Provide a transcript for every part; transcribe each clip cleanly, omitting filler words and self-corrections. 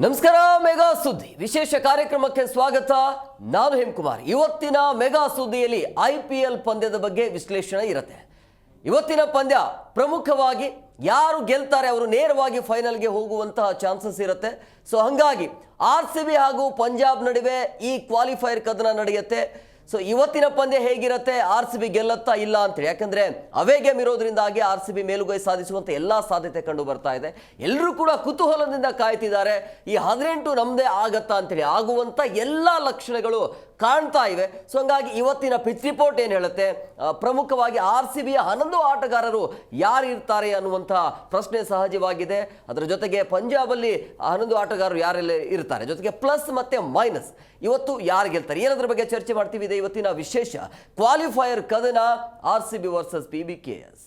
ನಮಸ್ಕಾರ. ಮೆಗಾ ಸುದ್ದಿ ವಿಶೇಷ ಕಾರ್ಯಕ್ರಮಕ್ಕೆ ಸ್ವಾಗತ. ನಾನು ಹೇಮಕುಮಾರ್. ಇವತ್ತಿನ ಮೆಗಾ ಸುದ್ದಿಯಲ್ಲಿ IPL ಪಂದ್ಯದ ಬಗ್ಗೆ ವಿಶ್ಲೇಷಣೆ ಇರುತ್ತೆ. ಇವತ್ತಿನ ಪಂದ್ಯ ಪ್ರಮುಖವಾಗಿ ಯಾರು ಗೆಲ್ತಾರೆ ಅವರು ನೇರವಾಗಿ ಫೈನಲ್ಗೆ ಹೋಗುವಂತಹ ಚಾನ್ಸಸ್ ಇರುತ್ತೆ. ಸೊ ಹಾಗಾಗಿ RCB ಹಾಗೂ ಪಂಜಾಬ್ ನಡುವೆ ಈ ಕ್ವಾಲಿಫೈಯರ್ ಕದನ ನಡೆಯುತ್ತೆ. ಸೊ ಇವತ್ತಿನ ಪಂದ್ಯ ಹೇಗಿರುತ್ತೆ, RCB ಗೆಲ್ಲತ್ತಾ ಇಲ್ಲ ಅಂತೇಳಿ, ಯಾಕಂದರೆ ಅವೇ ಗೇಮ್ ಇರೋದ್ರಿಂದಾಗಿ RCB ಮೇಲುಗೈ ಸಾಧಿಸುವಂಥ ಎಲ್ಲ ಸಾಧ್ಯತೆ ಕಂಡು ಬರ್ತಾ ಇದೆ. ಎಲ್ಲರೂ ಕೂಡ ಕುತೂಹಲದಿಂದ ಕಾಯ್ತಿದ್ದಾರೆ, ಈ 18 ನಮ್ಮದೇ ಆಗತ್ತಾ ಅಂತೇಳಿ. ಆಗುವಂಥ ಎಲ್ಲ ಲಕ್ಷಣಗಳು ಕಾಣ್ತಾ ಇವೆ. ಸೊ ಹಂಗಾಗಿ ಇವತ್ತಿನ ಪಿಚ್ ರಿಪೋರ್ಟ್ ಏನು ಹೇಳುತ್ತೆ, ಪ್ರಮುಖವಾಗಿ RCBಯ 11 ಆಟಗಾರರು ಯಾರು ಇರ್ತಾರೆ ಅನ್ನುವಂಥ ಪ್ರಶ್ನೆ ಸಹಜವಾಗಿದೆ. ಅದರ ಜೊತೆಗೆ ಪಂಜಾಬಲ್ಲಿ 11 ಆಟಗಾರರು ಯಾರೆಲ್ಲ ಇರ್ತಾರೆ, ಜೊತೆಗೆ ಪ್ಲಸ್ ಮತ್ತು ಮೈನಸ್ ಇವತ್ತು ಯಾರು ಗೆಲ್ತಾರೆ, ಏನದ್ರ ಬಗ್ಗೆ ಚರ್ಚೆ ಮಾಡ್ತೀವಿ. ಇದೆ ಇವತ್ತಿನ ವಿಶೇಷ ಕ್ವಾಲಿಫೈಯರ್ ಕದನ RCB ವರ್ಸಸ್ PBKS.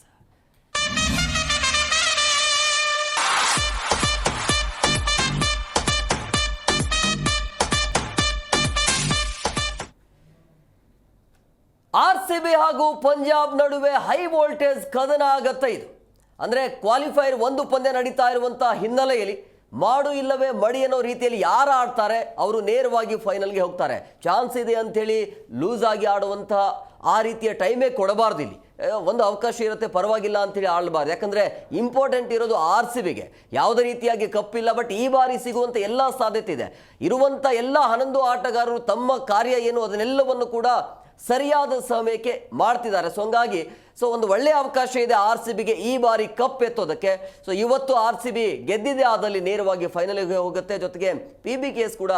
RCB ಹಾಗೂ ಪಂಜಾಬ್ ನಡುವೆ ಹೈ ವೋಲ್ಟೇಜ್ ಕದನ ಆಗತ್ತೆ. ಇದು ಅಂದರೆ ಕ್ವಾಲಿಫೈಯರ್ ಒಂದು ಪಂದ್ಯ ನಡೀತಾ ಇರುವಂಥ ಹಿನ್ನೆಲೆಯಲ್ಲಿ ಮಾಡು ಇಲ್ಲವೇ ಮಡಿ ಅನ್ನೋ ರೀತಿಯಲ್ಲಿ ಯಾರು ಆಡ್ತಾರೆ ಅವರು ನೇರವಾಗಿ ಫೈನಲ್ಗೆ ಹೋಗ್ತಾರೆ. ಚಾನ್ಸ್ ಇದೆ ಅಂಥೇಳಿ ಲೂಸ್ ಆಗಿ ಆಡುವಂಥ ಆ ರೀತಿಯ ಟೈಮೇ ಕೊಡಬಾರ್ದು. ಇಲ್ಲಿ ಒಂದು ಅವಕಾಶ ಇರುತ್ತೆ, ಪರವಾಗಿಲ್ಲ ಅಂತೇಳಿ ಆಡಬಾರ್ದು. ಯಾಕಂದರೆ ಇಂಪಾರ್ಟೆಂಟ್ ಇರೋದು RCBಗೆ. ಯಾವುದೇ ರೀತಿಯಾಗಿ ಕಪ್ಪಿಲ್ಲ, ಬಟ್ ಈ ಬಾರಿ ಸಿಗುವಂಥ ಎಲ್ಲ ಸಾಧ್ಯತೆ ಇದೆ. ಇರುವಂಥ ಎಲ್ಲ 11 ಆಟಗಾರರು ತಮ್ಮ ಕಾರ್ಯ ಏನು ಅದನ್ನೆಲ್ಲವನ್ನು ಕೂಡ ಸರಿಯಾದ ಸಮಯಕ್ಕೆ ಮಾಡ್ತಿದ್ದಾರೆ. ಸೊ ಹಂಗಾಗಿ ಒಂದು ಒಳ್ಳೆಯ ಅವಕಾಶ ಇದೆ RCBಗೆ ಈ ಬಾರಿ ಕಪ್ ಎತ್ತೋದಕ್ಕೆ. ಸೊ ಇವತ್ತು RCB ಗೆದ್ದಿದೆ ಆದಲ್ಲಿ ನೇರವಾಗಿ ಫೈನಲ್ಗೆ ಹೋಗುತ್ತೆ. ಜೊತೆಗೆ PBKS ಕೂಡ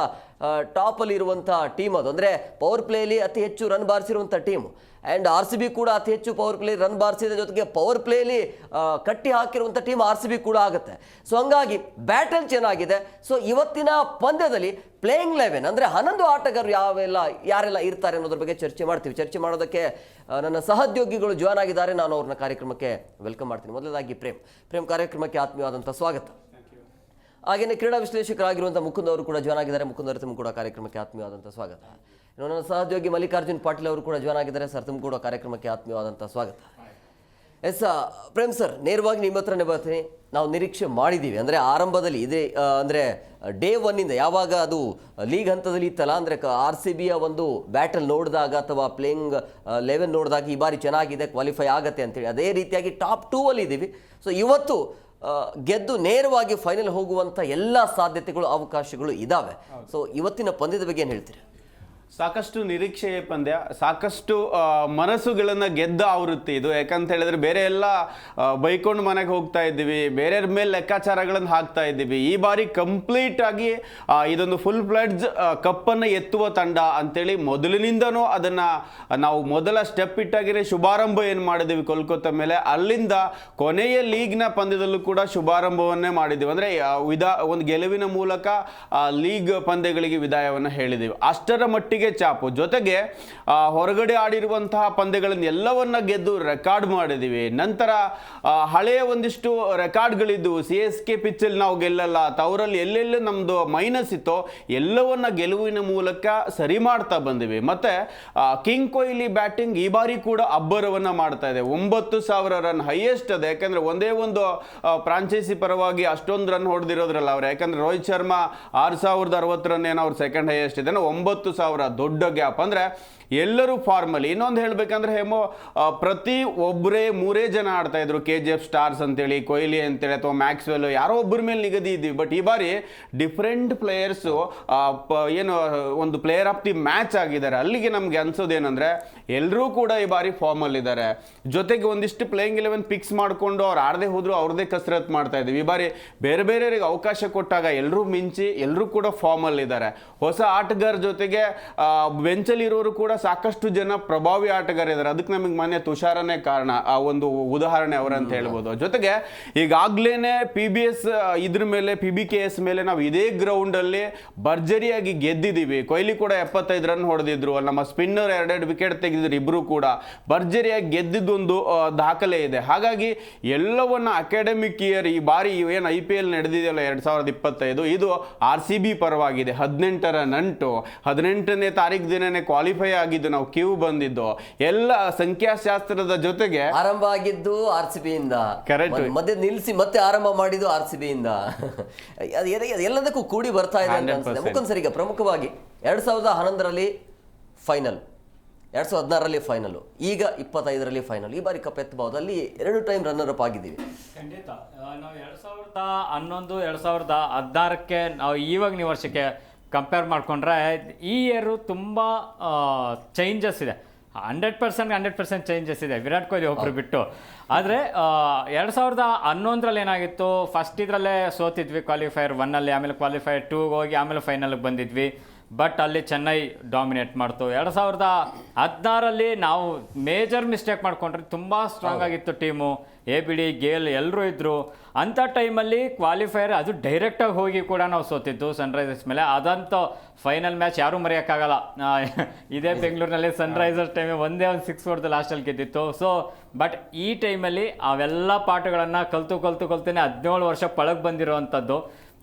ಟಾಪಲ್ಲಿ ಇರುವಂಥ ಟೀಮ್. ಅದು ಅಂದರೆ ಪವರ್ ಪ್ಲೇಲಿ ಅತಿ ಹೆಚ್ಚು ರನ್ ಬಾರಿಸಿರುವಂಥ ಟೀಮು. ಆ್ಯಂಡ್ RCB ಕೂಡ ಅತಿ ಹೆಚ್ಚು ಪವರ್ ಪ್ಲೇ ರನ್ ಬಾರಿಸಿದೆ. ಜೊತೆಗೆ ಪವರ್ ಪ್ಲೇಲಿ ಕಟ್ಟಿ ಹಾಕಿರುವಂಥ ಟೀಮ್ RCB ಕೂಡ ಆಗುತ್ತೆ. ಸೊ ಹಂಗಾಗಿ ಬ್ಯಾಟಲ್ ಚೆನ್ನಾಗಿದೆ. ಸೊ ಇವತ್ತಿನ ಪಂದ್ಯದಲ್ಲಿ ಪ್ಲೇಯಿಂಗ್ 11 ಅಂದರೆ 11 ಆಟಗಾರರು ಯಾರೆಲ್ಲ ಇರ್ತಾರೆ ಅನ್ನೋದ್ರ ಬಗ್ಗೆ ಚರ್ಚೆ ಮಾಡ್ತೀವಿ. ಚರ್ಚೆ ಮಾಡೋದಕ್ಕೆ ನನ್ನ ಸಹೋದ್ಯೋಗಿಗಳು ಜಾಯ್ನ್ ಆಗಿದ್ದಾರೆ. ನಾನು ಅವ್ರನ್ನ ಕಾರ್ಯಕ್ರಮಕ್ಕೆ ವೆಲ್ಕಮ್ ಮಾಡ್ತೀನಿ. ಮೊದಲದಾಗಿ ಪ್ರೇಮ್ ಕಾರ್ಯಕ್ರಮಕ್ಕೆ ಆತ್ಮೀಯವಾದಂಥ ಸ್ವಾಗತ. ಹಾಗೆಯೇ ಕ್ರೀಡಾ ವಿಶ್ಲೇಷಕರಾಗಿರುವಂಥ ಮುಕುಂದ್ ಅವರು ಕೂಡ ಜಾಯ್ನ್ ಆಗಿದ್ದಾರೆ. ಮುಕುಂದ್ ಅವರು ತಮ್ಮ ಕೂಡ ಕಾರ್ಯಕ್ರಮಕ್ಕೆ ಆತ್ಮೀಯವಾದಂಥ ಸ್ವಾಗತ. ಇನ್ನು ನನ್ನ ಸಹೋದ್ಯೋಗಿ ಮಲ್ಲಿಕಾರ್ಜುನ್ ಪಾಟೀಲ್ ಅವರು ಕೂಡ ಜಾಯ್ನ್ ಆಗಿದ್ದಾರೆ. ಸರ್, ತಮ್ಮ ಕೂಡ ಕಾರ್ಯಕ್ರಮಕ್ಕೆ ಆತ್ಮೀಯವಾದಂಥ ಸ್ವಾಗತ. ಎಸ್ ಪ್ರೇಮ್ ಸರ್, ನೇರವಾಗಿ ನಿಮ್ಮ ಹತ್ರನೇ ಬರ್ತೀನಿ. ನಾವು ನಿರೀಕ್ಷೆ ಮಾಡಿದ್ದೀವಿ ಅಂದರೆ ಆರಂಭದಲ್ಲಿ ಇದೇ ಅಂದರೆ ಡೇ 1 ಯಾವಾಗ ಅದು ಲೀಗ್ ಹಂತದಲ್ಲಿ ಇತ್ತಲ್ಲ, ಅಂದರೆ RCBಯ ಒಂದು ಬ್ಯಾಟಲ್ ನೋಡಿದಾಗ ಅಥವಾ ಪ್ಲೇಯಿಂಗ್ 11 ನೋಡಿದಾಗ ಈ ಬಾರಿ ಚೆನ್ನಾಗಿದೆ, ಕ್ವಾಲಿಫೈ ಆಗುತ್ತೆ ಅಂತೇಳಿ, ಅದೇ ರೀತಿಯಾಗಿ ಟಾಪ್ 2 ಅಲ್ಲಿ ಇದ್ದೀವಿ. ಸೊ ಇವತ್ತು ಗೆದ್ದು ನೇರವಾಗಿ ಫೈನಲ್ ಹೋಗುವಂಥ ಎಲ್ಲ ಸಾಧ್ಯತೆಗಳು ಅವಕಾಶಗಳು ಇದ್ದಾವೆ. ಸೊ ಇವತ್ತಿನ ಪಂದ್ಯದ ಬಗ್ಗೆ ಏನು ಹೇಳ್ತೀರಿ? ಸಾಕಷ್ಟು ನಿರೀಕ್ಷೆಯ ಪಂದ್ಯ, ಸಾಕಷ್ಟು ಮನಸ್ಸುಗಳನ್ನು ಗೆದ್ದ ಆವೃತ್ತಿ ಇದು. ಯಾಕಂತ ಹೇಳಿದ್ರೆ ಬೇರೆ ಎಲ್ಲ ಬೈಕೊಂಡು ಮನೆಗೆ ಹೋಗ್ತಾ ಇದ್ದೀವಿ, ಬೇರೆಯವ್ರ ಮೇಲೆ ಲೆಕ್ಕಾಚಾರಗಳನ್ನು ಹಾಕ್ತಾ ಇದ್ದೀವಿ. ಈ ಬಾರಿ ಕಂಪ್ಲೀಟ್ ಆಗಿ ಇದೊಂದು ಫುಲ್ ಫ್ಲೆಡ್ಜ್ ಕಪ್ಪನ್ನು ಎತ್ತುವ ತಂಡ ಅಂತೇಳಿ ಮೊದಲಿನಿಂದನೂ ಅದನ್ನು ನಾವು ಮೊದಲ ಸ್ಟೆಪ್ ಇಟ್ಟಾಗಿರೋ ಶುಭಾರಂಭ ಏನು ಮಾಡಿದ್ದೀವಿ ಕೋಲ್ಕತ್ತಾ ಮೇಲೆ, ಅಲ್ಲಿಂದ ಕೊನೆಯ ಲೀಗ್ನ ಪಂದ್ಯದಲ್ಲೂ ಕೂಡ ಶುಭಾರಂಭವನ್ನೇ ಮಾಡಿದ್ದೀವಿ. ಅಂದರೆ ಒಂದು ಗೆಲುವಿನ ಮೂಲಕ ಲೀಗ್ ಪಂದ್ಯಗಳಿಗೆ ವಿದಾಯವನ್ನು ಹೇಳಿದ್ದೀವಿ. ಅಷ್ಟರ ಮಟ್ಟಿಗೆ ಚಾಪು. ಜೊತೆಗೆ ಹೊರಗಡೆ ಆಡಿರುವಂತಹ ಪಂದ್ಯಗಳನ್ನು ಎಲ್ಲವನ್ನ ಗೆದ್ದು ರೆಕಾರ್ಡ್ ಮಾಡಿದ್ದೀವಿ. ನಂತರ ಹಳೆಯ ಒಂದಿಷ್ಟು ರೆಕಾರ್ಡ್ಗಳಿದ್ದು CSK ಪಿಚ್ಚಲ್ಲಿ ನಾವು ಗೆಲ್ಲಲ್ಲ, ಅವರಲ್ಲಿ ಎಲ್ಲೆಲ್ಲ ನಮ್ಮದು ಮೈನಸ್ ಇತ್ತೋ ಎಲ್ಲವನ್ನ ಗೆಲುವಿನ ಮೂಲಕ ಸರಿ ಮಾಡ್ತಾ ಬಂದಿವಿ. ಮತ್ತೆ ಕಿಂಗ್ ಕೊಹ್ಲಿ ಬ್ಯಾಟಿಂಗ್ ಈ ಬಾರಿ ಕೂಡ ಅಬ್ಬರವನ್ನ ಮಾಡ್ತಾ ಇದೆ. 9,000 ರನ್ ಹೈಯೆಸ್ಟ್ ಅದು. ಯಾಕಂದ್ರೆ ಒಂದೇ ಒಂದು ಫ್ರಾಂಚೈಸಿ ಪರವಾಗಿ ಅಷ್ಟೊಂದು ರನ್ ಹೊಡೆದಿರೋದ್ರಲ್ಲ ಅವ್ರು. ಯಾಕಂದ್ರೆ ರೋಹಿತ್ ಶರ್ಮಾ 6,060 ರನ್ ಏನೋ ಅವ್ರು ಸೆಕೆಂಡ್ ಹೈಯೆಸ್ಟ್ ಇದೆ. 9,000 ದೊಡ್ಡ ಗ್ಯಾಪ್. ಅಂದ್ರೆ ಎಲ್ಲರೂ ಫಾರ್ಮಲ್ಲಿ. ಇನ್ನೊಂದು ಹೇಳ್ಬೇಕಂದ್ರೆ ಪ್ರತಿ ಒಬ್ಬರೇ 3 ಜನ ಆಡ್ತಾ ಇದ್ರು. KGF ಸ್ಟಾರ್ಸ್ ಅಂತೇಳಿ, ಕೊಹ್ಲಿ ಅಂತೇಳಿ ಅಥವಾ ಮ್ಯಾಕ್ಸ್ವೆಲ್, ಯಾರೋ ಒಬ್ಬರ ಮೇಲೆ ನಿಗದಿ ಇದ್ದೀವಿ. ಬಟ್ ಈ ಬಾರಿ ಡಿಫ್ರೆಂಟ್ ಪ್ಲೇಯರ್ಸು ಏನು ಒಂದು ಪ್ಲೇಯರ್ ಆಫ್ ದಿ ಮ್ಯಾಚ್ ಆಗಿದ್ದಾರೆ. ಅಲ್ಲಿಗೆ ನಮ್ಗೆ ಅನ್ಸೋದೇನೆಂದ್ರೆ ಎಲ್ಲರೂ ಕೂಡ ಈ ಬಾರಿ ಫಾರ್ಮಲ್ಲಿದ್ದಾರೆ. ಜೊತೆಗೆ ಒಂದಿಷ್ಟು ಪ್ಲೇಯಿಂಗ್ 11 ಪಿಕ್ಸ್ ಮಾಡಿಕೊಂಡು ಅವ್ರು ಆಡದೆ ಹೋದ್ರು ಅವ್ರದ್ದೇ ಕಸರತ್ ಮಾಡ್ತಾ ಇದ್ದೀವಿ. ಈ ಬಾರಿ ಬೇರೆ ಬೇರೆಯವರಿಗೆ ಅವಕಾಶ ಕೊಟ್ಟಾಗ ಎಲ್ಲರೂ ಮಿಂಚಿ ಎಲ್ಲರೂ ಕೂಡ ಫಾರ್ಮಲ್ಲಿದ್ದಾರೆ. ಹೊಸ ಆಟಗಾರ ಜೊತೆಗೆ ಬೆಂಚಲ್ಲಿ ಇರೋರು ಕೂಡ ಸಾಕಷ್ಟು ಜನ ಪ್ರಭಾವಿ ಆಟಗಾರಿದ್ದಾರೆ. ಅದಕ್ಕೆ ನಮಗೆ ಮೊನ್ನೆ ತುಷಾರನೇ ಕಾರಣ, ಆ ಒಂದು ಉದಾಹರಣೆ ಅವರಂತ ಹೇಳ್ಬೋದು. ಜೊತೆಗೆ ಈಗಾಗ್ಲೇನೆ ಇದ್ರ ಮೇಲೆ PBKS ಮೇಲೆ ನಾವು ಇದೇ ಗ್ರೌಂಡ್ ಅಲ್ಲಿ ಭರ್ಜರಿಯಾಗಿ ಗೆದ್ದಿದ್ದೀವಿ. ಕೊಹ್ಲಿ ಕೂಡ 75 ರನ್ ಹೊಡೆದಿದ್ರು, ನಮ್ಮ ಸ್ಪಿನ್ನರ್ 2 ವಿಕೆಟ್ ತೆಗೆದಿದ್ರು. ಇಬ್ರು ಕೂಡ ಭರ್ಜರಿಯಾಗಿ ಗೆದ್ದಿದ್ದೊಂದು ದಾಖಲೆ ಇದೆ. ಹಾಗಾಗಿ ಎಲ್ಲವನ್ನ ಅಕಾಡೆಮಿಕ್ ಇಯರ್ ಈ ಬಾರಿ ಏನು IPL ನಡೆದಿದೆಯಲ್ಲ 2025 ಇದು RCB ಪರವಾಗಿದೆ. 18ರ ನಂಟು, 18ನೇ ಮೊದಲನೇ ತಾರೀಕು ದಿನನೇ ಕ್ವಾಲಿಫೈ ಆಗಿದ್ದು, ನಾವು ಕ್ಯೂ ಬಂದಿದ್ದು ಎಲ್ಲ ಸಂಖ್ಯಾಶಾಸ್ತ್ರದ ಜೊತೆಗೆ ಆರಂಭ ಆಗಿದ್ದು RCB ಇಂದ, Correct. ಮಧ್ಯೆ ನಿಲ್ಲಿಸಿ ಮತ್ತೆ ಆರಂಭ ಮಾಡಿದ್ದು RCB ಇಂದ. ಎಲ್ಲದಕ್ಕೂ ಕೂಡಿ ಬರ್ತಾ ಇದೆ ಅಂತ ಅನ್ಸುತ್ತೆ. ಮುಖಂಡ್ ಸರ್, ಈಗ ಪ್ರಮುಖವಾಗಿ 2011ರಲ್ಲಿ ಫೈನಲ್, 2016ರಲ್ಲಿ ಫೈನಲ್, ಈಗ 25ರಲ್ಲಿ ಫೈನಲ್. ಈ ಬಾರಿ ಕಪ್ ಎತ್ತಬಹುದು, ಅಲ್ಲಿ 2 ಟೈಮ್ ರನ್ನರ್ ಅಪ್ ಆಗಿದ್ದೀವಿ. ಖಂಡಿತ ನಾವು 2011 2016ಕ್ಕೆ ನಾವು ಇವಾಗಿನ ವರ್ಷಕ್ಕೆ ಕಂಪೇರ್ ಮಾಡಿಕೊಂಡ್ರೆ ಈ ಇಯರು ತುಂಬ ಚೇಂಜಸ್ ಇದೆ. 100% ಚೇಂಜಸ್ ಇದೆ, ವಿರಾಟ್ ಕೊಹ್ಲಿ ಒಬ್ಬರು ಬಿಟ್ಟು. ಆದರೆ 2011ರಲ್ಲಿ ಏನಾಗಿತ್ತು, ಫಸ್ಟ್ ಇದರಲ್ಲೇ ಸೋತಿದ್ವಿ ಕ್ವಾಲಿಫೈಯರ್ 1ಅಲ್ಲಿ, ಆಮೇಲೆ ಕ್ವಾಲಿಫೈಯರ್ 2ಗೆ ಹೋಗಿ ಆಮೇಲೆ ಫೈನಲ್ಗೆ ಬಂದಿದ್ವಿ. ಬಟ್ ಅಲ್ಲಿ ಚೆನ್ನೈ ಡಾಮಿನೇಟ್ ಮಾಡ್ತು. 2016ರಲ್ಲಿ ನಾವು ಮೇಜರ್ ಮಿಸ್ಟೇಕ್ ಮಾಡ್ಕೊಂಡ್ರೆ, ತುಂಬ ಸ್ಟ್ರಾಂಗ್ ಆಗಿತ್ತು ಟೀಮು, ABD ಗೇಲ್ ಎಲ್ಲರೂ ಇದ್ದರು. ಅಂಥ ಟೈಮಲ್ಲಿ ಕ್ವಾಲಿಫೈಯರ್ ಅದು ಡೈರೆಕ್ಟಾಗಿ ಹೋಗಿ ಕೂಡ ನಾವು ಸೋತಿದ್ದು ಸನ್ರೈಸರ್ಸ್ ಮೇಲೆ. ಅದಂತೂ ಫೈನಲ್ ಮ್ಯಾಚ್ ಯಾರೂ ಮರೆಯೋಕ್ಕಾಗಲ್ಲ. ಇದೇ ಬೆಂಗಳೂರಿನಲ್ಲಿ ಸನ್ರೈಸರ್ಸ್ ಟೈಮೇ ಒಂದೇ ಒಂದು 6 ಹೊಡೆದು ಲಾಸ್ಟಲ್ಲಿ ಗೆದ್ದಿತ್ತು. ಸೊ ಬಟ್ ಈ ಟೈಮಲ್ಲಿ ಅವೆಲ್ಲ ಪಾಠಗಳನ್ನು ಕಲ್ತು 17 ವರ್ಷ ಪಳಗ್ ಬಂದಿರೋವಂಥದ್ದು.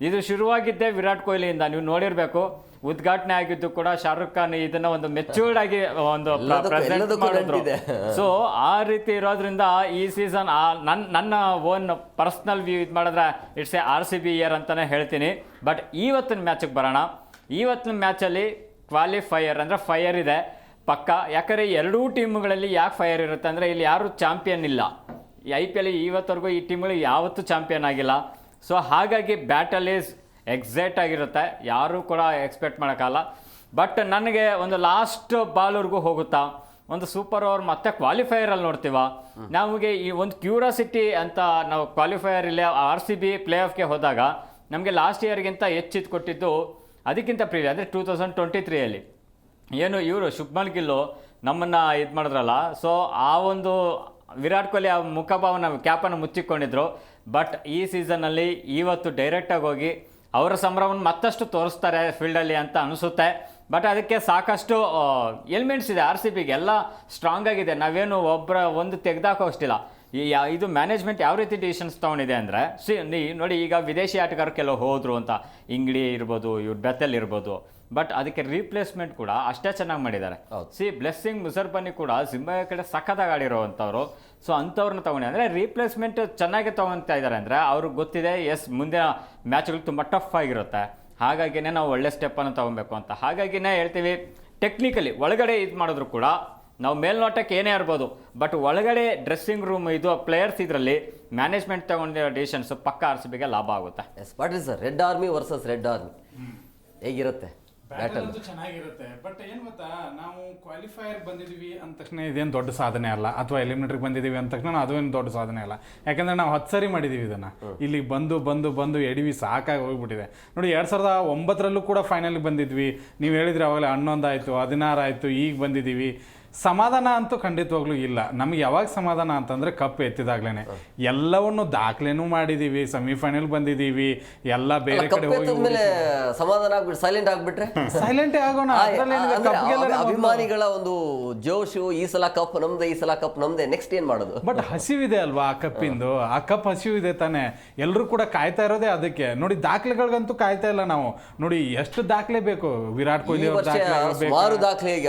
ಇದು ಶುರುವಾಗಿದ್ದೇ ವಿರಾಟ್ ಕೊಹ್ಲಿಯಿಂದ. ನೀವು ನೋಡಿರಬೇಕು, ಉದ್ಘಾಟನೆ ಆಗಿದ್ದು ಕೂಡ ಶಾರುಖ್ ಖಾನ್ ಇದನ್ನ ಒಂದು ಮೆಚ್ಯೂರ್ಡ್ ಆಗಿ ಒಂದು ಪ್ರೆಸೆಂಟ್ ಮಾಡಿದ್ರು. ಸೊ ಆ ರೀತಿ ಇರೋದ್ರಿಂದ ಈ ಸೀಸನ್ ನನ್ನ ಓನ್ ಪರ್ಸ್ನಲ್ ವ್ಯೂ ಇದು ಮಾಡಿದ್ರೆ ಇಟ್ಸ್ ಎ RCB ಇಯರ್ ಅಂತಾನೆ ಹೇಳ್ತೀನಿ. ಬಟ್ ಇವತ್ತಿನ ಮ್ಯಾಚಿಗೆ ಬರೋಣ. ಇವತ್ತಿನ ಮ್ಯಾಚಲ್ಲಿ ಕ್ವಾಲಿಫೈಯರ್ ಅಂದರೆ ಫೈಯರ್ ಇದೆ ಪಕ್ಕ. ಯಾಕಂದರೆ ಎರಡೂ ಟೀಮ್ಗಳಲ್ಲಿ ಯಾಕೆ ಫೈಯರ್ ಇರುತ್ತೆ ಅಂದರೆ, ಇಲ್ಲಿ ಯಾರು ಚಾಂಪಿಯನ್ ಇಲ್ಲ. ಈ IPL ಇವತ್ತವರೆಗೂ ಈ ಟೀಮ್ಗಳು ಯಾವತ್ತೂ ಚಾಂಪಿಯನ್ ಆಗಿಲ್ಲ. ಸೊ ಹಾಗಾಗಿ ಬ್ಯಾಟಲ್ ಈಸ್ ಎಕ್ಸೈಟ್ ಆಗಿರುತ್ತೆ, ಯಾರೂ ಕೂಡ ಎಕ್ಸ್ಪೆಕ್ಟ್ ಮಾಡೋಕ್ಕಲ್ಲ. ಬಟ್ ನನಗೆ ಒಂದು ಲಾಸ್ಟ್ ಬಾಲ್ವರೆಗೂ ಹೋಗುತ್ತಾ, ಒಂದು ಸೂಪರ್ ಓವರ್ ಮತ್ತೆ ಕ್ವಾಲಿಫೈಯರಲ್ಲಿ ನೋಡ್ತೀವ. ನಮಗೆ ಈ ಒಂದು ಕ್ಯೂರಿಯಾಸಿಟಿ ಅಂತ, ನಾವು ಕ್ವಾಲಿಫೈಯರ್ ಇಲ್ಲಿ RCB ಪ್ಲೇ ಆಫ್ಗೆ ಹೋದಾಗ ನಮಗೆ ಲಾಸ್ಟ್ ಇಯರ್ಗಿಂತ ಹೆಚ್ಚಿದ್ದು ಕೊಟ್ಟಿದ್ದು ಅದಕ್ಕಿಂತ ಪ್ರೀವಿಯಸ್ ಅಂದರೆ 2023ಯಲ್ಲಿ ಏನು ಇವರು ಶುಭ್ಮನ್ ಗಿಲ್ಲು ನಮ್ಮನ್ನು ಇದು ಮಾಡಿದ್ರಲ್ಲ. ಸೊ ಆ ಒಂದು ವಿರಾಟ್ ಕೊಹ್ಲಿ ಆ ಮುಖಭಾವನ ಕ್ಯಾಪನ್ನು ಮುಚ್ಚಿಕೊಂಡಿದ್ರು. ಬಟ್ ಈ ಸೀಸನ್ನಲ್ಲಿ ಇವತ್ತು ಡೈರೆಕ್ಟಾಗಿ ಹೋಗಿ ಅವರ ಸಂಭ್ರಮವನ್ನು ಮತ್ತಷ್ಟು ತೋರಿಸ್ತಾರೆ ಫೀಲ್ಡಲ್ಲಿ ಅಂತ ಅನಿಸುತ್ತೆ. ಬಟ್ ಅದಕ್ಕೆ ಸಾಕಷ್ಟು ಎಲಿಮೆಂಟ್ಸ್ ಇದೆ RCBಗೆ, ಎಲ್ಲ ಸ್ಟ್ರಾಂಗ್ ಆಗಿದೆ. ನಾವೇನು ಒಂದು ತೆಗೆದಾಕೋಷ್ಟಿಲ್ಲ. ಇದು ಮ್ಯಾನೇಜ್ಮೆಂಟ್ ಯಾವ ರೀತಿ ಡಿಸಿಷನ್ಸ್ ತೊಗೊಂಡಿದೆ ಅಂದರೆ, ನೋಡಿ ಈಗ ವಿದೇಶಿ ಆಟಗಾರರು ಕೆಲವು ಹೋದರು ಅಂತ, ಇಂಗ್ಲಿ ಇರ್ಬೋದು, ಇವ್ರು ಬೆತೆಲ್ ಇರ್ಬೋದು. ಬಟ್ ಅದಕ್ಕೆ ರೀಪ್ಲೇಸ್ಮೆಂಟ್ ಕೂಡ ಅಷ್ಟೇ ಚೆನ್ನಾಗಿ ಮಾಡಿದ್ದಾರೆ. ಬ್ಲೆಸ್ಸಿಂಗ್ ಮುಸರ್ಬನಿ ಕೂಡ ಜಿಂಬಾಬ್ವೆ ಕಡೆ ಸಖತ್ತಾಗಿ ಆಡಿರೋವಂಥವ್ರು. ಸೊ ಅಂಥವ್ರನ್ನ ತೊಗೊಂಡು ಅಂದರೆ ರೀಪ್ಲೇಸ್ಮೆಂಟ್ ಚೆನ್ನಾಗಿ ತೊಗೊತಾ ಇದ್ದಾರೆ ಅಂದರೆ ಅವ್ರಿಗೆ ಗೊತ್ತಿದೆ ಎಸ್ ಮುಂದಿನ ಮ್ಯಾಚ್ಗಳು ತುಂಬ ಟಫ್ ಆಗಿರುತ್ತೆ. ಹಾಗಾಗಿನೇ ನಾವು ಒಳ್ಳೆ ಸ್ಟೆಪ್ಪನ್ನು ತೊಗೊಬೇಕು ಅಂತ. ಹಾಗಾಗಿನೇ ಹೇಳ್ತೀವಿ, ಟೆಕ್ನಿಕಲಿ ಒಳಗಡೆ ಇದು ಮಾಡಿದ್ರು ಕೂಡ ನಾವು ಮೇಲ್ನೋಟಕ್ಕೆ ಏನೇ ಇರ್ಬೋದು, ಬಟ್ ಒಳಗಡೆ ಡ್ರೆಸ್ಸಿಂಗ್ ರೂಮ್ ಇದು ಪ್ಲೇಯರ್ಸ್ ಇದರಲ್ಲಿ ಮ್ಯಾನೇಜ್ಮೆಂಟ್ ತೊಗೊಂಡಿರೋ ಡಿಸಿಷನ್ಸ್ ಪಕ್ಕ RCBಗೆ ಲಾಭ ಆಗುತ್ತೆ. Yes, what is red army versus red army ಹೇಗಿರುತ್ತೆ? ಬ್ಯಾಟಲ್ ಚೆನ್ನಾಗಿರುತ್ತೆ. ಬಟ್ ಏನು ಗೊತ್ತಾ, ನಾವು ಕ್ವಾಲಿಫೈಯರ್ ಬಂದಿದ್ದೀವಿ ಅಂದ ತಕ್ಷಣ ಇದೇನು ದೊಡ್ಡ ಸಾಧನೆ ಅಲ್ಲ, ಅಥವಾ ಎಲಿಮಿನೇಟರ್ಗೆ ಬಂದಿದ್ದೀವಿ ಅಂದ ತಕ್ಷಣ ಅದೇನು ದೊಡ್ಡ ಸಾಧನೆ ಅಲ್ಲ. ಯಾಕಂದರೆ ನಾವು 10 ಸರಿ ಮಾಡಿದ್ದೀವಿ ಇದನ್ನು. ಇಲ್ಲಿ ಬಂದು ಎಡಿವಿ ಸಾಕಾಗಿ ಹೋಗ್ಬಿಟ್ಟಿದೆ. ನೋಡಿ 2009ರಲ್ಲೂ ಕೂಡ ಫೈನಲ್ಗೆ ಬಂದಿದ್ವಿ. ನೀವು ಹೇಳಿದ್ರೆ ಅವಾಗಲೇ 11 ಆಯಿತು, 16 ಆಯಿತು, ಈಗ ಬಂದಿದ್ದೀವಿ. ಸಮಾಧಾನ ಅಂತೂ ಖಂಡಿತವಾಗ್ಲೂ ಇಲ್ಲ. ನಮ್ಗೆ ಯಾವಾಗ ಸಮಾಧಾನ ಅಂತಂದರೆ ಕಪ್ ಎತ್ತಿದಾಗ್ಲೇ. ಎಲ್ಲವನ್ನು ದಾಖಲೆನೂ ಮಾಡಿದ್ದೀವಿ, ಸೆಮಿಫೈನಲ್ ಬಂದಿದ್ದೀವಿ, ಎಲ್ಲ ಬೇರೆ ಕಡೆ ಹೋಗಿ ಸಮಾಧಾನ ಆಗ್ಬಿಟ್ಟು ಸೈಲೆಂಟೇ ಆಗೋಣ. ಅಭಿಮಾನಿಗಳ ಒಂದು ಜೋಶು, ಈ ಸಲ ಕಪ್ ನಮ್ದೆ, ನೆಕ್ಸ್ಟ್ ಏನ್ ಮಾಡೋದು? ಬಟ್ ಹಸಿವಿದೆ ಅಲ್ವಾ ಆ ಕಪ್ಪಿಂದು, ಆ ಕಪ್ ಹಸಿವಿದೆ ತಾನೆ. ಎಲ್ಲರೂ ಕೂಡ ಕಾಯ್ತಾ ಇರೋದೇ ಅದಕ್ಕೆ. ನೋಡಿ ದಾಖಲೆಗಳಿಗಂತೂ ಕಾಯ್ತಾ ಇಲ್ಲ ನಾವು. ನೋಡಿ ಎಷ್ಟು ದಾಖಲೆ ಬೇಕು, ವಿರಾಟ್ ಕೊಹ್ಲಿ ಅವ್ರ ದಾಖಲೆ,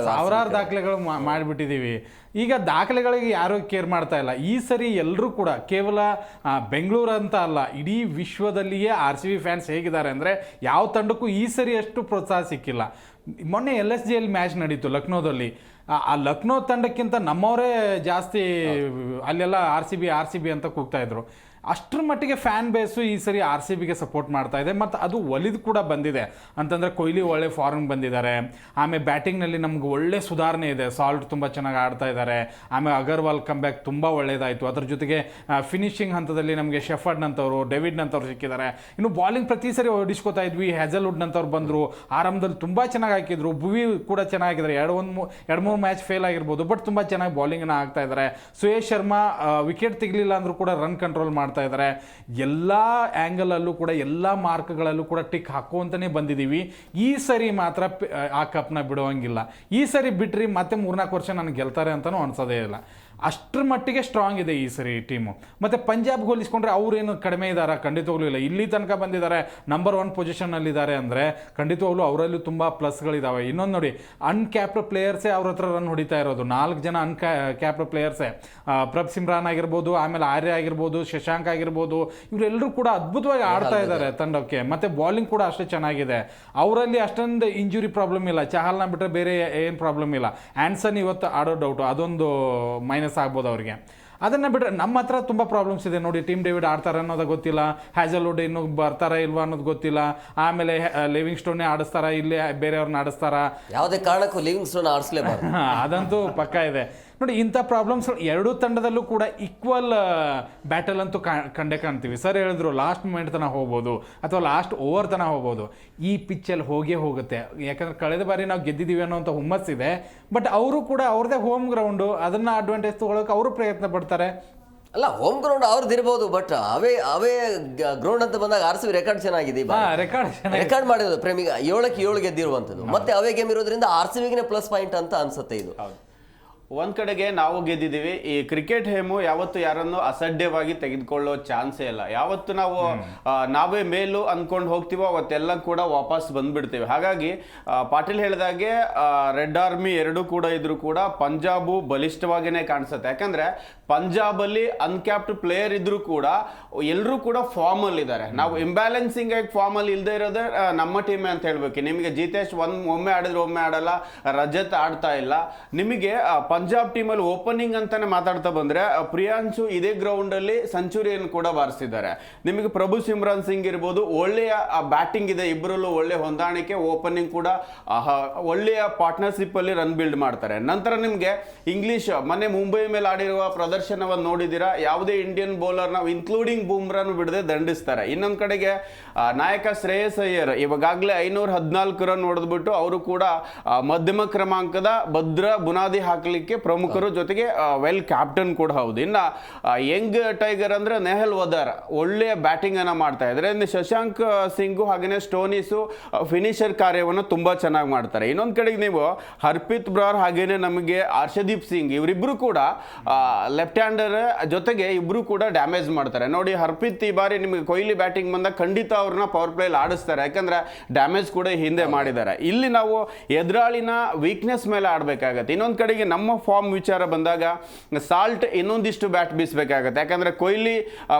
ಸಾವಿರಾರು ದಾಖಲೆಗಳು ಮಾಡಿಬಿಟ್ಟಿದ್ದೀವಿ. ಈಗ ದಾಖಲೆಗಳಿಗೆ ಯಾರೂ ಕೇರ್ ಮಾಡ್ತಾ ಇಲ್ಲ. ಈ ಸರಿ ಎಲ್ಲರೂ ಕೂಡ ಕೇವಲ ಬೆಂಗಳೂರು ಅಂತ ಅಲ್ಲ, ಇಡೀ ವಿಶ್ವದಲ್ಲಿಯೇ RCB ಫ್ಯಾನ್ಸ್ ಹೇಗಿದ್ದಾರೆ ಅಂದರೆ, ಯಾವ ತಂಡಕ್ಕೂ ಈ ಸರಿ ಅಷ್ಟು ಪ್ರೋತ್ಸಾಹ ಸಿಕ್ಕಿಲ್ಲ. ಮೊನ್ನೆ LSGL ಮ್ಯಾಚ್ ನಡೀತು ಲಕ್ನೋದಲ್ಲಿ. ಆ ಲಕ್ನೋ ತಂಡಕ್ಕಿಂತ ನಮ್ಮವರೇ ಜಾಸ್ತಿ ಅಲ್ಲೆಲ್ಲ RCB ಅಂತ ಕೂಗ್ತಾ ಇದ್ರು. ಅಷ್ಟರ ಮಟ್ಟಿಗೆ ಫ್ಯಾನ್ ಬೇಸು ಈ ಸರಿ RCBಗೆ ಸಪೋರ್ಟ್ ಮಾಡ್ತಾ ಇದೆ. ಮತ್ತು ಅದು ಒಲಿದು ಕೂಡ ಬಂದಿದೆ. ಅಂತಂದರೆ ಕೊಹ್ಲಿ ಒಳ್ಳೆ ಫಾರ್ಮ್ ಬಂದಿದ್ದಾರೆ. ಆಮೇಲೆ ಬ್ಯಾಟಿಂಗ್ನಲ್ಲಿ ನಮ್ಗೆ ಒಳ್ಳೆ ಸುಧಾರಣೆ ಇದೆ. ಸಾಲ್ಟ್ ತುಂಬ ಚೆನ್ನಾಗಿ ಆಡ್ತಾ ಇದ್ದಾರೆ. ಆಮೇಲೆ ಅಗರ್ವಾಲ್ ಕಂಬ್ಯಾಕ್ ತುಂಬ ಒಳ್ಳೆಯದಾಯಿತು. ಅದ್ರ ಜೊತೆಗೆ ಫಿನಿಶಿಂಗ್ ಹಂತದಲ್ಲಿ ನಮಗೆ ಶೆಫರ್ಡ್ನಂಥವ್ರು, ಡೇವಿಡ್ನಂಥವ್ರು ಸಿಕ್ಕಿದ್ದಾರೆ. ಇನ್ನು ಬಾಲಿಂಗ್ ಪ್ರತಿ ಸರಿ ಹೊಡಿಸ್ಕೋತಾ ಇದ್ವಿ. ಹ್ಯಾಜಲ್ವುಡ್ನಂಥವ್ರು ಬಂದರು, ಆರಂಭದಲ್ಲಿ ತುಂಬ ಚೆನ್ನಾಗಿ ಹಾಕಿದ್ರು. ಭುವಿ ಕೂಡ ಚೆನ್ನಾಗಿದ್ದಾರೆ. 2-3 ಮ್ಯಾಚ್ ಫೇಲ್ ಆಗಿರ್ಬೋದು, ಬಟ್ ತುಂಬ ಚೆನ್ನಾಗಿ ಬಾಲಿಂಗನ್ನು ಆಗ್ತಾ ಇದ್ದಾರೆ. ಸುಯೇಶ್ ಶರ್ಮಾ ವಿಕೆಟ್ ತೆಗಲಿಲ್ಲ ಅಂದರೂ ಕೂಡ ರನ್ ಕಂಟ್ರೋಲ್ ಮಾಡ್ತಾ ಇದ್ದಾರೆ. ಎಲ್ಲ ಆ್ಯಂಗಲಲ್ಲೂ ಕೂಡ ಎಲ್ಲ ಮಾರ್ಕ್ಗಳಲ್ಲೂ ಕೂಡ ಟಿಕ್ ಹಾಕುವಂತಲೇ ಬಂದಿದ್ದೀವಿ. ಈ ಸರಿ ಮಾತ್ರ ಆ ಕಪ್ನ ಬಿಡುವಂಗಿಲ್ಲ. ಈ ಸರಿ ಬಿಟ್ರಿ ಮತ್ತೆ 3-4 ವರ್ಷ ನನಗೆ ಗೆಲ್ತಾರೆ ಅಂತಲೂ ಅನ್ಸೋದೇ ಇಲ್ಲ. ಅಷ್ಟರ ಮಟ್ಟಿಗೆ ಸ್ಟ್ರಾಂಗ್ ಇದೆ ಈ ಸರಿ ಟೀಮು. ಮತ್ತು ಪಂಜಾಬ್ಗೆ ಹೋಲಿಸ್ಕೊಂಡ್ರೆ ಅವ್ರೇನು ಕಡಿಮೆ ಇದ್ದಾರೆ, ಖಂಡಿತವಾಗ್ಲೂ ಇಲ್ಲ. ಇಲ್ಲಿ ತನಕ ಬಂದಿದ್ದಾರೆ, ನಂಬರ್ 1 ಪೊಸಿಷನ್ನಲ್ಲಿದ್ದಾರೆ ಅಂದರೆ ಖಂಡಿತವಾಗ್ಲೂ ಅವರಲ್ಲೂ ತುಂಬ ಪ್ಲಸ್ಗಳಿದ್ದಾವೆ. ಇನ್ನೊಂದು ನೋಡಿ, ಅನ್ಕ್ಯಾಪ್ಡ್ ಪ್ಲೇಯರ್ಸೇ ಅವ್ರ ಹತ್ರ ರನ್ ಹೊಡಿತಾ ಇರೋದು, 4 ಜನ ಕ್ಯಾಪ್ಡ್ ಪ್ಲೇಯರ್ಸೇ. ಪ್ರಭ್ ಸಿಮ್ರಾನ್ ಆಗಿರ್ಬೋದು, ಆಮೇಲೆ ಆರ್ಯ ಆಗಿರ್ಬೋದು, ಶಶಾಂಕ್ ಆಗಿರ್ಬೋದು, ಇವರೆಲ್ಲರೂ ಕೂಡ ಅದ್ಭುತವಾಗಿ ಆಡ್ತಾ ಇದ್ದಾರೆ ತಂಡಕ್ಕೆ. ಮತ್ತು ಬಾಲಿಂಗ್ ಕೂಡ ಅಷ್ಟೇ ಚೆನ್ನಾಗಿದೆ. ಅವರಲ್ಲಿ ಅಷ್ಟೊಂದು ಇಂಜುರಿ ಪ್ರಾಬ್ಲಮ್ ಇಲ್ಲ. ಚಹಲ್ನ ಬಿಟ್ಟರೆ ಬೇರೆ ಏನು ಪ್ರಾಬ್ಲಮ್ ಇಲ್ಲ. ಆ್ಯನ್ಸನ್ ಇವತ್ತು ಆಡೋ ಡೌಟು, ಅದೊಂದು ಮೈನಸ್ ಆಗ್ಬೋದು ಅವರಿಗೆ. ಅದನ್ನು ಬಿಟ್ಟರೆ ನಮ್ಮ ಹತ್ರ ತುಂಬ ಪ್ರಾಬ್ಲಮ್ಸ್ ಇದೆ ನೋಡಿ. ಟೀಮ್ ಡೇವಿಡ್ ಆಡ್ತಾರೆ ಅನ್ನೋದು ಗೊತ್ತಿಲ್ಲ, ಹ್ಯಾಜಲ್ವುಡ್ ಇನ್ನೂ ಬರ್ತಾರಾ ಇಲ್ವಾ ಅನ್ನೋದು ಗೊತ್ತಿಲ್ಲ. ಆಮೇಲೆ ಲಿವಿಂಗ್ ಸ್ಟೋನ್ನೇ ಆಡಿಸ್ತಾರಾ, ಇಲ್ಲೇ ಬೇರೆಯವ್ರನ್ನ ಆಡಿಸ್ತಾರಾ? ಯಾವುದೇ ಕಾರಣಕ್ಕೂ ಲಿವಿಂಗ್ ಸ್ಟೋನ್ ಆಡಿಸ್ಲೇಬಾರ್ದು. ಅದಂತೂ ಪಕ್ಕ ಇದೆ ನೋಡಿ. ಇಂಥ ಪ್ರಾಬ್ಲಮ್ಸ್ ಎರಡೂ ತಂಡದಲ್ಲೂ ಕೂಡ ಈಕ್ವಲ್ ಬ್ಯಾಟಲ್ ಅಂತೂ ಕಂಡೇ ಕಾಣ್ತೀವಿ. ಸರ್ ಹೇಳಿದ್ರು ಲಾಸ್ಟ್ ಮೂಮೆಂಟ್ ತನಕ ಹೋಗ್ಬೋದು ಅಥವಾ ಲಾಸ್ಟ್ ಓವರ್ ತನಕ ಹೋಗ್ಬೋದು. ಈ ಪಿಚ್ಚಲ್ಲಿ ಹೋಗುತ್ತೆ, ಯಾಕಂದ್ರೆ ಕಳೆದ ಬಾರಿ ನಾವು ಗೆದ್ದಿದ್ದೀವಿ ಅನ್ನೋಂಥ ಹುಮ್ಮಸ್ಸಿದೆ. ಬಟ್ ಅವರು ಕೂಡ ಅವ್ರದ್ದೇ ಹೋಮ್ ಗ್ರೌಂಡು, ಅದನ್ನು ಅಡ್ವಾಂಟೇಜ್ ತೊಗೊಳಕ್ಕೆ ಅವರು ಪ್ರಯತ್ನ ಪಡ್ತಾರೆ. ಅಲ್ಲ, ಹೋಮ್ ಗ್ರೌಂಡ್ ಅವ್ರದ್ದು ಇರ್ಬೋದು, ಬಟ್ ಅವೇ ಗ್ರೌಂಡ್ ಅಂತ ಬಂದಾಗ RCB ರೆಕಾರ್ಡ್ ಚೆನ್ನಾಗಿದೆ. ರೆಕಾರ್ಡ್ ಮಾಡಿರೋದು ಪ್ರೇಮಿಗ 7-7 ಗೆದ್ದಿರುವಂಥದ್ದು. ಮತ್ತೆ ಅವೇ ಗೇಮ್ ಇರೋದ್ರಿಂದ RCBಗೆ ಪ್ಲಸ್ ಪಾಯಿಂಟ್ ಅಂತ ಅನ್ಸುತ್ತೆ ಇದು. ಒಂದ್ ಕಡೆಗೆ ನಾವು ಗೆದ್ದಿದ್ದೀವಿ. ಈ ಕ್ರಿಕೆಟ್ ಹೇಮು ಯಾವತ್ತು ಯಾರನ್ನು ಅಸಡ್ಯವಾಗಿ ತೆಗೆದುಕೊಳ್ಳೋ ಚಾನ್ಸೇ ಇಲ್ಲ. ಯಾವತ್ತು ನಾವು ನಾವೇ ಮೇಲು ಅನ್ಕೊಂಡು ಹೋಗ್ತೀವೋ ಅವತ್ತೆಲ್ಲ ಕೂಡ ವಾಪಸ್ ಬಂದ್ಬಿಡ್ತೀವಿ. ಹಾಗಾಗಿ ಪಾಟೀಲ್ ಹೇಳಿದಾಗೆ ರೆಡ್ ಆರ್ಮಿ ಎರಡೂ ಕೂಡ ಇದ್ರು ಕೂಡ ಪಂಜಾಬು ಬಲಿಷ್ಠವಾಗಿನೇ ಕಾಣಿಸುತ್ತೆ. ಯಾಕಂದ್ರೆ ಪಂಜಾಬಲ್ಲಿ ಅನ್ಕ್ಯಾಪ್ಡ್ ಪ್ಲೇಯರ್ ಇದ್ರು ಕೂಡ ಎಲ್ಲರೂ ಕೂಡ ಫಾರ್ಮ್ ಅಲ್ಲಿ ಇದ್ದಾರೆ. ನಾವು ಇಂಬ್ಯಾಲೆನ್ಸಿಂಗ್ ಆಗಿ ಫಾರ್ಮ್ ಅಲ್ಲಿ ಇಲ್ಲದೆ ಇರೋದೇ ನಮ್ಮ ಟೀಮೇ ಅಂತ ಹೇಳ್ಬೇಕು. ನಿಮಗೆ ಜಿತೇಶ್ ಒಮ್ಮೆ ಆಡಿದ್ರೆ ಒಮ್ಮೆ ಆಡಲ್ಲ, ರಜತ್ ಆಡ್ತಾ ಇಲ್ಲ. ನಿಮಗೆ ಪಂಜಾಬ್ ಟೀಮಲ್ಲಿ ಓಪನಿಂಗ್ ಅಂತಾನೆ ಮಾತಾಡ್ತಾ ಬಂದ್ರೆ ಪ್ರಿಯಾಂಶು ಇದೇ ಗ್ರೌಂಡ್ ಅಲ್ಲಿ ಸೆಂಚುರಿಯನ್ನು ಕೂಡ ಬಾರಿಸಿದ್ದಾರೆ. ನಿಮಗೆ ಪ್ರಭು ಸಿಮ್ರಾನ್ ಸಿಂಗ್ ಇರ್ಬೋದು, ಒಳ್ಳೆಯ ಬ್ಯಾಟಿಂಗ್ ಇದೆ, ಇಬ್ಬರಲ್ಲೂ ಒಳ್ಳೆ ಹೊಂದಾಣಿಕೆ, ಓಪನಿಂಗ್ ಕೂಡ ಒಳ್ಳೆಯ ಪಾರ್ಟ್ನರ್ಶಿಪ್ ಅಲ್ಲಿ ರನ್ ಬಿಲ್ಡ್ ಮಾಡ್ತಾರೆ. ನಂತರ ನಿಮಗೆ ಇಂಗ್ಲಿಷ್ ಮೊನ್ನೆ ಮುಂಬೈ ಮೇಲೆ ಆಡಿರುವ ಪ್ರದರ್ಶನವನ್ನು ನೋಡಿದಿರಾ. ಯಾವುದೇ ಇಂಡಿಯನ್ ಬೌಲರ್ ನಾವು ಇನ್ಕ್ಲೂಡಿಂಗ್ ಬೂಮ್ರಾನು ಬಿಡದೆ ದಂಡಿಸ್ತಾರೆ. ಇನ್ನೊಂದ್ ಕಡೆಗೆ ನಾಯಕ ಶ್ರೇಯಸ್ ಅಯ್ಯರ್ ಇವಾಗಲೇ 514 ರನ್ ಹೊಡೆದ್ಬಿಟ್ಟು ಅವರು ಕೂಡ ಮಧ್ಯಮ ಕ್ರಮಾಂಕದ ಭದ್ರ ಬುನಾದಿ ಹಾಕಲಿಕ್ಕೆ ಪ್ರಮುಖರು, ಜೊತೆಗೆ ವೆಲ್ ಕ್ಯಾಪ್ಟನ್ ಕೂಡ ಹೌದು. ಇನ್ನ ಯಂಗ್ ಟೈಗರ್ ಅಂದ್ರೆ ನೆಹಲ್ ವದಾರ್ ಒಳ್ಳೆಯ ಬ್ಯಾಟಿಂಗ್ ಅನ್ನ ಮಾಡ್ತಾ ಇದ್ದಾರೆ. ಇನ್ನು ಶಶಾಂಕ್ ಸಿಂಗು ಹಾಗೇನೆ ಸ್ಟೋನಿಸು ಫಿನಿಶರ್ ಕಾರ್ಯವನ್ನು ತುಂಬಾ ಚೆನ್ನಾಗಿ ಮಾಡ್ತಾರೆ. ಇನ್ನೊಂದ್ ಕಡೆಗೆ ನೀವು ಹರ್ಪ್ರೀತ್ ಬ್ರಾರ್ ಹಾಗೇನೆ ನಮಗೆ ಹರ್ಷದೀಪ್ ಸಿಂಗ್ ಇವರಿಬ್ರು ಕೂಡ ಲೆಫ್ಟ್ ಹ್ಯಾಂಡರ್, ಜೊತೆಗೆ ಇಬ್ರು ಕೂಡ ಡ್ಯಾಮೇಜ್ ಮಾಡ್ತಾರೆ ನೋಡಿ. ಹರ್ಪ್ರೀತ್ ಈ ಬಾರಿ ನಿಮಗೆ ಕೊಹ್ಲಿ ಬ್ಯಾಟಿಂಗ್ ಬಂದಾಗ ಖಂಡಿತ ಅವ್ರನ್ನ ಪವರ್ ಪ್ಲೇಲಿ ಆಡಿಸ್ತಾರೆ, ಯಾಕಂದ್ರೆ ಡ್ಯಾಮೇಜ್ ಕೂಡ ಹಿಂದೆ ಮಾಡಿದ್ದಾರೆ. ಇಲ್ಲಿ ನಾವು ಎದುರಾಳಿನ ವೀಕ್ನೆಸ್ ಮೇಲೆ ಆಡ್ಬೇಕಾಗತ್ತೆ. ಇನ್ನೊಂದ್ ಕಡೆಗೆ ನಮ್ಮ ಫಾರ್ಮ್ ವಿಚಾರ ಬಂದಾಗ ಸಾಲ್ಟ್ ಇನ್ನೊಂದಿಷ್ಟು ಬ್ಯಾಟ್ ಬೀಸಬೇಕಾಗತ್ತೆ. ಯಾಕಂದ್ರೆ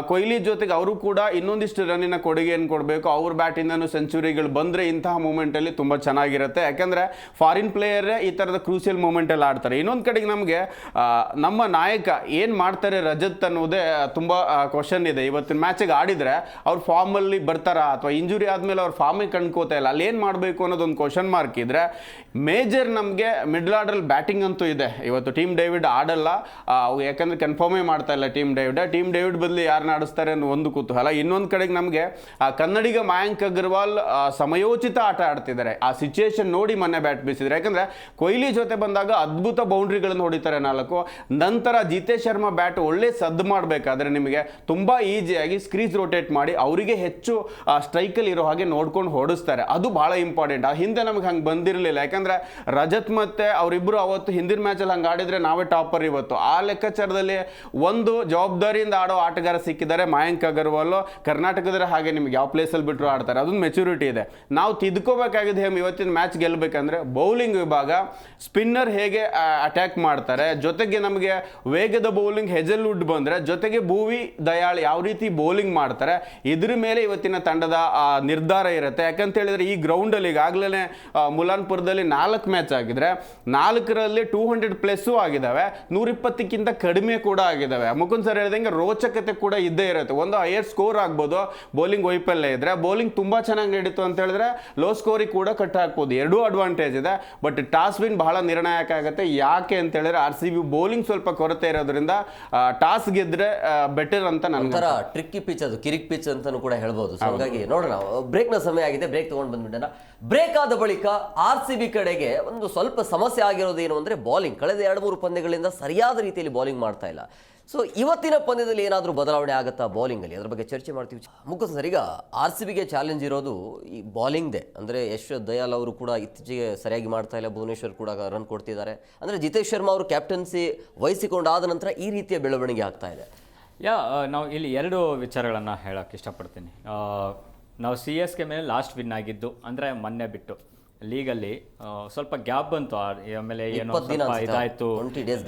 ಕೊಹ್ಲಿ ಜೊತೆಗೆ ಅವರು ಕೂಡ ಇನ್ನೊಂದಿಷ್ಟು ರನ್ನಿನ ಕೊಡುಗೆಯನ್ನು ಕೊಡಬೇಕು. ಅವ್ರ ಬ್ಯಾಟಿಂದನೂ ಸೆಂಚುರಿಗಳು ಬಂದ್ರೆ ಇಂತಹ ಮೂಮೆಂಟ್ ಅಲ್ಲಿ ತುಂಬಾ ಚೆನ್ನಾಗಿರುತ್ತೆ. ಯಾಕಂದ್ರೆ ಫಾರಿನ್ ಪ್ಲೇಯರ್ ಈ ತರದ ಕ್ರೂಸಿಯಲ್ ಮೂಮೆಂಟ್ ಅಲ್ಲಿ ಆಡ್ತಾರೆ. ಇನ್ನೊಂದ್ ಕಡೆಗೆ ನಮಗೆ ನಮ್ಮ ನಾಯಕ ಏನ್ ಮಾಡ್ತಾರೆ ರಜತ್ ಅನ್ನೋದೇ ತುಂಬಾ ಕ್ವಶನ್ ಇದೆ. ಇವತ್ತಿನ ಮ್ಯಾಚಿಗೆ ಆಡಿದ್ರೆ ಅವ್ರ ಫಾರ್ಮ್ ಅಲ್ಲಿ ಬರ್ತಾರಾ ಅಥವಾ ಇಂಜುರಿ ಆದ್ಮೇಲೆ ಅವ್ರ ಫಾರ್ಮಿಗೆ ಕಣ್ಕೋತಾ ಇಲ್ಲ, ಅಲ್ಲಿ ಏನ್ ಮಾಡಬೇಕು ಅನ್ನೋದೊಂದು ಕ್ವಶನ್ ಮಾರ್ಕ್ ಇದ್ರೆ. ಮೇಜರ್ ನಮಗೆ ಮಿಡ್ಲ್ ಆರ್ಡರ್ ಬ್ಯಾಟಿಂಗ್ ಅಂತೂ ಇದೆ. ಇವತ್ತು ಟೀಮ್ ಡೇವಿಡ್ ಆಡಲ್ಲ, ಯಾಕಂದ್ರೆ ಕನ್ಫರ್ಮೇ ಮಾಡ್ತಾ ಇಲ್ಲ ಟೀಮ್ ಡೇವಿಡ್ ಬದಲು ಯಾರನ್ನ ಆಡಿಸ್ತಾರೆ ಅನ್ನೋ ಒಂದು ಕುತೂಹಲ. ಇನ್ನೊಂದು ಕಡೆಗೆ ನಮಗೆ ಕನ್ನಡಿಗ ಮಯಾಂಕ್ ಅಗರ್ವಾಲ್ ಸಮಯೋಚಿತ ಆಟ ಆಡ್ತಿದ್ದಾರೆ. ಆ ಸಿಚುಯೇಷನ್ ನೋಡಿ ಮೊನ್ನೆ ಬ್ಯಾಟ್ ಬೀಸಿದ್ರೆ. ಯಾಕಂದ್ರೆ ಕೊಹ್ಲಿ ಜೊತೆ ಬಂದಾಗ ಅದ್ಭುತ ಬೌಂಡ್ರಿಗಳನ್ನು ಹೊಡಿತಾರೆ 4. ನಂತರ ಜಿತೇಶ್ ಶರ್ಮಾ ಬ್ಯಾಟ್ ಒಳ್ಳೆ ಸದ್ದು ಮಾಡಬೇಕಾದ್ರೆ ನಿಮಗೆ ತುಂಬಾ ಈಸಿಯಾಗಿ ಸ್ಕ್ರೀಸ್ ರೊಟೇಟ್ ಮಾಡಿ ಅವರಿಗೆ ಹೆಚ್ಚು ಸ್ಟ್ರೈಕಲ್ಲಿ ಇರೋ ಹಾಗೆ ನೋಡ್ಕೊಂಡು ಹೊಡಿಸ್ತಾರೆ. ಅದು ಬಹಳ ಇಂಪಾರ್ಟೆಂಟ್. ಆ ಹಿಂದೆ ನಮ್ಗೆ ಹಂಗೆ ಬಂದಿರಲಿಲ್ಲ. ಯಾಕಂದ್ರೆ ರಜತ್ ಮತ್ತೆ ಅವರಿಬ್ಬರು ಅವತ್ತು ಹಿಂದಿನ ಮ್ಯಾಚಲ್ಲಿ ಹಂಗೆ ಆಡಿದ್ರೆ ನಾವೇ ಟಾಪರ್ ಇವತ್ತು. ಆ ಲೆಕ್ಕಾಚಾರದಲ್ಲಿ ಒಂದು ಜವಾಬ್ದಾರಿಯಿಂದ ಆಡೋ ಆಟಗಾರ ಸಿಕ್ಕಿದ್ದಾರೆ ಮಯಾಂಕ್ ಅಗರ್ವಾಲ್. ಕರ್ನಾಟಕದ ಹಾಗೆ ನಿಮ್ಗೆ ಯಾವ ಪ್ಲೇಸಲ್ಲಿ ಬಿಟ್ಟರು ಆಡ್ತಾರೆ, ಅದೊಂದು ಮೆಚುರಿಟಿ ಇದೆ. ನಾವು ತಿದ್ಕೋಬೇಕಾಗಿದೆ ಇವತ್ತಿನ ಮ್ಯಾಚ್ ಗೆಲ್ಲಬೇಕಂದ್ರೆ ಬೌಲಿಂಗ್ ವಿಭಾಗ, ಸ್ಪಿನ್ನರ್ ಹೇಗೆ ಅಟ್ಯಾಕ್ ಮಾಡ್ತಾರೆ, ಜೊತೆಗೆ ನಮಗೆ ವೇಗದ ಬೌಲಿಂಗ್ ಹೆಜಲ್ವುಡ್ ಬಂದ್ರೆ, ಜೊತೆಗೆ ಭೂವಿ ದಯಾಳ್ ಯಾವ ರೀತಿ ಬೌಲಿಂಗ್ ಮಾಡ್ತಾರೆ, ಇದ್ರ ಮೇಲೆ ಇವತ್ತಿನ ತಂಡದ ನಿರ್ಧಾರ ಇರುತ್ತೆ. ಯಾಕಂತ ಹೇಳಿದ್ರೆ ಈ ಗ್ರೌಂಡ್ ಅಲ್ಲಿ ಈಗಾಗಲೇ ಮುಲಾನ್ಪುರದಲ್ಲಿ 4 ಮ್ಯಾಚ್ ಆಗಿದ್ರೆ 4ರಲ್ಲಿ 200+ ಆಗಿದಾವೆ, 120ಕ್ಕಿಂತ ಕಡಿಮೆ ಕೂಡ ಆಗಿದಾವೆ. ಮುಕುಂದ್ ಸರ್ ಹೇಳಿದಂಗೆ ರೋಚಕತೆ ಕೂಡ ಇದ್ದೇ ಇರುತ್ತೆ. ಒಂದು ಹೈಯರ್ ಸ್ಕೋರ್ ಆಗ್ಬೋದು ಬೌಲಿಂಗ್ ವೈಫಲ್ಯ ಇದ್ರೆ. ಬೌಲಿಂಗ್ ತುಂಬಾ ಚೆನ್ನಾಗಿ ನಡೀತು ಅಂತ ಹೇಳಿದ್ರೆ ಲೋ ಸ್ಕೋರಿಗೆ ಕೂಡ ಕಟ್ ಹಾಕ್ಬೋದು. ಎರಡೂ ಅಡ್ವಾಂಟೇಜ್ ಇದೆ. ಬಟ್ ಟಾಸ್ ವಿನ್ ಬಹಳ ನಿರ್ಣಾಯಕ ಆಗುತ್ತೆ. ಯಾಕೆ ಅಂತ ಹೇಳಿದ್ರೆ RCB ಬೌಲಿಂಗ್ ಸ್ವಲ್ಪ ಕೊರತೆ ಇರೋದ್ರಿಂದ ಟಾಸ್ ಗೆದ್ರೆ ಬೆಟರ್ ಅಂತ ನನ್ನ ಟ್ರಿಕ್ಕಿ ಪಿಚ್, ಅದು ಕಿರಿಕ್ ಪಿಚ್ ಅಂತಾನು ಕೂಡ ಹೇಳ್ಬೋದು. ಸೊ ಹಾಗಾಗಿ ನೋಡೋಣ, ಬ್ರೇಕ್ನ ಸಮಯ ಆಗಿದೆ, ಬ್ರೇಕ್ ತಗೊಂಡು ಬಂದ್ಬಿಟ್ಟಣ. ಬ್ರೇಕ್ ಆದ ಬಳಿಕ RCB ಕಡೆಗೆ ಒಂದು ಸ್ವಲ್ಪ ಸಮಸ್ಯೆ ಆಗಿರೋದು ಏನು ಅಂದ್ರೆ ಬಾಲಿಂಗ್. ಕಳೆದ 2-3 ಪಂದ್ಯಗಳಿಂದ ಸರಿಯಾದ ರೀತಿಯಲ್ಲಿ ಬಾಲಿಂಗ್ ಮಾಡ್ತಾ ಇಲ್ಲ. ಸೊ ಇವತ್ತಿನ ಪಂದ್ಯದಲ್ಲಿ ಏನಾದರೂ ಬದಲಾವಣೆ ಆಗುತ್ತಾ ಬೌಲಿಂಗಲ್ಲಿ, ಅದ್ರ ಬಗ್ಗೆ ಚರ್ಚೆ ಮಾಡ್ತೀವಿ. ಮುಖ ಸರ್, ಈಗ RCBಗೆ ಚಾಲೆಂಜ್ ಇರೋದು ಈ ಬೌಲಿಂಗ್ದೇ. ಅಂದರೆ ಯಶ್ ದಯಾಲ್ ಅವರು ಕೂಡ ಇತ್ತೀಚೆಗೆ ಸರಿಯಾಗಿ ಮಾಡ್ತಾ ಇಲ್ಲ, ಭುವನೇಶ್ವರ್ ಕೂಡ ರನ್ ಕೊಡ್ತಿದ್ದಾರೆ. ಅಂದರೆ ಜಿತೇಶ್ ಶರ್ಮಾ ಅವರು ಕ್ಯಾಪ್ಟನ್ಸಿ ವಹಿಸಿಕೊಂಡಾದ ನಂತರ ಈ ರೀತಿಯ ಬೆಳವಣಿಗೆ ಆಗ್ತಾ ಇದೆ. ನಾವು ಇಲ್ಲಿ ಎರಡು ವಿಚಾರಗಳನ್ನು ಹೇಳೋಕ್ಕೆ ಇಷ್ಟಪಡ್ತೀನಿ. ನಾವು CSK ಮೇಲೆ ಲಾಸ್ಟ್ ವಿನ್ ಆಗಿದ್ದು ಅಂದರೆ ಮೊನ್ನೆ ಬಿಟ್ಟು ಲೀಗಲ್ಲಿ ಸ್ವಲ್ಪ ಗ್ಯಾಪ್ ಬಂತು, ಆಮೇಲೆ ಏನೋ ಸ್ವಲ್ಪ ಇದಾಯಿತು,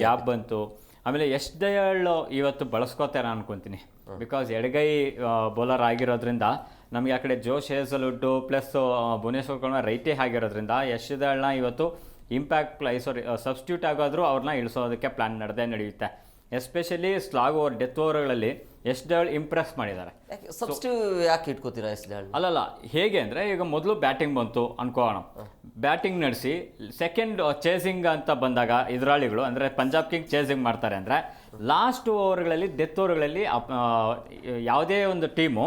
ಗ್ಯಾಪ್ ಬಂತು. ಆಮೇಲೆ ಯಶ್ ದಯಾಳ್ ಇವತ್ತು ಬಳಸ್ಕೋತಾರೆ ಅನ್ಕೊತೀನಿ, ಬಿಕಾಸ್ ಎಡಗೈ ಬೌಲರ್ ಆಗಿರೋದ್ರಿಂದ ನಮಗೆ ಆ ಕಡೆ Josh Hazlewood plus Bhuvneshwar Kumar ರೈಟೇ ಆಗಿರೋದ್ರಿಂದ ಯಶ್ ದಯಾಳ್ನ ಇವತ್ತು ಇಂಪ್ಯಾಕ್ಟ್ ಸಬ್ಸ್ಟಿಟ್ಯೂಟ್ ಆಗೋದ್ರು ಅವ್ರನ್ನ ಇಳಿಸೋದಕ್ಕೆ ಪ್ಲ್ಯಾನ್ ನಡೆಯುತ್ತೆ. ಎಸ್ಪೆಷಲಿ ಸ್ಲಾಗ್ ಓವರ್, ಡೆತ್ ಓವರ್ಗಳಲ್ಲಿ ಯಶ್ ದಯಾಳ್ ಇಂಪ್ರೆಸ್ ಮಾಡಿದ್ದಾರೆ. ಯಾಕೆ ಇಟ್ಕೋತೀರಾ ಯಶ್ ದಯಾಳ್? ಅಲ್ಲಲ್ಲ, ಹೇಗೆ ಅಂದರೆ ಈಗ ಮೊದಲು ಬ್ಯಾಟಿಂಗ್ ಬಂತು ಅನ್ಕೋಣ, ಬ್ಯಾಟಿಂಗ್ ನಡೆಸಿ ಸೆಕೆಂಡ್ ಚೇಸಿಂಗ್ ಅಂತ ಬಂದಾಗ ಎದುರಾಳಿಗಳು ಅಂದರೆ ಪಂಜಾಬ್ ಕಿಂಗ್ ಚೇಸಿಂಗ್ ಮಾಡ್ತಾರೆ ಅಂದರೆ ಲಾಸ್ಟ್ ಓವರ್ಗಳಲ್ಲಿ, ಡೆತ್ ಓವರ್ಗಳಲ್ಲಿ ಯಾವುದೇ ಒಂದು ಟೀಮು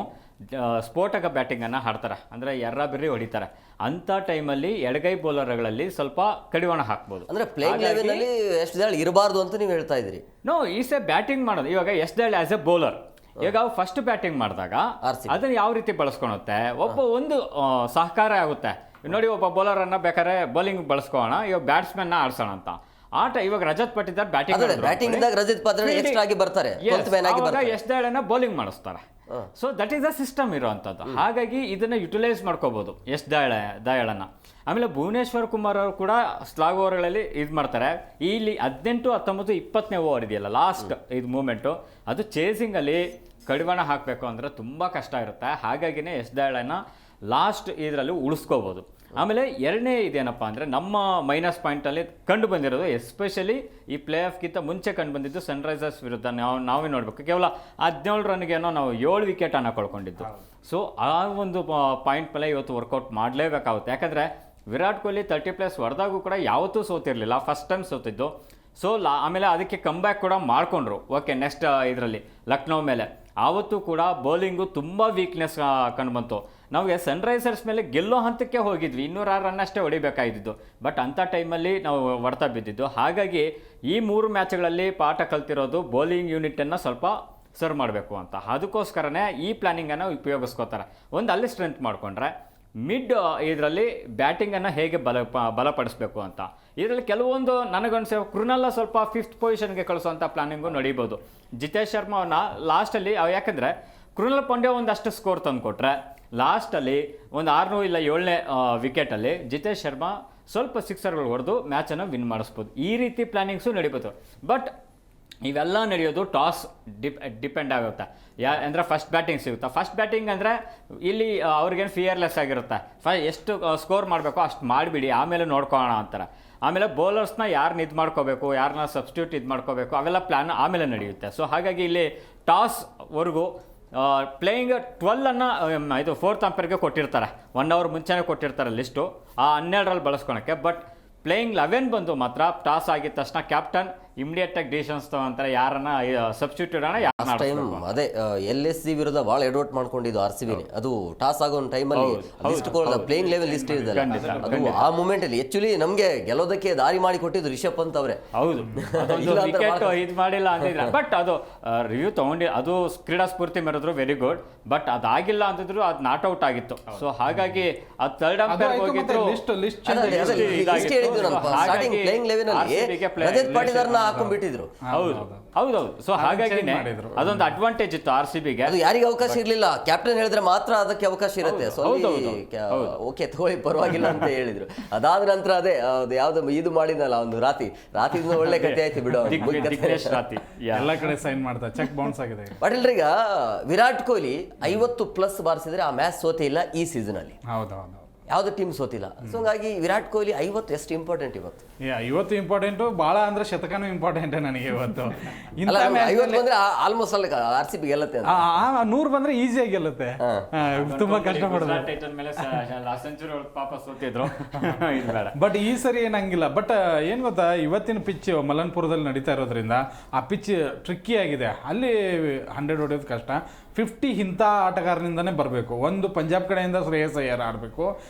ಸ್ಫೋಟಕ ಬ್ಯಾಟಿಂಗನ್ನು ಆಡ್ತಾರೆ, ಅಂದರೆ ಎರ್ರಾಬಿರ್ರಿ ಹೊಡಿತಾರೆ. ಅಂಥ ಟೈಮಲ್ಲಿ ಎಡಗೈ ಬೌಲರ್ಗಳಲ್ಲಿ ಸ್ವಲ್ಪ ಕಡಿವಾಣ ಹಾಕ್ಬೋದು. ಅಂದರೆ ಪ್ಲೇಯಿಂಗ್ ಲೆವೆನಲ್ಲಿ ಯಶ್ ದಯಾಳ್ ಇರಬಾರ್ದು ಅಂತ ನೀವು ಹೇಳ್ತಾ ಇದ್ದೀರಿ? ನೋ, ಈಸೆ ಬ್ಯಾಟಿಂಗ್ ಮಾಡೋದು. ಇವಾಗ Yash Dayal as A bowler ಈಗ ಫಸ್ಟ್ ಬ್ಯಾಟಿಂಗ್ ಮಾಡಿದಾಗ ಅದನ್ನು ಯಾವ ರೀತಿ ಬಳಸ್ಕೊಳುತ್ತೆ, ಒಂದು ಸಹಕಾರ ಆಗುತ್ತೆ. ನೋಡಿ, ಒಬ್ಬ ಬೌಲರನ್ನು ಬೇಕಾದ್ರೆ ಬೌಲಿಂಗ್ ಬಳಸ್ಕೋಣ, ಇವಾಗ ಬ್ಯಾಟ್ಸ್ಮನ್ನ ಆಡ್ಸೋಣ ಅಂತ ಆಟ. ಇವಾಗ ರಜತ್ ಪಟ್ಟಿದಾರ್ ಬ್ಯಾಟಿಂಗ್ ರಜತ್ ಪಾತ್ರೆ ಎಕ್ಸ್ಟ್ರಾ ಆಗಿ ಬರ್ತಾರೆ, ಯಶ್ ದಯಾಳನ್ನ ಬೌಲಿಂಗ್ ಮಾಡಿಸ್ತಾರೆ. So that is the system ಇರುವಂಥದ್ದು. ಹಾಗಾಗಿ ಇದನ್ನ ಯುಟಿಲೈಸ್ ಮಾಡ್ಕೋಬಹುದು ಯಶ್ ದಯಾಳನ್ನ. ಆಮೇಲೆ ಭುವನೇಶ್ವರ್ ಕುಮಾರ್ ಅವರು ಕೂಡ ಸ್ಲಾಗ್ ಓವರ್ಗಳಲ್ಲಿ ಇದು ಮಾಡ್ತಾರೆ. ಇಲ್ಲಿ 18, 19, 20ನೇ ಓವರ್ ಇದೆಯಲ್ಲ ಲಾಸ್ಟ್ ಇದು ಮೂಮೆಂಟು, ಅದು ಚೇಸಿಂಗಲ್ಲಿ ಕಡಿವಾಣ ಹಾಕಬೇಕು ಅಂದರೆ ತುಂಬ ಕಷ್ಟ ಇರುತ್ತೆ. ಹಾಗಾಗಿನೇ ಯಶ್ ದಯಾಳನ್ನ ಲಾಸ್ಟ್ ಇದರಲ್ಲಿ ಉಳಿಸ್ಕೋಬೋದು. ಆಮೇಲೆ ಎರಡನೇ ಇದೇನಪ್ಪ ಅಂದರೆ ನಮ್ಮ ಮೈನಸ್ ಪಾಯಿಂಟಲ್ಲಿ ಕಂಡು ಬಂದಿರೋದು, ಎಸ್ಪೆಷಲಿ ಈ ಪ್ಲೇ ಆಫ್ಗಿಂತ ಮುಂಚೆ ಕಂಡು ಬಂದಿದ್ದು ಸನ್ರೈಸರ್ಸ್ ವಿರುದ್ಧ ನಾವೇ ನೋಡಬೇಕು. ಕೇವಲ 17 ರನ್ಗೇನೋ ನಾವು 7 ವಿಕೆಟನ್ನು ಕಳ್ಕೊಂಡಿದ್ದು. ಸೊ ಆ ಒಂದು ಪಾಯಿಂಟ್ ಮೇಲೆ ಇವತ್ತು ವರ್ಕೌಟ್ ಮಾಡಲೇಬೇಕಾಗುತ್ತೆ. ಯಾಕಂದರೆ ವಿರಾಟ್ ಕೊಹ್ಲಿ 30+ ಹೊಡೆದಾಗೂ ಕೂಡ ಯಾವತ್ತೂ ಸೋತಿರಲಿಲ್ಲ, ಫಸ್ಟ್ ಟೈಮ್ ಸೋತಿದ್ದು. ಸೊ ಆಮೇಲೆ ಅದಕ್ಕೆ ಕಮ್ಬ್ಯಾಕ್ ಕೂಡ ಮಾಡಿಕೊಂಡ್ರು. ಓಕೆ, ನೆಕ್ಸ್ಟ್ ಇದರಲ್ಲಿ ಲಕ್ನೋ ಮೇಲೆ ಆವತ್ತು ಕೂಡ ಬೌಲಿಂಗು ತುಂಬ ವೀಕ್ನೆಸ್ ಕಂಡು ಬಂತು. ನಮಗೆ ಸನ್ರೈಸರ್ಸ್ ಮೇಲೆ ಗೆಲ್ಲೋ ಹಂತಕ್ಕೆ ಹೋಗಿದ್ವಿ, 206 ರನ್ ಅಷ್ಟೇ ಹೊಡಿಬೇಕಾಗಿದ್ದು, ಬಟ್ ಅಂಥ ಟೈಮಲ್ಲಿ ನಾವು ಹೊಡ್ತಾ ಬಿದ್ದಿದ್ದು. ಹಾಗಾಗಿ ಈ 3 ಮ್ಯಾಚ್ಗಳಲ್ಲಿ ಪಾಠ ಕಲ್ತಿರೋದು ಬೌಲಿಂಗ್ ಯೂನಿಟನ್ನು ಸ್ವಲ್ಪ ಸರ್ವ್ ಮಾಡಬೇಕು ಅಂತ. ಅದಕ್ಕೋಸ್ಕರನೇ ಈ ಪ್ಲ್ಯಾನಿಂಗನ್ನು ಉಪಯೋಗಿಸ್ಕೋತಾರೆ. ಒಂದು ಅಲ್ಲಿ ಸ್ಟ್ರೆಂತ್ ಮಾಡಿಕೊಂಡ್ರೆ ಮಿಡ್ ಇದರಲ್ಲಿ ಬ್ಯಾಟಿಂಗನ್ನು ಹೇಗೆ ಬಲಪಡಿಸ್ಬೇಕು ಅಂತ. ಇದರಲ್ಲಿ ಕೆಲವೊಂದು ನನಗನ್ಸೋ ಕೃಣಾಲ್ನ ಸ್ವಲ್ಪ 5th ಪೊಸಿಷನ್ಗೆ ಕಳಿಸೋವಂಥ ಪ್ಲಾನಿಂಗು ನಡೀಬೋದು. ಜಿತೇಶ್ ಶರ್ಮಾವನ್ನ ಲಾಸ್ಟಲ್ಲಿ, ಯಾಕೆಂದರೆ ಕೃಣಾಲ್ ಪಾಂಡ್ಯ ಒಂದಷ್ಟು ಸ್ಕೋರ್ ತಂದು ಕೊಟ್ಟರೆ ಲಾಸ್ಟಲ್ಲಿ ಒಂದು 6 ಇಲ್ಲ 7ನೇ ವಿಕೆಟಲ್ಲಿ ಜಿತೇಶ್ ಶರ್ಮಾ ಸ್ವಲ್ಪ ಸಿಕ್ಸರ್ಗಳು ಹೊಡೆದು ಮ್ಯಾಚನ್ನು ವಿನ್ ಮಾಡಿಸ್ಬೋದು. ಈ ರೀತಿ ಪ್ಲಾನಿಂಗ್ಸು ನಡೀಬೋದು. ಬಟ್ ಇವೆಲ್ಲ ನಡೆಯೋದು ಟಾಸ್ ಡಿಪೆಂಡ್ ಆಗುತ್ತೆ. ಅಂದರೆ ಫಸ್ಟ್ ಬ್ಯಾಟಿಂಗ್ ಸಿಗುತ್ತೆ. ಫಸ್ಟ್ ಬ್ಯಾಟಿಂಗ್ ಅಂದರೆ ಇಲ್ಲಿ ಅವ್ರಿಗೇನು ಫಿಯರ್ಲೆಸ್ ಆಗಿರುತ್ತೆ, ಎಷ್ಟು ಸ್ಕೋರ್ ಮಾಡಬೇಕೋ ಅಷ್ಟು ಮಾಡಿಬಿಡಿ, ಆಮೇಲೆ ನೋಡ್ಕೊಳ್ಳೋಣ ಅಂತಾರೆ. ಆಮೇಲೆ ಬೌಲರ್ಸ್ನ ಯಾರನ್ನ ಇದು ಮಾಡ್ಕೋಬೇಕು, ಯಾರನ್ನ ಸಬ್ಸ್ಟಿಟ್ಯೂಟ್ ಇದು ಮಾಡ್ಕೋಬೇಕು, ಅವೆಲ್ಲ ಪ್ಲ್ಯಾನ್ ಆಮೇಲೆ ನಡೆಯುತ್ತೆ. ಸೊ ಹಾಗಾಗಿ ಇಲ್ಲಿ ಟಾಸ್ವರೆಗೂ ಪ್ಲೇಯಿಂಗ್ 12 ಇದು 4th ಅಂಪೈರ್ಗೆ ಕೊಟ್ಟಿರ್ತಾರೆ, 1 ಅವರ್ ಮುಂಚೆನೇ ಕೊಟ್ಟಿರ್ತಾರೆ ಲಿಸ್ಟು, ಆ 12ರಲ್ಲಿ ಬಳಸ್ಕೊಳಕ್ಕೆ. ಬಟ್ ಪ್ಲೇಯಿಂಗ್ 11 ಬಂದು ಮಾತ್ರ ಟಾಸ್ ಆಗಿದ ತಕ್ಷಣ ಕ್ಯಾಪ್ಟನ್ ಇಮಿಡಿಯೇಟ್ ಆಗಿ ಡಿಸಿಷನ್ಸ್ ತಗೊಂತಾರೆ, ಯಾರನ್ನ ಸಬ್ಸ್ಟಿಟ್ಯೂಟ್ ಅದೇ LSC ವಿರುದ್ಧ ಭಾಳ ಎಡವಟ್ ಮಾಡ್ಕೊಂಡಿದ್ದು RCBನೇ. ಅದು ಟಾಸ್ ಆಗೋ ಟೈಮಲ್ಲಿ ಲಿಸ್ಟ್ ಪ್ಲೇಯಿಂಗ್ ಲೆವೆಲ್ ಲಿಸ್ಟ್ ಇರುತ್ತಲ್ಲ, ಅದು ಆ ಮೂಮೆಂಟ್ ಅಲ್ಲಿ ಆಕ್ಚುಲಿ ನಮಗೆ ಗೆಲ್ಲೋದಕ್ಕೆ ದಾರಿ ಮಾಡಿ ಕೊಟ್ಟಿದ್ದು ರಿಷಬ್ ಪಂತ್ ಅವರೇ. ಹೌದು, ವಿಕೆಟ್ ಇದು ಮಾಡಿಲ್ಲ ಅಂತಿದ್ರೆ, ಬಟ್ ಅದು ರಿವ್ಯೂ ತಗೊಂಡಿ ಅದು ಕ್ರೀಡಾ ಸ್ಫೂರ್ತಿ ಮೆರೆದ್ರು, ವೆರಿ ಗುಡ್. ಬಟ್ ಅದಾಗಿಲ್ಲ ಅಂತಿದ್ರು, ಅದು ನಾಟ್ ಔಟ್ ಆಗಿತ್ತು. ಸೊ ಹಾಗಾಗಿ ಅದು ಥರ್ಡ್ ಅಂಪೈರ್ ಹೋಗಿದ್ರು. ಹಾಕೊಂಡ್ಬಿಟ್ಟಿದ್ರು. ಹೌದೌದು. ಸೊ ಹಾಗಾಗಿನೇ ಅದೊಂದು ಅಡ್ವಾಂಟೇಜ್ ಇತ್ತು RCBಗೆ. ಅದು ಯಾರಿಗೆ ಅವಕಾಶ ಇರ್ಲಿಲ್ಲ, ಕ್ಯಾಪ್ಟನ್ ಹೇಳಿದ್ರೆ ಮಾತ್ರ ಅದಕ್ಕೆ ಅವಕಾಶ ಇರುತ್ತೆ. ಓಕೆ ತಗೊಳ್ಳಿ ಪರವಾಗಿಲ್ಲ ಅಂತ ಹೇಳಿದ್ರು. ಅದಾದ ನಂತರ ಅದೇ ಯಾವ್ದು ಇದು ಮಾಡಿದ್ನಲ್ಲ ಒಂದು ರಾತಿ ಒಳ್ಳೆ ಕಥೆ ಆಯ್ತು ಬಿಡು. ಎಲ್ಲ ಕಡೆ ಸೈನ್ ಮಾಡ್ತಾ ಚೆಕ್ ಬೌನ್ಸ್ ಆಗಿದೆ. ಬಟ್ ಈಗ ವಿರಾಟ್ ಕೊಹ್ಲಿ 50+ ಬಾರಿಸಿದ್ರೆ ಆ ಮ್ಯಾಚ್ ಸೋತೆ ಇಲ್ಲ ಈ ಸೀಸನ್ ಅಲ್ಲಿ. ಹೌದೌದು, ಯಾವ್ದು ಟೀಮ್ ಸೋತಿಲ್ಲ. ಸೊ ಹಂಗಾಗಿ ವಿರಾಟ್ ಕೊಹ್ಲಿ 50 ಎಷ್ಟು ಇಂಪಾರ್ಟೆಂಟ್ ಇವತ್ತು. ಇವತ್ತು ಇಂಪಾರ್ಟೆಂಟು ಭಾಳ ಅಂದ್ರೆ ಶತಕನೂ ಇಂಪಾರ್ಟೆಂಟ್ ನನಗೆ ಇವತ್ತು. 50 ಬಂದ್ರೆ ಆಲ್ಮೋಸ್ಟ್ ಅಲ್ಲ RCB ಗೆಲ್ಲುತ್ತೆ. 100 ಬಂದ್ರೆ ಈಸಿಯಾಗಿ ಗೆಲ್ಲುತ್ತೆ, ತುಂಬಾ ಕಷ್ಟ ಪಡೋದು. ಬಟ್ ಈ ಸರಿ ಏನಂಗಿಲ್ಲ. ಬಟ್ ಏನ್ ಗೊತ್ತಾ, ಇವತ್ತಿನ ಪಿಚ್ ಮಲನ್ಪುರದಲ್ಲಿ ನಡೀತಾ ಇರೋದ್ರಿಂದ ಆ ಪಿಚ್ ಟ್ರಿಕ್ಕಿ ಆಗಿದೆ. ಅಲ್ಲಿ 100 ಹೊಡೆಯೋದು ಕಷ್ಟ. 50 ಇಂಥ ಆಟಗಾರನಿಂದನೇ ಬರಬೇಕು. ಒಂದು ಪಂಜಾಬ್ ಕಡೆಯಿಂದ ಶ್ರೇಯಸ್ ಅಯ್ಯರ್ ಆಡಬೇಕು,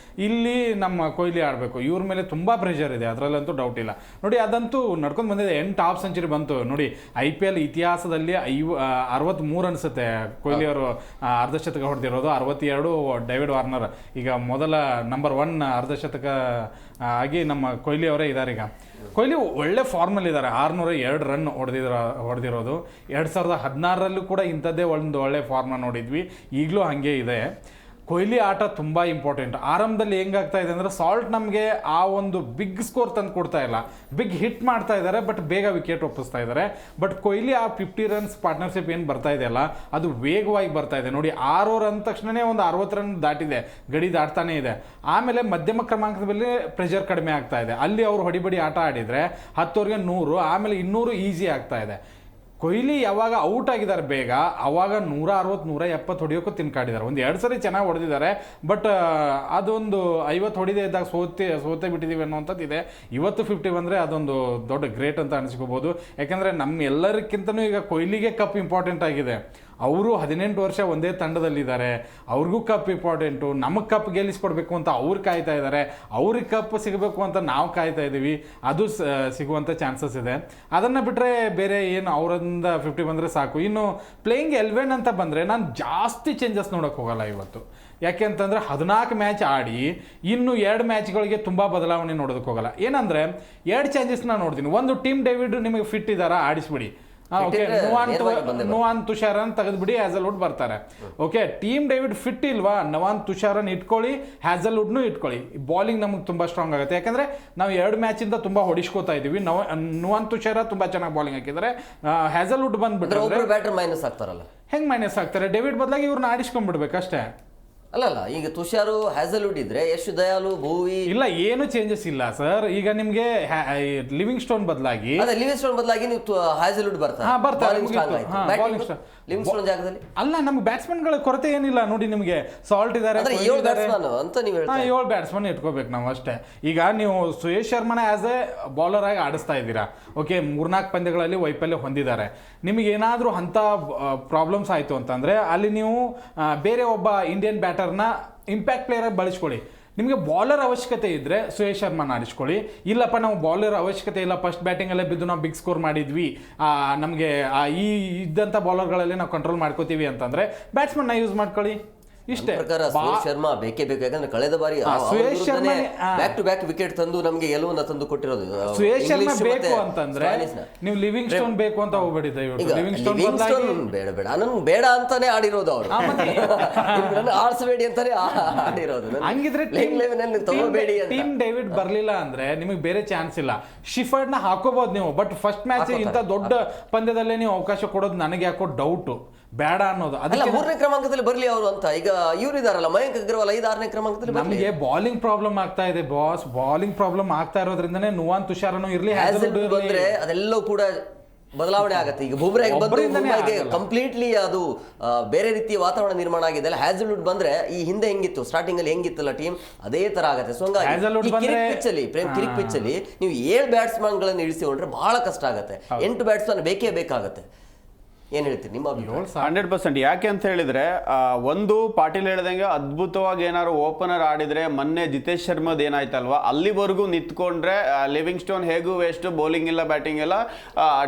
ಇಲ್ಲಿ ನಮ್ಮ ಕೊಹ್ಲಿ ಆಡಬೇಕು, ಇವ್ರ ಮೇಲೆ ತುಂಬ ಪ್ರೆಷರ್ ಇದೆ, ಅದರಲ್ಲಂತೂ ಡೌಟ್ ಇಲ್ಲ. ನೋಡಿ ಅದಂತೂ ನಡ್ಕೊಂಡು ಬಂದಿದೆ, 8 ಹಾಫ್ ಸೆಂಚುರಿ ಬಂತು ನೋಡಿ. IPL ಇತಿಹಾಸದಲ್ಲಿ 63 ಅನಿಸುತ್ತೆ ಕೊಹ್ಲಿ ಅವರು ಅರ್ಧಶತಕ ಹೊಡೆದಿರೋದು, 62 ಡೇವಿಡ್ ವಾರ್ನರ್. ಈಗ ಮೊದಲ ನಂಬರ್ 1 ಅರ್ಧಶತಕ ಆಗಿ ನಮ್ಮ ಕೊಹ್ಲಿ ಅವರೇ ಇದ್ದಾರೆ. ಈಗ ಕೊಹ್ಲಿ ಒಳ್ಳೆ ಫಾರ್ಮಲ್ಲಿ ಇದ್ದಾರೆ, 602 ರನ್ ಹೊಡೆದಿರೋದು. 2016ರಲ್ಲೂ ಕೂಡ ಇಂಥದ್ದೇ ಒಂದು ಒಳ್ಳೆ ಫಾರ್ಮ್ನ ನೋಡಿದ್ವಿ, ಈಗಲೂ ಹಾಗೆ ಇದೆ. ಕೊಹ್ಲಿ ಆಟ ತುಂಬ ಇಂಪಾರ್ಟೆಂಟ್. ಆರಂಭದಲ್ಲಿ ಹೆಂಗಾಗ್ತಾ ಇದೆ ಅಂದರೆ ಸಾಲ್ಟ್ ನಮಗೆ ಆ ಒಂದು ಬಿಗ್ ಸ್ಕೋರ್ ತಂದು ಕೊಡ್ತಾ ಇಲ್ಲ, ಬಿಗ್ ಹಿಟ್ ಮಾಡ್ತಾ ಇದ್ದಾರೆ, ಬಟ್ ಬೇಗ ವಿಕೆಟ್ ಒಪ್ಪಿಸ್ತಾ ಇದ್ದಾರೆ. ಬಟ್ ಕೊಹ್ಲಿ ಆ 50 ರನ್ಸ್ ಪಾರ್ಟ್ನರ್ಶಿಪ್ ಏನು ಬರ್ತಾ ಇದೆಯಲ್ಲ ಅದು ವೇಗವಾಗಿ ಬರ್ತಾ ಇದೆ ನೋಡಿ. 6 ಓವರ್ ಅಂದ ತಕ್ಷಣವೇ ಒಂದು 60 ರನ್ ದಾಟಿದೆ, ಗಡಿ ದಾಟ್ತಾನೆ ಇದೆ. ಆಮೇಲೆ ಮಧ್ಯಮ ಕ್ರಮಾಂಕದ ಮೇಲೆ ಪ್ರೆಷರ್ ಕಡಿಮೆ ಆಗ್ತಾ ಇದೆ. ಅಲ್ಲಿ ಅವರು ಹೊಡಿಬಡಿ ಆಟ ಆಡಿದರೆ 10 ಓವರ್ಗೆ 100, ಆಮೇಲೆ 200 ಈಸಿ ಆಗ್ತಾ ಇದೆ. ಕೊಹ್ಲಿ ಯಾವಾಗ ಔಟ್ ಆಗಿದ್ದಾರೆ ಬೇಗ, ಅವಾಗ 160, 170 ಹೊಡೆಯೋಕ್ಕೂ ತಿನ್ಕಾಡಿದ್ದಾರೆ. ಒಂದು 2 ಸರಿ ಚೆನ್ನಾಗಿ ಹೊಡೆದಿದ್ದಾರೆ, ಬಟ್ ಅದೊಂದು 50 ಹೊಡಿದೇ ಇದ್ದಾಗ ಸೋತೆ ಬಿಟ್ಟಿದ್ದೀವಿ ಅನ್ನೋಂಥದ್ದು ಇದೆ. ಇವತ್ತು 50 ಬಂದರೆ ಅದೊಂದು ದೊಡ್ಡ ಗ್ರೇಟ್ ಅಂತ ಅನಿಸ್ಕೋಬೋದು. ಯಾಕೆಂದರೆ ನಮ್ಮ ಎಲ್ಲರಿಗಿಂತನೂ ಈಗ ಕೊಹ್ಲಿಗೆ ಕಪ್ ಇಂಪಾರ್ಟೆಂಟ್ ಆಗಿದೆ. ಅವರು 18 ವರ್ಷ ಒಂದೇ ತಂಡದಲ್ಲಿದ್ದಾರೆ, ಅವ್ರಿಗೂ ಕಪ್ ಇಂಪಾರ್ಟೆಂಟು. ನಮಗೆ ಕಪ್ ಗೆಲ್ಲಿಸ್ಕೊಡ್ಬೇಕು ಅಂತ ಅವ್ರು ಕಾಯ್ತಾ ಇದ್ದಾರೆ, ಅವ್ರಿಗೆ ಕಪ್ ಸಿಗಬೇಕು ಅಂತ ನಾವು ಕಾಯ್ತಾ ಇದ್ದೀವಿ. ಅದು ಸಿಗುವಂಥ ಚಾನ್ಸಸ್ ಇದೆ. ಅದನ್ನು ಬಿಟ್ಟರೆ ಬೇರೆ ಏನು ಅವರಿಂದ 50 ಬಂದರೆ ಸಾಕು. ಇನ್ನು ಪ್ಲೇಯಿಂಗ್ 11 ಅಂತ ಬಂದರೆ ನಾನು ಜಾಸ್ತಿ ಚೇಂಜಸ್ ನೋಡೋಕ್ಕೆ ಹೋಗಲ್ಲ ಇವತ್ತು. ಯಾಕೆ ಅಂತಂದರೆ 14 ಮ್ಯಾಚ್ ಆಡಿ ಇನ್ನು 2 ಮ್ಯಾಚ್ಗಳಿಗೆ ತುಂಬ ಬದಲಾವಣೆ ನೋಡೋದಕ್ಕೆ ಹೋಗಲ್ಲ. ಏನಂದರೆ 2 ಚೇಂಜಸ್ನ ನೋಡ್ತೀನಿ. ಒಂದು ಟೀಮ್ ಡೇವಿಡ್ ನಿಮಗೆ ಫಿಟ್ ಇದ್ದಾರಾ, ಆಡಿಸ್ಬಿಡಿ. ಓಕೆ, ನವಾನ್ ತುಷಾರನ್ ತೆಗೆದ್ಬಿಡಿ, ಹ್ಯಾಸಲ್ವುಡ್ ಬರ್ತಾರೆ. ಓಕೆ, ಟೀಮ್ ಡೇವಿಡ್ ಫಿಟ್ ಇಲ್ವಾ, ನವಾನ್ ತುಷಾರನ್ ಇಟ್ಕೊಳ್ಳಿ, ಹ್ಯಾಸಲ್ವುಡ್ನು ಇಟ್ಕೊಳ್ಳಿ. ಬಾಲಿಂಗ್ ನಮಗೆ ತುಂಬ ಸ್ಟ್ರಾಂಗ್ ಆಗುತ್ತೆ. ಯಾಕಂದರೆ ನಾವು 2 ಮ್ಯಾಚಿಂದ ತುಂಬ ಹೊಡಿಸ್ಕೋತಾ ಇದ್ದೀವಿ. ನವಾನ್ ತುಷಾರ ತುಂಬ ಚೆನ್ನಾಗಿ ಬಾಲಿಂಗ್ ಹಾಕಿದ್ದಾರೆ. ಹ್ಯಾಸಲ್ವುಡ್ ಬಂದ್ಬಿಟ್ರೆ ಬ್ಯಾಟರ್ ಮೈನಸ್ ಆಗ್ತಾರಲ್ಲ, ಹೆಂಗೆ ಮೈನಸ್ ಆಗ್ತಾರೆ? ಡೇವಿಡ್ ಬದಲಾಗಿ ಇವ್ರನ್ನ ಆಡಿಸ್ಕೊಂಡ್ಬಿಡ್ಬೇಕು ಅಷ್ಟೇ. ಅಲ್ಲ ಈಗ ತುಷಾರು ಹ್ಯಾಸಲ್ವುಡ್ ಇದ್ರೆ ಯಶ್ ದಯಾಲು ಭೂವಿ ಇಲ್ಲ, ಏನು ಚೇಂಜಸ್ ಇಲ್ಲ ಸರ್. ಈಗ ನಿಮ್ಗೆ ಲಿವಿಂಗ್ ಸ್ಟೋನ್ ಬದಲಾಗಿ ಲಿವಿಂಗ್ ಸ್ಟೋನ್ ಬದಲಾಗಿ ನೀವು ಹ್ಯಾಸಲ್ವುಡ್ ಬರ್ತಾರೆ. ಲಿವಿಂಗ್ ಸ್ಟೋನ್ ಜಾಗದಲ್ಲಿ ಅಲ್ಲ, ನಮ್ಗೆ ಬ್ಯಾಟ್ಸ್ಮನ್ಗಳ ಕೊರತೆ ಏನಿಲ್ಲ ನೋಡಿ. ನಿಮಗೆ ಸಾಲ್ಟ್ ಇದ್ದಾರೆ, 7 ಬ್ಯಾಟ್ಸ್ಮನ್ ಅಂತ ನೀವು 7 ಬ್ಯಾಟ್ಸ್ಮನ್ ಇಟ್ಕೋಬೇಕು ನಾವು ಅಷ್ಟೇ. ಈಗ ನೀವು ಸುಯೇಶ್ ಶರ್ಮನ ಆಸ್ ಎ ಬೌಲರ್ ಆಗಿ ಆಡಿಸ್ತಾ ಇದ್ದೀರಾ. ಓಕೆ, 3-4 ಪಂದ್ಯಗಳಲ್ಲಿ ವೈಫಲ್ಯ ಹೊಂದಿದ್ದಾರೆ. ನಿಮಗೆ ಏನಾದರೂ ಅಂಥ ಪ್ರಾಬ್ಲಮ್ಸ್ ಆಯಿತು ಅಂತಂದರೆ ಅಲ್ಲಿ ನೀವು ಬೇರೆ ಒಬ್ಬ ಇಂಡಿಯನ್ ಬ್ಯಾಟರ್ನ ಇಂಪ್ಯಾಕ್ಟ್ ಪ್ಲೇಯರಾಗಿ ಬಳಸ್ಕೊಳ್ಳಿ. ನಿಮಗೆ ಬಾಲರ್ ಅವಶ್ಯಕತೆ ಇದ್ದರೆ ಸುಯೇಶ್ ಶರ್ಮನ ಆಡಿಸ್ಕೊಳ್ಳಿ. ಇಲ್ಲಪ್ಪ ನಾವು ಬಾಲರ್ ಅವಶ್ಯಕತೆ ಇಲ್ಲ, ಫಸ್ಟ್ ಬ್ಯಾಟಿಂಗಲ್ಲೇ ಬಿದ್ದು ನಾವು ಬಿಗ್ ಸ್ಕೋರ್ ಮಾಡಿದ್ವಿ, ನಮಗೆ ಈ ಇದ್ದಂಥ ಬಾಲರ್ಗಳಲ್ಲೇ ನಾವು ಕಂಟ್ರೋಲ್ ಮಾಡ್ಕೋತೀವಿ ಅಂತಂದರೆ ಬ್ಯಾಟ್ಸ್ಮನ್ನ ಯೂಸ್ ಮಾಡ್ಕೊಳ್ಳಿ. ಇಷ್ಟೇ. ಪ್ರಕಾರ ಸುಯೇಶ್ ಶರ್ಮಾ ಬೇಕೇ ಬೇಕು. ಯಾಕಂದ್ರೆ ಕಳೆದ ಬಾರಿ Suyash Sharma back to back wicket ತಂದು ನಮಗೆ ಗೆಲುವನ್ನು ತಂದು ಕೊಟ್ಟಿರೋದು. ಸುಯೇಶ್ ಶರ್ಮಾ ಬೇಕು ಅಂತಂದ್ರೆ ನೀವು ಲಿವಿಂಗ್ ಸ್ಟೋನ್ ಬೇಕು ಅಂತ ಹೋಗ್ಬೇಡಿ ದಯವಿಟ್ಟು. ಲಿವಿಂಗ್ ಸ್ಟೋನ್ ಬೇಡ ನನ್ಗೆ ಬೇಡ ಅಂತಾನೆ ಆಡಿರೋದು ಅವರು, ಆಡ್ಸಬೇಡಿ ಅಂತಾನೆ ಆಡಿರೋದು. ಹಂಗಿದ್ರೆ ತಗೋಬೇಡಿ. ಟೀಮ್ ಡೇವಿಡ್ ಬರ್ಲಿಲ್ಲ ಅಂದ್ರೆ ನಿಮಗೆ ಬೇರೆ ಚಾನ್ಸ್ ಇಲ್ಲ. ಶಿಫರ್ಡ್ ನ ಹಾಕೋಬಹುದು ನೀವು, ಬಟ್ ಫಸ್ಟ್ ಮ್ಯಾಚ್ ಇಂತ ದೊಡ್ಡ ಪಂದ್ಯದಲ್ಲೇ ನೀವು ಅವಕಾಶ ಕೊಡೋದು ನನಗೆ ಯಾಕೋ ಡೌಟ್, ಬೇಡ ಅನ್ನೋದು. ಅದಲ್ಲ 3ನೇ ಕ್ರಮಾಂಕದಲ್ಲಿ ಬರ್ಲಿ ಅವರು ಅಂತ. ಈಗ ಇವ್ರು ಇದಾರಲ್ಲ ಮಯಾಂಕ್ ಅಗ್ರವಾಲ್ 5-6ನೇ ಕ್ರಮಾಂಕದಲ್ಲಿ. ನಮಗೆ ಬಾಲಿಂಗ್ ಪ್ರಾಬ್ಲಮ್ ಆಗ್ತಾ ಇದೆ ಬಾಸ್. ಬಾಲಿಂಗ್ ಪ್ರಾಬ್ಲಮ್ ಆಗ್ತಾ ಇರೋದ್ರಿಂದನೇ ನವಾನ್ ತುಷಾರನು ಇರ್ಲಿ, ಬಂದ್ರೆ ಅದೆಲ್ಲವೂ ಕೂಡ ಬದಲಾವಣೆ ಆಗುತ್ತೆ. ಈಗ ಬುಮ್ರಾಗೆ ಕಂಪ್ಲೀಟ್ಲಿ ಅದು ಬೇರೆ ರೀತಿಯ ವಾತಾವರಣ ನಿರ್ಮಾಣ ಆಗಿದೆ. ಹ್ಯಾಸಲ್ವುಡ್ ಬಂದ್ರೆ ಈ ಹಿಂದೆ ಹೆಂಗಿತ್ತು, ಸ್ಟಾರ್ಟಿಂಗ್ ಅಲ್ಲಿ ಹೆಂಗಿತ್ತಲ್ಲ ಟೀಮ್, ಅದೇ ತರ ಆಗುತ್ತೆ. ಸೊ ಹಂಗಾಗಿ ಕಿರಿಕ್ ಪಿಚ್ ಅಲ್ಲಿ ನೀವು 7 ಬ್ಯಾಟ್ಸ್ಮನ್ ಗಳನ್ನ ಇಳಿಸಿಕೊಂಡ್ರೆ ಬಹಳ ಕಷ್ಟ ಆಗುತ್ತೆ. 8 ಬ್ಯಾಟ್ಸ್ಮನ್ ಬೇಕೇ ಬೇಕಾಗುತ್ತೆ. ಏನ್ ಹೇಳ್ತೀರಿ ನಿಮ್ಮ 100%? ಯಾಕೆ ಅಂತ ಹೇಳಿದ್ರೆ ಒಂದು ಪಾಟೀಲ್ ಹೇಳ್ದಂಗೆ ಅದ್ಭುತವಾಗಿ ಏನಾದ್ರು ಓಪನರ್ ಆಡಿದ್ರೆ, ಮೊನ್ನೆ ಜಿತೇಶ್ ಶರ್ಮದ್ ಏನಾಯ್ತಲ್ವಾ, ಅಲ್ಲಿವರೆಗೂ ನಿಂತ್ಕೊಂಡ್ರೆ ಲಿವಿಂಗ್ ಸ್ಟೋನ್ ಹೇಗೂ ವೇಸ್ಟ್, ಬೌಲಿಂಗ್ ಇಲ್ಲ ಬ್ಯಾಟಿಂಗ್ ಇಲ್ಲ.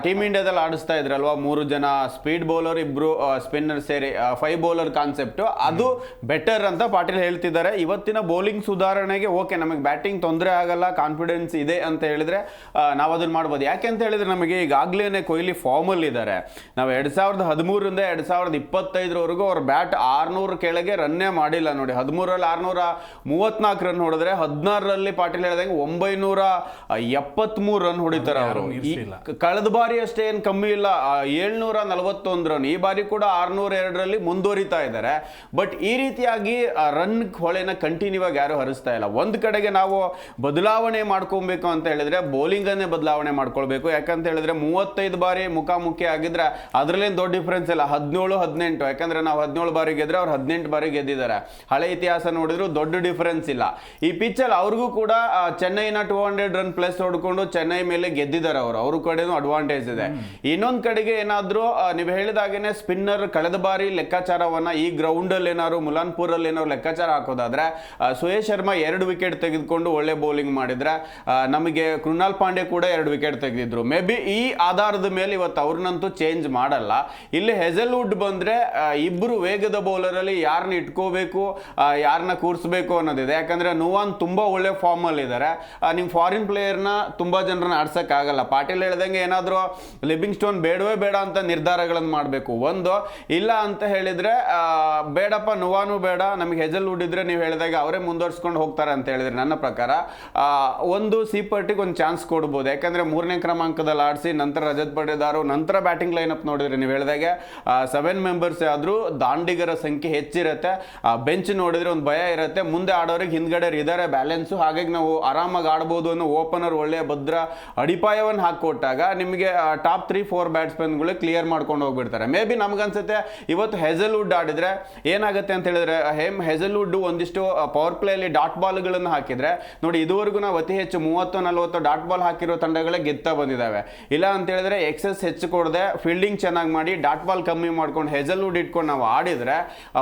ಟೀಮ್ ಇಂಡಿಯಾದಲ್ಲಿ ಆಡಿಸ್ತಾ ಇದ್ರಲ್ವಾ 3 ಜನ ಸ್ಪೀಡ್ ಬೌಲರ್, 2 ಸ್ಪಿನ್ನರ್ ಸೇರಿ 5 ಬೌಲರ್ ಕಾನ್ಸೆಪ್ಟ್, ಅದು ಬೆಟರ್ ಅಂತ ಪಾಟೀಲ್ ಹೇಳ್ತಿದ್ದಾರೆ. ಇವತ್ತಿನ ಬೌಲಿಂಗ್ ಸುಧಾರಣೆಗೆ ಓಕೆ, ನಮಗೆ ಬ್ಯಾಟಿಂಗ್ ತೊಂದರೆ ಆಗಲ್ಲ, ಕಾನ್ಫಿಡೆನ್ಸ್ ಇದೆ ಅಂತ ಹೇಳಿದ್ರೆ ನಾವು ಅದನ್ನ ಮಾಡ್ಬೋದು. ಯಾಕೆ ಅಂತ ಹೇಳಿದ್ರೆ ನಮಗೆ ಈಗಾಗಲೇ ಕೊಹ್ಲಿ ಫಾರ್ಮಲ್ಲಿ ಇದ್ದಾರೆ. ನಾವು 2013ರಿಂದ 2025 ಅವ್ರ ಬ್ಯಾಟ್ 600 ಕೆಳಗೆ ರನ್ನೇ ಮಾಡಿಲ್ಲ ನೋಡಿ. 13ರಲ್ಲಿ 634 ರನ್ ಹೊಡೆದ್ರೆ, 16ರಲ್ಲಿ ಪಾಟೀಲ್ ಹೇಳಿದಂಗೆ 973 ರನ್ ಹೊಡಿತಾರೆ ಅವರು. ಕಳೆದ ಬಾರಿ ಅಷ್ಟೇ ಏನು ಕಮ್ಮಿ ಇಲ್ಲ, 741 ರನ್. ಈ ಬಾರಿ ಕೂಡ 602ರಲ್ಲಿ ಮುಂದುವರಿತಾ ಇದ್ದಾರೆ. ಬಟ್ ಈ ರೀತಿಯಾಗಿ ರನ್ ಹೊಳೆನ ಕಂಟಿನ್ಯೂ ಆಗಿ ಯಾರು ಹರಿಸ್ತಾ ಇಲ್ಲ. ಒಂದ್ ಕಡೆಗೆ ನಾವು ಬದಲಾವಣೆ ಮಾಡ್ಕೊಬೇಕು ಅಂತ ಹೇಳಿದ್ರೆ ಬೌಲಿಂಗ್ ಅನ್ನೇ ಬದಲಾವಣೆ ಮಾಡ್ಕೊಳ್ಬೇಕು. ಯಾಕಂತ ಹೇಳಿದ್ರೆ 35 ಬಾರಿ ಮುಖಾಮುಖಿ ಆಗಿದ್ರೆ ಅದರಲ್ಲಿ ಅದರಲ್ಲೇನು ದೊಡ್ಡ ಡಿಫ್ರೆನ್ಸ್ ಇಲ್ಲ, 17-18, ಯಾಕಂದ್ರೆ ನಾವು 17 ಬಾರಿ ಗೆದ್ರೆ ಅವ್ರು 18 ಬಾರಿ ಗೆದ್ದಿದ್ದಾರೆ. ಹಳೆ ಇತಿಹಾಸ ನೋಡಿದ್ರು ದೊಡ್ಡ ಡಿಫರೆನ್ಸ್ ಇಲ್ಲ. ಈ ಪಿಚ್ಚಲ್ಲಿ ಅವ್ರಿಗೂ ಕೂಡ ಚೆನ್ನೈನ 200 ರನ್ ಪ್ಲಸ್ ಹೊಡ್ಕೊಂಡು ಚೆನ್ನೈ ಮೇಲೆ ಗೆದ್ದಿದ್ದಾರೆ ಅವ್ರ ಕಡೆನೂ ಅಡ್ವಾಂಟೇಜ್ ಇದೆ. ಇನ್ನೊಂದು ಕಡೆಗೆ ಏನಾದ್ರು ನೀವು ಹೇಳಿದಾಗೇನೆ ಸ್ಪಿನ್ನರ್ ಕಳೆದ ಬಾರಿ ಲೆಕ್ಕಾಚಾರವನ್ನ ಈ ಗ್ರೌಂಡ್ ಅಲ್ಲಿ ಏನಾದ್ರು ಮುಲಾನ್ಪುರ್ ಅಲ್ಲಿ ಏನಾದ್ರು ಲೆಕ್ಕಾಚಾರ ಹಾಕೋದಾದ್ರೆ ಸುಯೇಶ್ ಶರ್ಮಾ 2 ವಿಕೆಟ್ ತೆಗೆದುಕೊಂಡು ಒಳ್ಳೆ ಬೌಲಿಂಗ್ ಮಾಡಿದ್ರೆ, ನಮಗೆ ಕೃಣಾಲ್ ಪಾಂಡೆ ಕೂಡ 2 ವಿಕೆಟ್ ತೆಗೆದಿದ್ರು. ಮೇ ಬಿ ಈ ಆಧಾರದ ಮೇಲೆ ಇವತ್ತು ಅವ್ರನ್ನಂತೂ ಚೇಂಜ್ ಮಾಡಲ್ಲ. ಇಲ್ಲಿ ಹೆಜಲ್ವುಡ್ ಬಂದ್ರೆ ಇಬ್ರು ವೇಗದ ಬೌಲರ್ ಅಲ್ಲಿ ಯಾರನ್ನ ಇಟ್ಕೋಬೇಕು, ಯಾರನ್ನ ಕೂರಿಸಬೇಕು ಅನ್ನೋದಿದೆ. ಯಾಕಂದ್ರೆ ನುವಾನ್ ತುಂಬಾ ಒಳ್ಳೆ ಫಾರ್ಮ್ ಅಲ್ಲಿ ಇದ್ದಾರೆ. ನಿಮ್ ಫಾರಿನ್ ಪ್ಲೇಯರ್ನ ತುಂಬಾ ಜನರನ್ನ ಆಡ್ಸಕ್ ಆಗಲ್ಲ. ಪಾಟೀಲ್ ಹೇಳ್ದಂಗೆ ಏನಾದ್ರು ಲಿವಿಂಗ್ ಸ್ಟೋನ್ ಬೇಡವೇ ಬೇಡ ಅಂತ ನಿರ್ಧಾರಗಳನ್ನು ಮಾಡಬೇಕು. ಒಂದು ಇಲ್ಲ ಅಂತ ಹೇಳಿದ್ರೆ ಬೇಡಪ್ಪ ನುವಾನು ಬೇಡ, ನಮಗೆ ಹೆಜಲ್ವುಡ್ ಇದ್ರೆ ನೀವು ಹೇಳಿದಾಗ ಅವರೇ ಮುಂದುವರ್ಸ್ಕೊಂಡು ಹೋಗ್ತಾರೆ ಅಂತ ಹೇಳಿದ್ರೆ ನನ್ನ ಪ್ರಕಾರ ಒಂದು ಸೀಪರ್ಟಿಗೆ ಒಂದು ಚಾನ್ಸ್ ಕೊಡ್ಬೋದು. ಯಾಕಂದ್ರೆ 3ನೇ ಕ್ರಮಾಂಕದಲ್ಲಿ ಆಡಿಸಿ ನಂತರ ರಜತ್ ಪಟಿದಾರ್, ನಂತರ ಬ್ಯಾಟಿಂಗ್ ಲೈನಪ್ ನೋಡಿದ್ರೆ ನೀವು ಹೇಳಿದಾಗೆ 7 ಮೆಂಬರ್ಸ್ ಆದ್ರೂ ದಾಂಡಿಗರ ಸಂಖ್ಯೆ ಹೆಚ್ಚಿರುತ್ತೆ. ಬೆಂಚ್ ನೋಡಿದ್ರೆ ಒಂದು ಭಯ ಇರುತ್ತೆ, ಮುಂದೆ ಆಡೋರಿಗೆ ಹಿಂದ್ಗಡೆ ಇದಾರೆ ಬ್ಯಾಲೆನ್ಸು, ಹಾಗಾಗಿ ನಾವು ಆರಾಮಾಗಿ ಆಡ್ಬೋದು ಅನ್ನೋ ಓಪನರ್ ಒಳ್ಳೆಯ ಭದ್ರ ಅಡಿಪಾಯವನ್ನು ಹಾಕೊಟ್ಟಾಗ ನಿಮಗೆ ಟಾಪ್ 3-4 ಬ್ಯಾಟ್ಸ್ಮನ್ಗಳು ಕ್ಲಿಯರ್ ಮಾಡ್ಕೊಂಡು ಹೋಗ್ಬಿಡ್ತಾರೆ. ಮೇ ಬಿ ನಮ್ಗನ್ಸುತ್ತೆ ಇವತ್ತು ಹೆಜಲ್ವುಡ್ ಆಡಿದ್ರೆ ಏನಾಗುತ್ತೆ ಅಂತ ಹೇಳಿದ್ರೆ ಹೆಜಲ್ವುಡ್ ಒಂದಿಷ್ಟು ಪವರ್ ಪ್ಲೇ ಅಲ್ಲಿ ಡಾಟ್ ಬಾಲ್ಗಳನ್ನು ಹಾಕಿದ್ರೆ ನೋಡಿ, ಇದುವರೆಗೂ ನಾವು ಅತಿ ಹೆಚ್ಚು 30-40 ಡಾಟ್ ಬಾಲ್ ಹಾಕಿರೋ ತಂಡಗಳೇ ಗೆತ್ತಾ ಬಂದಿದ್ದಾವೆ. ಇಲ್ಲ ಅಂತ ಹೇಳಿದ್ರೆ ಎಕ್ಸೆಸ್ ಹೆಚ್ಚು ಕೊಡದೆ ಫೀಲ್ಡಿಂಗ್ ಚೆನ್ನಾಗಿ ಮಾಡಿ ಡಾಟ್ ಬಾಲ್ ಕಮ್ಮಿ ಮಾಡ್ಕೊಂಡು ಹೆಜಲ್ವುಡ್ ಇಟ್ಕೊಂಡು ನಾವು ಆಡಿದ್ರೆ,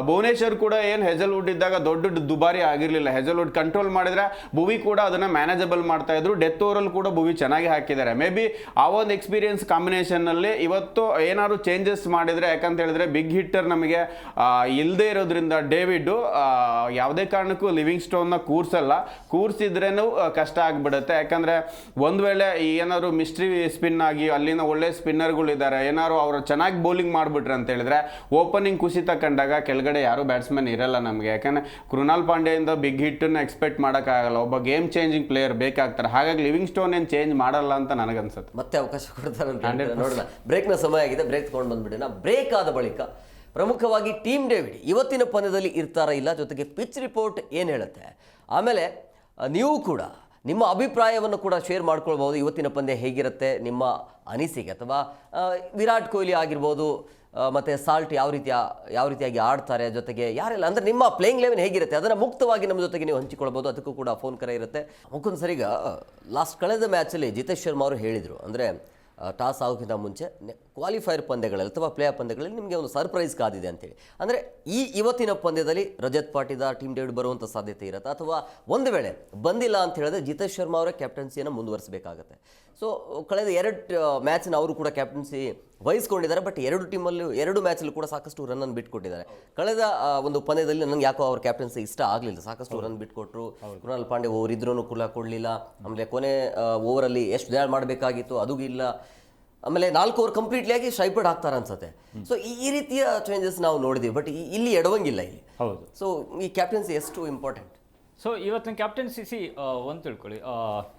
ಭುವನೇಶ್ವರ್ ಕೂಡ ಏನು ಹೆಜಲ್ವುಡ್ ಇದ್ದಾಗ ದೊಡ್ಡ ದುಬಾರಿ ಆಗಿರ್ಲಿಲ್ಲ. ಹೆಜಲ್ವುಡ್ ಕಂಟ್ರೋಲ್ ಮಾಡಿದ್ರೆ ಭುವಿ ಕೂಡ ಅದನ್ನ ಮ್ಯಾನೇಜಬಲ್ ಮಾಡ್ತಾ ಇದ್ರು. ಡೆತ್ ಓವರ್ ಕೂಡ ಭುವಿ ಚೆನ್ನಾಗಿ ಹಾಕಿದ್ದಾರೆ. ಮೇ ಬಿ ಆ ಒಂದು ಎಕ್ಸ್ಪೀರಿಯನ್ಸ್ ಕಾಂಬಿನೇಷನ್ ನಲ್ಲಿ ಇವತ್ತು ಏನಾದ್ರು ಚೇಂಜಸ್ ಮಾಡಿದ್ರೆ, ಯಾಕಂತ ಹೇಳಿದ್ರೆ ಬಿಗ್ ಹಿಟ್ಟರ್ ನಮಗೆ ಇಲ್ಲದೆ ಇರೋದ್ರಿಂದ ಡೇವಿಡ್ ಯಾವುದೇ ಕಾರಣಕ್ಕೂ ಲಿವಿಂಗ್ ಸ್ಟೋನ್ ನ ಕೂರ್ಸಿದ್ರೇನು ಕಷ್ಟ ಆಗ್ಬಿಡುತ್ತೆ. ಯಾಕಂದ್ರೆ ಒಂದ್ ವೇಳೆ ಏನಾದ್ರು ಮಿಸ್ಟ್ರಿ ಸ್ಪಿನ್ ಆಗಿ ಅಲ್ಲಿನ ಒಳ್ಳೆ ಸ್ಪಿನ್ನರ್ಗಳು ಇದ್ದಾರೆ, ಏನಾದ್ರು ಅವರು ಚೆನ್ನಾಗಿ ಬೌಲಿಂಗ್ ಮಾಡ್ಬಿಟ್ರೆ ಅಂತ ಹೇಳಿದ್ರೆ ಓಪನಿಂಗ್ ಕುಸಿತ ಕಂಡಾಗ ಕೆಳಗಡೆ ಯಾರು ಬ್ಯಾಟ್ಸ್ಮನ್ ಇರಲ್ಲ ನಮಗೆ. ಯಾಕಂದ್ರೆ ಕೃಣಾಲ್ ಪಾಂಡೆಯಿಂದ ಬಿಗ್ ಹಿಟ್ ಎಕ್ಸ್ಪೆಕ್ಟ್ ಮಾಡೋಕ್ಕಾಗಲ್ಲ, ಒಬ್ಬ ಗೇಮ್ ಚೇಂಜಿಂಗ್ ಪ್ಲೇಯರ್ ಬೇಕಾಗ್ತಾರೆ. ಹಾಗಾಗಿ ಲಿವಿಂಗ್ ಸ್ಟೋನ್ ಏನು ಚೇಂಜ್ ಮಾಡಲ್ಲ ಅಂತ ನನಗನ್ಸುತ್ತೆ. ಮತ್ತೆ ಅವಕಾಶ ಕೊಡ್ತಾರೆ ನೋಡೋಣ. ಬ್ರೇಕ್ನ ಸಮಯ ಆಗಿದೆ, ಬ್ರೇಕ್ ತಗೊಂಡು ಬಂದ್ಬಿಡೋಣ. ಬ್ರೇಕ್ ಆದ ಬಳಿಕ ಪ್ರಮುಖವಾಗಿ ಟೀಮ್ ಡೇವಿಡ್ ಇವತ್ತಿನ ಪಂದ್ಯದಲ್ಲಿ ಇರ್ತಾರಾ ಇಲ್ಲ, ಜೊತೆಗೆ ಪಿಚ್ ರಿಪೋರ್ಟ್ ಏನು ಹೇಳುತ್ತೆ, ಆಮೇಲೆ ನೀವು ಕೂಡ ನಿಮ್ಮ ಅಭಿಪ್ರಾಯವನ್ನು ಕೂಡ ಶೇರ್ ಮಾಡ್ಕೊಳ್ಬೋದು. ಇವತ್ತಿನ ಪಂದ್ಯ ಹೇಗಿರುತ್ತೆ ನಿಮ್ಮ ಅನಿಸಿಕೆ, ಅಥವಾ ವಿರಾಟ್ ಕೊಹ್ಲಿ ಆಗಿರ್ಬೋದು, ಮತ್ತು ಸಾಲ್ಟ್ ಯಾವ ರೀತಿಯಾಗಿ ಆಡ್ತಾರೆ, ಜೊತೆಗೆ ಯಾರೆಲ್ಲ ಅಂದರೆ ನಿಮ್ಮ ಪ್ಲೇಯಿಂಗ್ ಲೆವೆನ್ ಹೇಗಿರುತ್ತೆ ಅದನ್ನು ಮುಕ್ತವಾಗಿ ನಮ್ಮ ಜೊತೆಗೆ ನೀವು ಹಂಚಿಕೊಳ್ಬೋದು. ಅದಕ್ಕೂ ಕೂಡ ಫೋನ್ ಕರೆ ಇರುತ್ತೆ. ಮುಖಂದ್ ಸರ್, ಈಗ ಕಳೆದ ಮ್ಯಾಚಲ್ಲಿ ಜಿತೇಶ್ ಶರ್ಮಾ ಅವರು ಹೇಳಿದರು, ಅಂದರೆ ಟಾಸ್ ಆಗೋಕ್ಕಿಂತ ಮುಂಚೆ ಕ್ವಾಲಿಫೈಯರ್ ಪಂದ್ಯಗಳಲ್ಲಿ ಅಥವಾ ಪ್ಲೇ ಆಫ್ ಪಂದ್ಯಗಳಲ್ಲಿ ನಿಮಗೆ ಒಂದು ಸರ್ಪ್ರೈಸ್ ಕಾದಿದೆ ಅಂತೇಳಿ. ಅಂದರೆ ಇವತ್ತಿನ ಪಂದ್ಯದಲ್ಲಿ ರಜತ್ ಪಾಟಿದಾರ್, ಟೀಮ್ ಡೇವಿಡ್ ಬರುವಂಥ ಸಾಧ್ಯತೆ ಇರುತ್ತೆ, ಅಥವಾ ಒಂದು ವೇಳೆ ಬಂದಿಲ್ಲ ಅಂತ ಹೇಳಿದ್ರೆ ಜಿತೇಶ್ ಶರ್ಮಾ ಅವರೇ ಕ್ಯಾಪ್ಟನ್ಸಿಯನ್ನು ಮುಂದುವರಿಸಬೇಕಾಗತ್ತೆ. ಸೊ ಕಳೆದ 2 ಮ್ಯಾಚ್ನ ಅವರು ಕೂಡ ಕ್ಯಾಪ್ಟನ್ಸಿ ವಹಿಸ್ಕೊಂಡಿದ್ದಾರೆ. ಬಟ್ 2 ಮ್ಯಾಚಲ್ಲೂ ಕೂಡ ಸಾಕಷ್ಟು ರನ್ನನ್ನು ಬಿಟ್ಕೊಟ್ಟಿದ್ದಾರೆ. ಕಳೆದ ಒಂದು ಪಂದ್ಯದಲ್ಲಿ ನನಗೆ ಯಾಕೋ ಅವ್ರ ಕ್ಯಾಪ್ಟನ್ಸಿ ಇಷ್ಟ ಆಗಲಿಲ್ಲ. ಸಾಕಷ್ಟು ರನ್ ಬಿಟ್ಕೊಟ್ರು, ಕೃಣಾಲ್ ಪಾಂಡೆ ಓವರ್ ಇದ್ರೂ ಕೂಡ ಕೊಡಲಿಲ್ಲ. ಆಮೇಲೆ ಕೊನೆ ಓವರಲ್ಲಿ ಎಷ್ಟು ಡ್ಯಾಡ್ ಮಾಡಬೇಕಾಗಿತ್ತು ಅದು ಇಲ್ಲ. ಆಮೇಲೆ 4 ಓವರ್ ಕಂಪ್ಲೀಟ್ಲಿ ಆಗಿ ಶೈಪರ್ಡ್ ಹಾಕ್ತಾರೆ ಅನ್ಸುತ್ತೆ. ಸೊ ಈ ರೀತಿಯ ಚೇಂಜಸ್ ನಾವು ನೋಡಿದ್ದೀವಿ. ಬಟ್ ಇಲ್ಲಿ ಎಡವಂಗಿಲ್ಲ ಇಲ್ಲಿ. ಹೌದು. ಸೊ ಈ ಕ್ಯಾಪ್ಟನ್ಸಿ ಎಷ್ಟು ಇಂಪಾರ್ಟೆಂಟ್? ಸೊ ಇವತ್ತಿನ ಕ್ಯಾಪ್ಟನ್ಸಿ ಒಂದು ತಿಳ್ಕೊಳ್ಳಿ,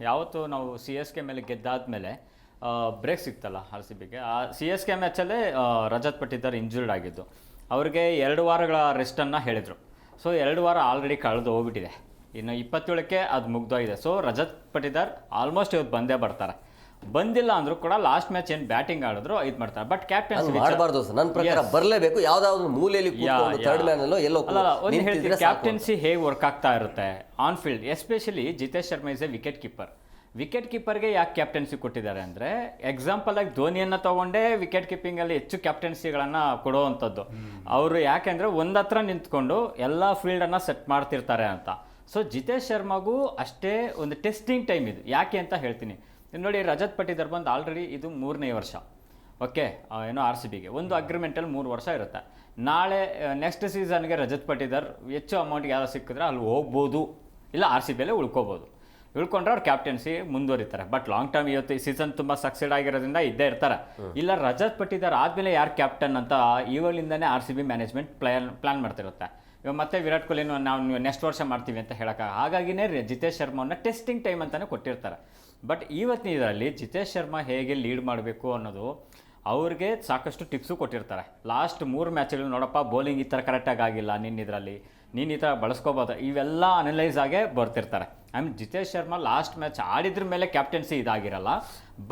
ಯಾವತ್ತು ನಾವು CSK ಮೇಲೆ ಗೆದ್ದಾದ್ಮೇಲೆ ಬ್ರೇಕ್ ಸಿಕ್ತಲ್ಲ RCBಗೆ, ಆ CSK ಮ್ಯಾಚಲ್ಲೇ ರಜತ್ ಪಟಿದಾರ್ ಇಂಜೂರ್ಡ್ ಆಗಿದ್ದು. ಅವ್ರಿಗೆ 2 ವಾರಗಳ ರೆಸ್ಟನ್ನು ಹೇಳಿದರು. ಸೊ 2 ವಾರ ಆಲ್ರೆಡಿ ಕಳೆದು ಹೋಗ್ಬಿಟ್ಟಿದೆ, ಇನ್ನು 27ಕ್ಕೆ ಅದು ಮುಗ್ದೋಗಿದೆ. ಸೊ ರಜತ್ ಪಟಿದಾರ್ ಆಲ್ಮೋಸ್ಟ್ ಇವತ್ತು ಬಂದೇ ಬರ್ತಾರೆ. ಬಂದಿಲ್ಲ ಅಂದ್ರೂ ಕೂಡ ಲಾಸ್ಟ್ ಮ್ಯಾಚ್ ಏನು ಬ್ಯಾಟಿಂಗ್ ಆಡಿದ್ರು ಇದು ಮಾಡ್ತಾರೆ. ಬಟ್ ಕ್ಯಾಪ್ಟನ್ಸಿ ಮಾಡಬಾರ್ದು ಸರ್, ನನ್ನ ಪ್ರಕಾರ ಬರಲೇಬೇಕು. ಯಾವ್ದಾದ್ರು ಮೂಲೆಯಲ್ಲಿ ಥರ್ಡ್ ಮ್ಯಾನ್ ಅಲ್ಲೋ ಎಲ್ಲೋ ಒಂದು ಹೇಳ್ತೀನಿ, ಕ್ಯಾಪ್ಟನ್ಸಿ ಹೇಗೆ ವರ್ಕ್ ಆಗ್ತಾ ಇರುತ್ತೆ on field. Especially Jitesh Sharma is a wicket ಕೀಪರ್ಗೆ ಯಾಕೆ ಕ್ಯಾಪ್ಟನ್ಸಿ ಕೊಟ್ಟಿದ್ದಾರೆ ಅಂದರೆ, ಎಕ್ಸಾಂಪಲ್ ಆಗಿ ಧೋನಿಯನ್ನು ತಗೊಂಡೇ ವಿಕೆಟ್ ಕೀಪಿಂಗಲ್ಲಿ ಹೆಚ್ಚು ಕ್ಯಾಪ್ಟನ್ಸಿಗಳನ್ನು ಕೊಡುವಂಥದ್ದು. ಅವರು ಯಾಕೆಂದರೆ ಒಂದು ಹತ್ರ ನಿಂತ್ಕೊಂಡು ಎಲ್ಲ ಫೀಲ್ಡನ್ನು ಸೆಟ್ ಮಾಡ್ತಿರ್ತಾರೆ ಅಂತ. ಸೊ ಜಿತೇಶ್ ಶರ್ಮಾಗೂ ಅಷ್ಟೇ ಒಂದು ಟೆಸ್ಟಿಂಗ್ ಟೈಮ್ ಇದು. ಯಾಕೆ ಅಂತ ಹೇಳ್ತೀನಿ ನೋಡಿ, ರಜತ್ ಪಟಿದಾರ್ ಬಂದು ಆಲ್ರೆಡಿ ಇದು 3ನೇ ವರ್ಷ. ಓಕೆ, ಏನೋ RCBಗೆ ಒಂದು ಅಗ್ರಿಮೆಂಟಲ್ಲಿ 3 ವರ್ಷ ಇರುತ್ತೆ. ನಾಳೆ ನೆಕ್ಸ್ಟ್ ಸೀಸನ್ಗೆ ರಜತ್ ಪಟಿದಾರ್ ಹೆಚ್ಚು ಅಮೌಂಟ್ಗೆ ಯಾರು ಸಿಕ್ಕಿದ್ರೆ ಅಲ್ಲಿ ಹೋಗ್ಬೋದು, ಇಲ್ಲ RCBಯಲ್ಲೇ ಉಳ್ಕೊಂಡ್ರೆ ಅವ್ರು ಕ್ಯಾಪ್ಟನ್ಸಿ ಮುಂದುವರಿತಾರೆ. ಬಟ್ ಲಾಂಗ್ ಟರ್ಮ್ ಇವತ್ತು ಈ ಸೀಸನ್ ತುಂಬ ಸಕ್ಸೆಡ್ ಆಗಿರೋದ್ರಿಂದ ಇದ್ದೇ ಇರ್ತಾರೆ. ಇಲ್ಲ ರಜತ್ ಪಟಿದಾರ್ ಆದಮೇಲೆ ಯಾರು ಕ್ಯಾಪ್ಟನ್ ಅಂತ ಇವಾಗಲಿಂದನೇ RCB ಮ್ಯಾನೇಜ್ಮೆಂಟ್ ಪ್ಲಾನ್ ಮಾಡ್ತಿರುತ್ತೆ. ಇವಾಗ ಮತ್ತೆ ವಿರಾಟ್ ಕೊಹ್ಲಿನೂ ನಾವು ನೆಕ್ಸ್ಟ್ ವರ್ಷ ಮಾಡ್ತೀವಿ ಅಂತ ಹೇಳೋಕ್ಕಾಗ, ಹಾಗಾಗಿನೇ ಜಿತೇಶ್ ಶರ್ಮಾವನ್ನು ಟೆಸ್ಟಿಂಗ್ ಟೈಮ್ ಅಂತಲೇ ಕೊಟ್ಟಿರ್ತಾರೆ. ಬಟ್ ಇವತ್ತಿನ ಇದರಲ್ಲಿ ಜಿತೇಶ್ ಶರ್ಮಾ ಹೇಗೆ ಲೀಡ್ ಮಾಡಬೇಕು ಅನ್ನೋದು ಅವ್ರಿಗೆ ಸಾಕಷ್ಟು ಟಿಪ್ಸು ಕೊಟ್ಟಿರ್ತಾರೆ. ಲಾಸ್ಟ್ 3 ಮ್ಯಾಚ್ಗಳು ನೋಡಪ್ಪ, ಬೌಲಿಂಗ್ ಈ ಥರ ಕರೆಕ್ಟಾಗಿ ಆಗಿಲ್ಲ, ನೀನು ಈ ಥರ ಬಳಸ್ಕೋಬೋದು, ಇವೆಲ್ಲ ಅನಲೈಸ್ ಆಗೇ ಬರ್ತಿರ್ತಾರೆ. ಜಿತೇಶ್ ಶರ್ಮಾ ಲಾಸ್ಟ್ ಮ್ಯಾಚ್ ಆಡಿದ್ರ ಮೇಲೆ ಕ್ಯಾಪ್ಟನ್ಸಿ ಇದಾಗಿರಲ್ಲ.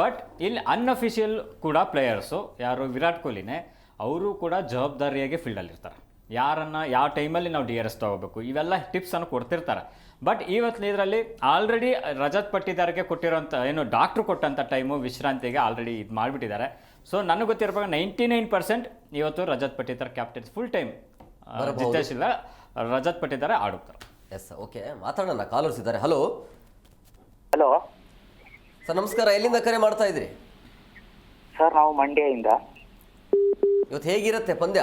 ಬಟ್ ಇಲ್ಲಿ ಅನ್ಅಫಿಷಿಯಲ್ ಕೂಡ ಪ್ಲೇಯರ್ಸು ಯಾರು ವಿರಾಟ್ ಕೊಹ್ಲಿನೇ ಅವರು ಕೂಡ ಜವಾಬ್ದಾರಿಯಾಗಿ ಫೀಲ್ಡಲ್ಲಿ ಇರ್ತಾರೆ. ಯಾರನ್ನು ಯಾವ ಟೈಮಲ್ಲಿ ನಾವು DRS ತೊಗೋಬೇಕು ಇವೆಲ್ಲ ಟಿಪ್ಸನ್ನು ಕೊಡ್ತಿರ್ತಾರೆ. ಬಟ್ ಇವತ್ತಿನ ಇದರಲ್ಲಿ ಆಲ್ರೆಡಿ ರಜತ್ ಪಟ್ಟಿದಾರ್ಗೆ ಕೊಟ್ಟಿರೋಂಥ ಏನು ಡಾಕ್ಟ್ರು ಕೊಟ್ಟಂಥ ಟೈಮು ವಿಶ್ರಾಂತಿಗೆ ಆಲ್ರೆಡಿ ಇದು ಮಾಡಿಬಿಟ್ಟಿದ್ದಾರೆ. ಸೊ ನನಗೆ ಗೊತ್ತಿರಬೇಕು 99% ಇವತ್ತು Rajat Patidar captain full time Jitesh ಇಲ್ಲ ರಜತ್ ಪಟ್ಟಿದಾರ್ ಆಡುತ್ತಾರೆ. ಎಸ್, ಓಕೆ, ಮಾತಾಡೋಣ. ಕಾಲರ್ಸ್ ಇದ್ದಾರೆ. ಹಲೋ ಹಲೋ ಸರ್, ನಮಸ್ಕಾರ. ಎಲ್ಲಿಂದ ಕರೆ ಮಾಡ್ತಾ ಇದ್ರಿ? ಸರ್, ನಾವು ಮಂಡ್ಯದಿಂದ. ಇವತ್ತು ಹೇಗಿರುತ್ತೆ ಪಂದ್ಯ?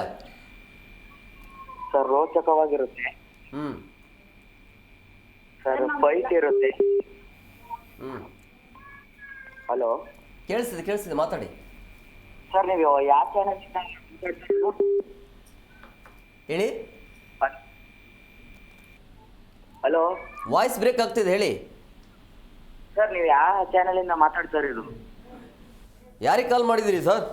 ಸರ್, ರೋಚಕವಾಗಿರುತ್ತೆ ಹ್ಮ್ ಸರ್, ಫೈಟ್ ಇರುತ್ತೆ. ಹ್ಮ್ ಹಲೋ ಕೇಳಿಸ್ತಿದೆ, ಮಾತಾಡಿ. ಸರ್, ನೀವು ಯಾವ ಚಾನೆಲ್ ಹೇಳಿ. ಹಲೋ ವಾಯ್ಸ್ ಬ್ರೇಕ್ ಆಗ್ತಿದೆ, ಹೇಳಿ. ಸರ್, ನೀವು ಯಾವ ಚಾನೆಲ್ ಇಂದ ಮಾತಾಡ್ತಾ ಇರೋದು? ಯಾರಿಗೆ ಕಾಲ್ ಮಾಡಿದಿರಿ ಸರ್?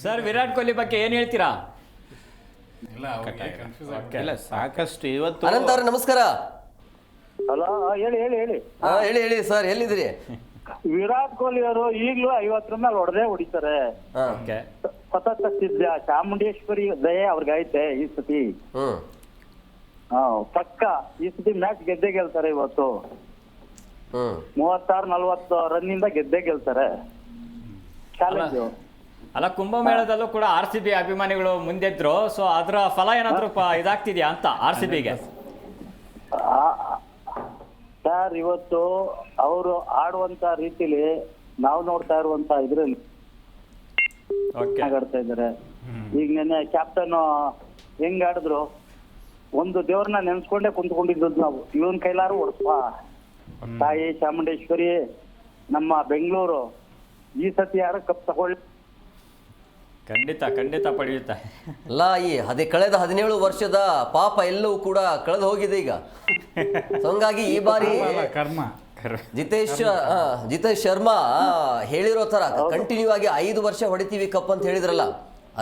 ಸರ್, ವಿರಾಟ್ ಕೊಹ್ಲಿ ಬಗ್ಗೆ ಏನು ಹೇಳ್ತೀರಾ? ಇಲ್ಲ, ಸಾಕಷ್ಟು ಇವತ್ತು ಅನಂತ್ ಅವ್ರೆ ನಮಸ್ಕಾರ. ಹಲೋ, ಹೇಳಿ ಹೇಳಿ ಹೇಳಿ. ಹೇಳಿ ಸರ್, ಎಲ್ಲಿದ್ದೀರಿ? ವಿರಾಟ್ ಕೊಹ್ಲಿ ಅವರು ಈಗಲೂ 50 ಮೇಲೆ ಹೊಡೆದೇ ಹೊಡಿತಾರೆ. ಹಾ. ಓಕೆ, ಸತತ ಸಿದ್ಧ ಚಾಮುಂಡೇಶ್ವರಿ ದಯೆ ಅವ್ರಿಗೆ ಐತೆ ಈ ಸತಿ. ಹ್ಮ್ ಪಕ್ಕ ಈ ಸತಿ ಮ್ಯಾಚ್ ಗೆದ್ದೇ ಗೆಲ್ತಾರೆ. ಇವತ್ತು ಹ್ಮ್ 36-40 ರನ್ನಿಂದ ಗೆದ್ದೇ ಗೆಲ್ತಾರೆ. ಚಾಲೆಂಜ್ ಅಲ್ಲ, ಕುಂಭಮೇಳದಲ್ಲೂ ಕೂಡ RCB ಅಭಿಮಾನಿಗಳು ಮುಂದೆದ್ರು. ಸೊ ಅದರ ಫಲ ಏನಾದರೂ ಇದಾಗ್ತಿದ್ಯಾ ಅಂತ RCBಗೆ? ಸರ್, ಇವತ್ತು ಅವರು ಆಡುವಂತ ರೀತಿಲಿ ನಾವು ನೋಡ್ತಾ ಇರುವಂತ ಇದ್ರಲ್ಲಿ ಓಕೆ, ಆಡ್ತಾ ಇದ್ದಾರೆ. ಈಗ ನೆನ್ನೆ ಕ್ಯಾಪ್ಟನ್ ಹೆಂಗ್ ಆಡಿದ್ರು, ಒಂದು ದೇವ್ರನ್ನ ನೆನ್ಸ್ಕೊಂಡೇ ಕುಂತ್ಕೊಂಡಿದ್ದು ನಾವು. ಇವನ್ ಕೈಲಾರು ಹೊಡ್ಪ ತಾಯಿ ಚಾಮುಂಡೇಶ್ವರಿ, ನಮ್ಮ ಬೆಂಗಳೂರು ಈ ಸತಿ ಯಾರು ಕಪ್ ತಗೊಳ್ಳಿ. ಖಂಡಿತ ಪಡೆಯುತ್ತೆ. ಅಲ್ಲ, ಕಳೆದ 17 ವರ್ಷದ ಪಾಪ ಎಲ್ಲವೂ ಕೂಡ ಕಳೆದು ಹೋಗಿದೆ ಈಗ. ಸೊ ಹಂಗಾಗಿ ಈ ಬಾರಿ ಕರ್ಮ. ಜಿತೇಶ್ ಶರ್ಮಾ ಹೇಳಿರೋ ತರ ಕಂಟಿನ್ಯೂ ಆಗಿ 5 ವರ್ಷ ಹೊಡಿತೀವಿ ಕಪ್ ಅಂತ ಹೇಳಿದ್ರಲ್ಲ,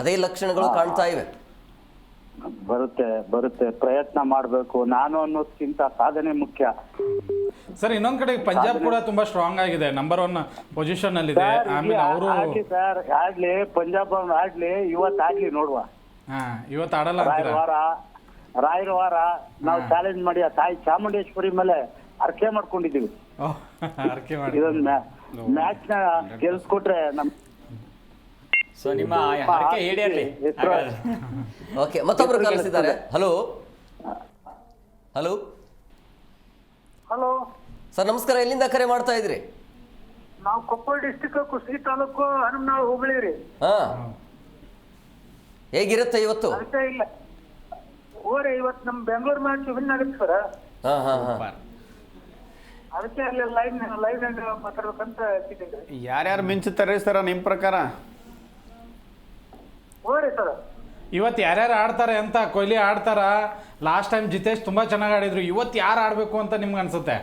ಅದೇ ಲಕ್ಷಣಗಳು ಕಾಣ್ತಾ ಇವೆ. ಬರುತ್ತೆ ಪ್ರಯತ್ನ ಮಾಡ್ಬೇಕು. ನಾನು ಅನ್ನೋದಕ್ಕಿಂತ ಸಾಧನೆ ಮುಖ್ಯ. ಸರ್, ಇನ್ನೊಂದ್ ಕಡೆ ಪಂಜಾಬ್ ಕೂಡ ತುಂಬಾ ಸ್ಟ್ರಾಂಗ್ ಆಗಿದೆ, ನಂಬರ್ 1 ಪೊಸಿಷನ್ ಅಲ್ಲಿ ಇದೆ. ಆಮೇಲೆ ಅವರು ಸರ್ ಆಡ್ಲಿ, ಪಂಜಾಬ್ ಆಡ್ಲಿ, ಇವತ್ತು ಆಡ್ಲಿ ನೋಡುವ. ಇವತ್ತು ಆಡಲ್ಲ ಅಂತೀರಾ? ರಾಯರ ವಾರ ನಾವು ಚಾಲೆಂಜ್ ಮಾಡಿ ಆ ತಾಯಿ ಚಾಮುಂಡೇಶ್ವರಿ ಮೇಲೆ ಅರ್ಕೆ ಮಾಡ್ಕೊಂಡಿದೀವಿ. ಅರ್ಕೆ ಮಾಡಿ ಇದೊಂದು ಮ್ಯಾಚ್ ನ ಗೆಲ್ಸ್ಕೊಟ್ರೆ ನಮ್ ಸೊ ನಿಮ್ಮ ಹರಕೆ ಈಡೇರ್ಲಿ. ಓಕೆ, ಮತ್ತೊಬ್ರು ಕಲಿಸಿದ್ದಾರೆ. ಹಲೋ ಹಲೋ ಹಲೋ ಸರ್, ನಮಸ್ಕಾರ. ಎಲ್ಲಿಂದ ಕರೆ ಮಾಡ್ತಾ ಇದ್ರಿ? ನಾವು ಕೊಪ್ಪಳ ಡಿಸ್ಟಿಕ್ ಕುಷ್ಟಗಿ ತಾಲೂಕು ಹನುಮನಾಳ್ ಹುಬ್ಳಿ ರೀ. ಹಾ, ಹೇಗಿರುತ್ತೆ ಇವತ್ತು? ಅದಕ್ಕೆ ಇಲ್ಲ ಓರಿ, ಇವತ್ತು ನಮ್ ಬೆಂಗಳೂರು ಮ್ಯಾಚ್ ವಿನ್ ಆಗುತ್ತೆ ಸರ್. ಹಾ ಹಾ ಹಾ ಅದಕ್ಕೆ ಅಲ್ಲಿ ಲೈವ್ ಮಾತಾಡ್ಬೇಕಂತ ಹಚ್ಚಿದ್ದೀನಿ. ಯಾರ್ಯಾರು ಮಿಂಚುತ್ತಾರೆ ಸರ್ ನಿಮ್ಮ ಪ್ರಕಾರ? ಓರಿ ಸರ್, ಇವತ್ತು ಯಾರ್ಯಾರು ಆಡ್ತಾರೆ ಅಂತ? ಕೊಹ್ಲಿ ಆಡ್ತಾರ? ಲಾಸ್ಟ್ ಟೈಮ್ ಜಿತೇಶ್ ತುಂಬಾ ಚೆನ್ನಾಗಿ ಆಡಿದ್ರು. ಇವತ್ತು ಯಾರು ಆಡ್ಬೇಕು ಅಂತ ನಿಮ್ಗೆ ಅನ್ಸುತ್ತೆ?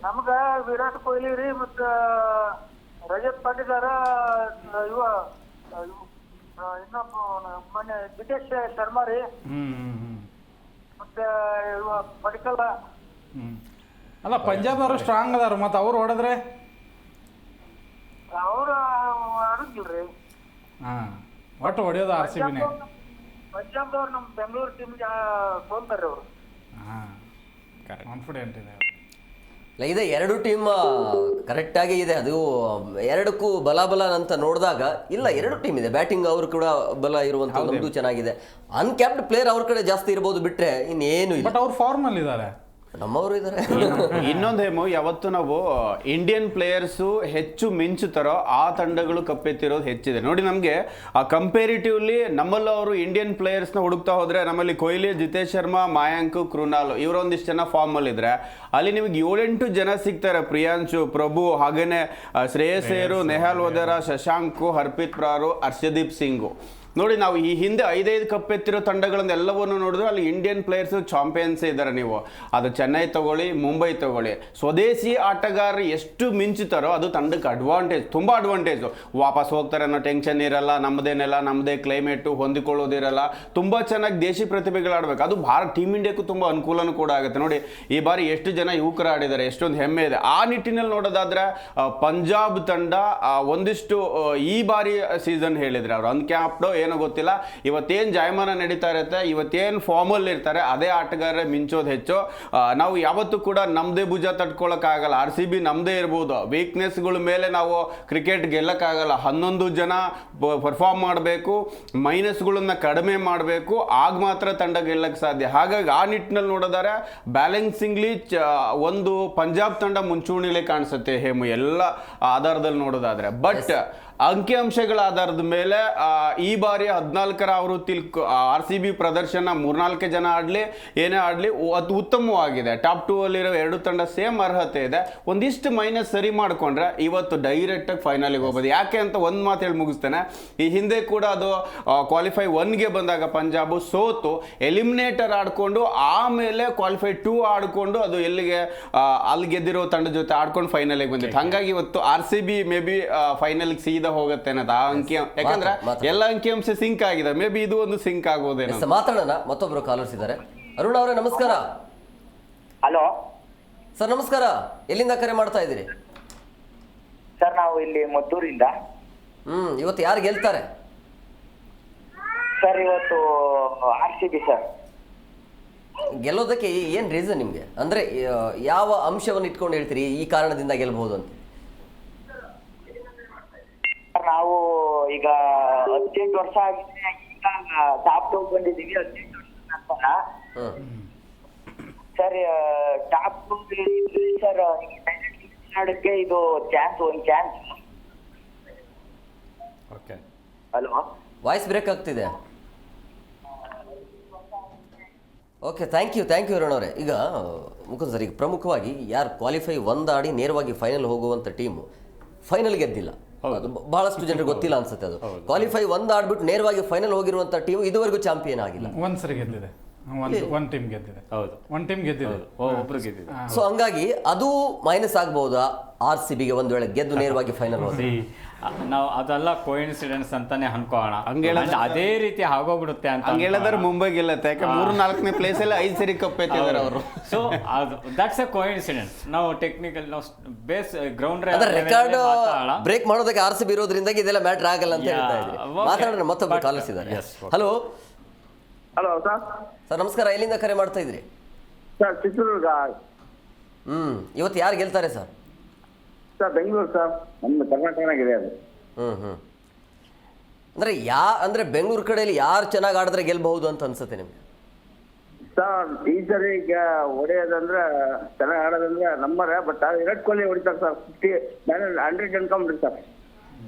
ನಮ್ಗ ವಿರಾಟ್ ಕೊಹ್ಲಿ ರೀ, ಮತ್ತ ರಜತ್ ಪಾಟಿದಾರ, ಇವ ಇನ್ನೊಬ್ಬ ಮೊನ್ನೆ ಜಿತೇಶ್ ಶರ್ಮಾ ರೀ, ಮತ್ತೆ ಇವ ಪಡಿಕಲ್. ಅಲ್ಲ, ಪಂಜಾಬ್ ಅವರು ಸ್ಟ್ರಾಂಗ್ ಅದಾರ, ಮತ್ತೆ ಅವ್ರು ಹೊಡೆದ್ರೆ ಅವ್ರ ಆಡಂಗಿಲ್ರಿ. ಒಟ್ಟು ಹೊಡೆಯೋದು RCBನೇ. ಪಂಜಾಬ್ದವ್ರು ನಮ್ಮ ಬೆಂಗಳೂರು ಟೀಮ್ಗೆ ಸೋಲ್ತಾರೆ ಅವರು. ಕಾನ್ಫಿಡೆಂಟ್ ಇದೆ. ಇದೆ, 2 ಟೀಮ್ ಕರೆಕ್ಟ್ ಆಗಿ ಇದೆ. ಅದು ಎರಡಕ್ಕೂ ಬಲ ಅಂತ ನೋಡಿದಾಗ ಇಲ್ಲ, 2 ಟೀಮ್ ಇದೆ. ಬ್ಯಾಟಿಂಗ್ ಅವರು ಕೂಡ ಬಲ ಇರುವಂತ, ನಮ್ದು ಚೆನ್ನಾಗಿದೆ. ಅನ್ಕ್ಯಾಪ್ಡ್ ಪ್ಲೇಯರ್ ಅವ್ರ ಕಡೆ ಜಾಸ್ತಿ ಇರ್ಬೋದು, ಬಿಟ್ರೆ ಇನ್ನೇನು ಇಲ್ಲ. ಬಟ್ ಅವ್ರು ಫಾರ್ಮ್ ಅಲ್ಲಿ ಇದ್ದಾರೆ, ನಮ್ಮವರು ಇದ್ದಾರೆ. ಇನ್ನೊಂದು ಹೇಮು, ಯಾವತ್ತು ನಾವು ಇಂಡಿಯನ್ ಪ್ಲೇಯರ್ಸು ಹೆಚ್ಚು ಮಿಂಚುತ್ತಾರೋ ಆ ತಂಡಗಳು ಕಪ್ಪೆತ್ತಿರೋದು ಹೆಚ್ಚಿದೆ. ನೋಡಿ, ನಮಗೆ ಆ ಕಂಪೇರಿಟಿವ್ಲಿ ನಮ್ಮಲ್ಲೂ ಅವರು ಇಂಡಿಯನ್ ಪ್ಲೇಯರ್ಸ್ನ ಹುಡುಕ್ತಾ ಹೋದರೆ ನಮ್ಮಲ್ಲಿ ಕೊಹ್ಲಿ, ಜಿತೇಶ್ ಶರ್ಮಾ, ಮಾಯಾಂಕ್, ಕೃಣಾಲ್ ಇವರೊಂದಿಷ್ಟು ಜನ ಫಾರ್ಮಲ್ಲಿದ್ದರೆ ಅಲ್ಲಿ ನಿಮಗೆ 7-8 ಜನ ಸಿಗ್ತಾರೆ. ಪ್ರಿಯಾಂಶು, ಪ್ರಭು, ಹಾಗೇನೆ ಶ್ರೇಯಸ್ ಅಯ್ಯರ್, ನೆಹಾಲ್ ವಧೇರಾ, ಶಶಾಂಕ್, ಹರ್ಪ್ರೀತ್ ಬ್ರಾರ್, ಹರ್ಷದೀಪ್ ಸಿಂಗು. ನೋಡಿ ನಾವು ಈ ಹಿಂದೆ 5 ಕಪ್ ಎತ್ತಿರೋ ತಂಡಗಳನ್ನೆಲ್ಲವನ್ನು ನೋಡಿದ್ರೆ ಅಲ್ಲಿ ಇಂಡಿಯನ್ ಪ್ಲೇಯರ್ಸ್ ಚಾಂಪಿಯನ್ಸ್ ಇದ್ದಾರೆ. ನೀವು ಅದು ಚೆನ್ನೈ ತಗೊಳ್ಳಿ, ಮುಂಬೈ ತಗೊಳ್ಳಿ, ಸ್ವದೇಶಿ ಆಟಗಾರರು ಎಷ್ಟು ಮಿಂಚುತ್ತಾರೋ ಅದು ತಂಡಕ್ಕೆ ಅಡ್ವಾಂಟೇಜ್, ತುಂಬ ಅಡ್ವಾಂಟೇಜು. ವಾಪಸ್ ಹೋಗ್ತಾರೆ ಅನ್ನೋ ಟೆನ್ಷನ್ ಇರಲ್ಲ, ನಮ್ಮದೇನೆಲ್ಲ ನಮ್ಮದೇ ಕ್ಲೈಮೇಟು ಹೊಂದಿಕೊಳ್ಳೋದಿರಲ್ಲ, ತುಂಬ ಚೆನ್ನಾಗಿ ದೇಶಿ ಪ್ರತಿಭೆಗಳು ಆಡಬೇಕು. ಅದು ಟೀಮ್ ಇಂಡಿಯಾಕ್ಕೂ ತುಂಬ ಅನುಕೂಲನೂ ಕೂಡ ಆಗುತ್ತೆ. ನೋಡಿ ಈ ಬಾರಿ ಎಷ್ಟು ಜನ ಯುವಕರು ಆಡಿದ್ದಾರೆ, ಎಷ್ಟೊಂದು ಹೆಮ್ಮೆ ಇದೆ. ಆ ನಿಟ್ಟಿನಲ್ಲಿ ನೋಡೋದಾದ್ರೆ ಪಂಜಾಬ್ ತಂಡ ಒಂದಿಷ್ಟು ಈ ಬಾರಿ ಸೀಸನ್ ಹೇಳಿದ್ರೆ ಅವರು ಅನ್ಕ್ಯಾಪ್ಡೋ ಏನೋ ಗೊತ್ತಿಲ್ಲ, ಇವತ್ತೇನು ಜಾಯಮಾನ ನಡೀತಾ ಇರುತ್ತೆ, ಇವತ್ತೇನು ಫಾರ್ಮಲ್ಲಿ ಇರ್ತಾರೆ ಅದೇ ಆಟಗಾರರೇ ಮಿಂಚೋದು ಹೆಚ್ಚು. ನಾವು ಯಾವತ್ತೂ ಕೂಡ ನಮ್ಮದೇ ಭುಜ ತಡ್ಕೊಳಕ್ಕಾಗಲ್ಲ. RCB ನಮ್ಮದೇ ಇರ್ಬೋದು, ವೀಕ್ನೆಸ್ಗಳ ಮೇಲೆ ನಾವು ಕ್ರಿಕೆಟ್ ಗೆಲ್ಲಕ್ಕಾಗಲ್ಲ. 11 ಜನ ಪರ್ಫಾರ್ಮ್ ಮಾಡಬೇಕು, ಮೈನಸ್ಗಳನ್ನ ಕಡಿಮೆ ಮಾಡಬೇಕು, ಆಗ ಮಾತ್ರ ತಂಡ ಗೆಲ್ಲಕ್ಕೆ ಸಾಧ್ಯ. ಹಾಗಾಗಿ ಆ ನಿಟ್ಟಿನಲ್ಲಿ ನೋಡಿದರೆ ಬ್ಯಾಲೆನ್ಸಿಂಗ್ಲಿ ಒಂದು ಪಂಜಾಬ್ ತಂಡ ಮುಂಚೂಣಿಲೆ ಕಾಣಿಸುತ್ತೆ ಹೇಮು, ಎಲ್ಲ ಆಧಾರದಲ್ಲಿ ನೋಡೋದಾದ್ರೆ. ಬಟ್ ಅಂಕಿಅಂಶಗಳ ಆಧಾರದ ಮೇಲೆ ಈ ಬಾರಿ 14ರ ಆವೃತ್ತಿಲಿ RCB ಪ್ರದರ್ಶನ 3-4 ಜನ ಆಡಲಿ ಏನೇ ಆಡಲಿ ಅದು ಉತ್ತಮವಾಗಿದೆ. ಟಾಪ್ 2 ಅಲ್ಲಿರೋ 2 ತಂಡ ಸೇಮ್ ಅರ್ಹತೆ ಇದೆ. ಒಂದಿಷ್ಟು ಮೈನಸ್ ಸರಿ ಮಾಡಿಕೊಂಡ್ರೆ ಇವತ್ತು ಡೈರೆಕ್ಟಾಗಿ ಫೈನಲಿಗೆ ಹೋಗ್ಬೋದು. ಯಾಕೆ ಅಂತ ಒಂದು ಮಾತು ಹೇಳಿ ಮುಗಿಸ್ತೇನೆ. ಈ ಹಿಂದೆ ಕೂಡ ಅದು ಕ್ವಾಲಿಫೈ 1ಗೆ ಬಂದಾಗ ಪಂಜಾಬು ಸೋತು ಎಲಿಮಿನೇಟರ್ ಆಡಿಕೊಂಡು ಆಮೇಲೆ ಕ್ವಾಲಿಫೈ 2 ಆಡಿಕೊಂಡು ಅದು ಎಲ್ಲಿಗೆ ಅಲ್ಲಿ ಗೆದ್ದಿರೋ ತಂಡ ಜೊತೆ ಆಡ್ಕೊಂಡು ಫೈನಲಿಗೆ ಬಂದಿತ್ತು. ಹಾಗಾಗಿ ಇವತ್ತು RCB ಮೇ ಬಿ ಫೈನಲ್ಗೆ ಸೀದಾ ಹೋಗುತ್ತೆ ಅನ್ನೋದು ಆ ಯಾಕಂದ್ರೆ ಎಲ್ಲ ಅಂಕಿಅಂಶ ಸಿಂಕ್ ಆಗಿದೆ. ಮೇ ಬಿ ಇದು ಒಂದು ಸಿಂಕ್ ಆಗೋದೇನೋ. ಮಾತಾಡೋಣ, ಮತ್ತೊಬ್ರು ಕಾಲರ್ಸ್ ಇದ್ದಾರೆ. ಅರುಣ್ ಅವರೇ ನಮಸ್ಕಾರ. ಹಲೋ ಸರ್ ನಮಸ್ಕಾರ, ಎಲ್ಲಿಂದ ಕರೆ ಮಾಡ್ತಾ ಇದ್ದೀರಿ? ಸರ್ ನಾವು ಇಲ್ಲಿ ಮದ್ದೂರಿಂದ. ಇವತ್ತು ಯಾರು ಗೆಲ್ತಾರೆ ಸರ್ ಇವತ್ತು RCB ಸರ್. ಗೆಲ್ಲೋದಕ್ಕೆ ಏನು ರೀಸನ್ ನಿಮಗೆ? ಅಂದರೆ ಯಾವ ಅಂಶವನ್ನು ಇಟ್ಕೊಂಡು ಹೇಳ್ತೀರಿ ಈ ಕಾರಣದಿಂದ ಗೆಲ್ಬಹುದು ಅಂತ? ನಾವು ಈಗ 18 ವರ್ಷ ಆಗಿದೆ, ಈಗ ಟಾಪ್ 2 ಬಂದಿದ್ದೀವಿ. 18 ವರ್ಷ ನಂತರ ಸರ್ ಟಾಪ್ 2 ಸರ್ ಆಡಕ್ಕೆ ಇದು ಒಂದು chance. Okay, hello, voice break ಆಗ್ತಿದೆ. ಓಕೆ, ಥ್ಯಾಂಕ್ ಯು ಅರುಣ್ ಅವರೇ. ಈಗ ಮುಖಂಡ್ ಸರ್, ಈಗ ಪ್ರಮುಖವಾಗಿ ಯಾರು ಕ್ವಾಲಿಫೈ 1 ಆಡಿ ನೇರವಾಗಿ ಫೈನಲ್ ಹೋಗುವಂಥ ಟೀಮು ಫೈನಲ್ ಗೆದ್ದಿಲ್ಲ. ಅದು ಬಹಳಷ್ಟು ಜನರಿಗೆ ಗೊತ್ತಿಲ್ಲ ಅನ್ಸುತ್ತೆ. ಅದು ಕ್ವಾಲಿಫೈ 1 ಆಡ್ಬಿಟ್ಟು ನೇರವಾಗಿ ಫೈನಲ್ ಹೋಗಿರುವಂಥ ಟೀಮ್ ಇದುವರೆಗೂ ಚಾಂಪಿಯನ್ ಆಗಿಲ್ಲ. ಒಂದ್ಸರಿ ಗೆದ್ದಿದೆ, ಒಂದು ಟೀಮ್ ಗೆದ್ದಿದೆ. ಹೌದು, ಒಂದು ಟೀಮ್ ಗೆದ್ದಿದೆ, ಒಬ್ರು ಗೆದ್ದಿದೆ. ಸೊ ಹಂಗಾಗಿ ಅದು ಮೈನಸ್ ಆಗ್ಬಹುದಾ RCBಗೆ ಒಂದು ವೇಳೆ ಗೆದ್ದು ನೇರವಾಗಿ ಫೈನಲ್ ಹೋಗಿ? ನಾವು ಅದೆಲ್ಲ ಕೋಇನ್ಸಿಡೆನ್ಸ್ ಅಂತಾನೆ ಅನ್ಕೋಣ. ಅದೇ ರೀತಿ ಆಗೋಗ್ಬಿಡುತ್ತೆ ಅಂತ ಹೇಳಿದ್ರೆ ಮುಂಬೈ ಗೆಲ್ಲತ್ತೆ. ಯಾಕೆ 3-4ನೇ ಪ್ಲೇಸ್ ಅಲ್ಲಿ 5 ಸರಿ ಕಪ್ ಎತ್ತಿದ್ದಾರೆ ಅವರು. ಸೊ ಅದು ದಟ್ಸ್ ಎ ಕೋಇನ್ಸಿಡೆನ್ಸ್. ನಾವು ಟೆಕ್ನಿಕಲ್ ನಾವು ಬೇಸ್ ಗ್ರೌಂಡ್ ರೆಕಾರ್ಡ್ ಬ್ರೇಕ್ ಮಾಡೋದಕ್ಕೆ RCB ಇರೋದ್ರಿಂದಾಗಿ ಇದೆಲ್ಲ ಮ್ಯಾಟರ್ ಆಗಲ್ಲ ಅಂತ ಹೇಳ್ತಾ ಇದ್ದೀವಿ. ಮಾತಾಡೋಣ, ಮತ್ತೊಬ್ಬರು ಕಾಲರ್ಸ್ ಇದ್ದಾರೆ. Hello hello sir. ಸರ್ ನಮಸ್ಕಾರ, ಎಲ್ಲಿಂದ ಕರೆ ಮಾಡ್ತಾ ಇದ್ರಿ? ಸರ್ ಚಿತ್ರದುರ್ಗ. ಇವತ್ತು ಯಾರು ಗೆಲ್ತಾರೆ ಸರ್? ಸರ್ ಬೆಂಗಳೂರು ಸರ್, ನಮ್ಮ ಕರ್ನಾಟಕನಾಗಿದೆ ಅದು. ಅಂದ್ರೆ ಬೆಂಗಳೂರು ಕಡೆಯಲ್ಲಿ ಯಾರು ಚೆನ್ನಾಗಿ ಆಡಿದ್ರೆ ಗೆಲ್ಬಹುದು ಅಂತ ಅನ್ಸುತ್ತೆ ನಿಮ್ಗೆ? ಸರ್ ಈ ಸರಿ ಈಗ ಹೊಡೆಯೋದಂದ್ರೆ ಚೆನ್ನಾಗಿ ಆಡೋದಂದ್ರೆ ನಮ್ಮರೇ. ಬಟ್ ವಿರಾಟ್ ಕೊಹ್ಲಿ ಹೊಡಿತಾರೆ ಸರ್. 100 ಅನ್ಕೊಂಬಿಡ್ರಿ ಸರ್.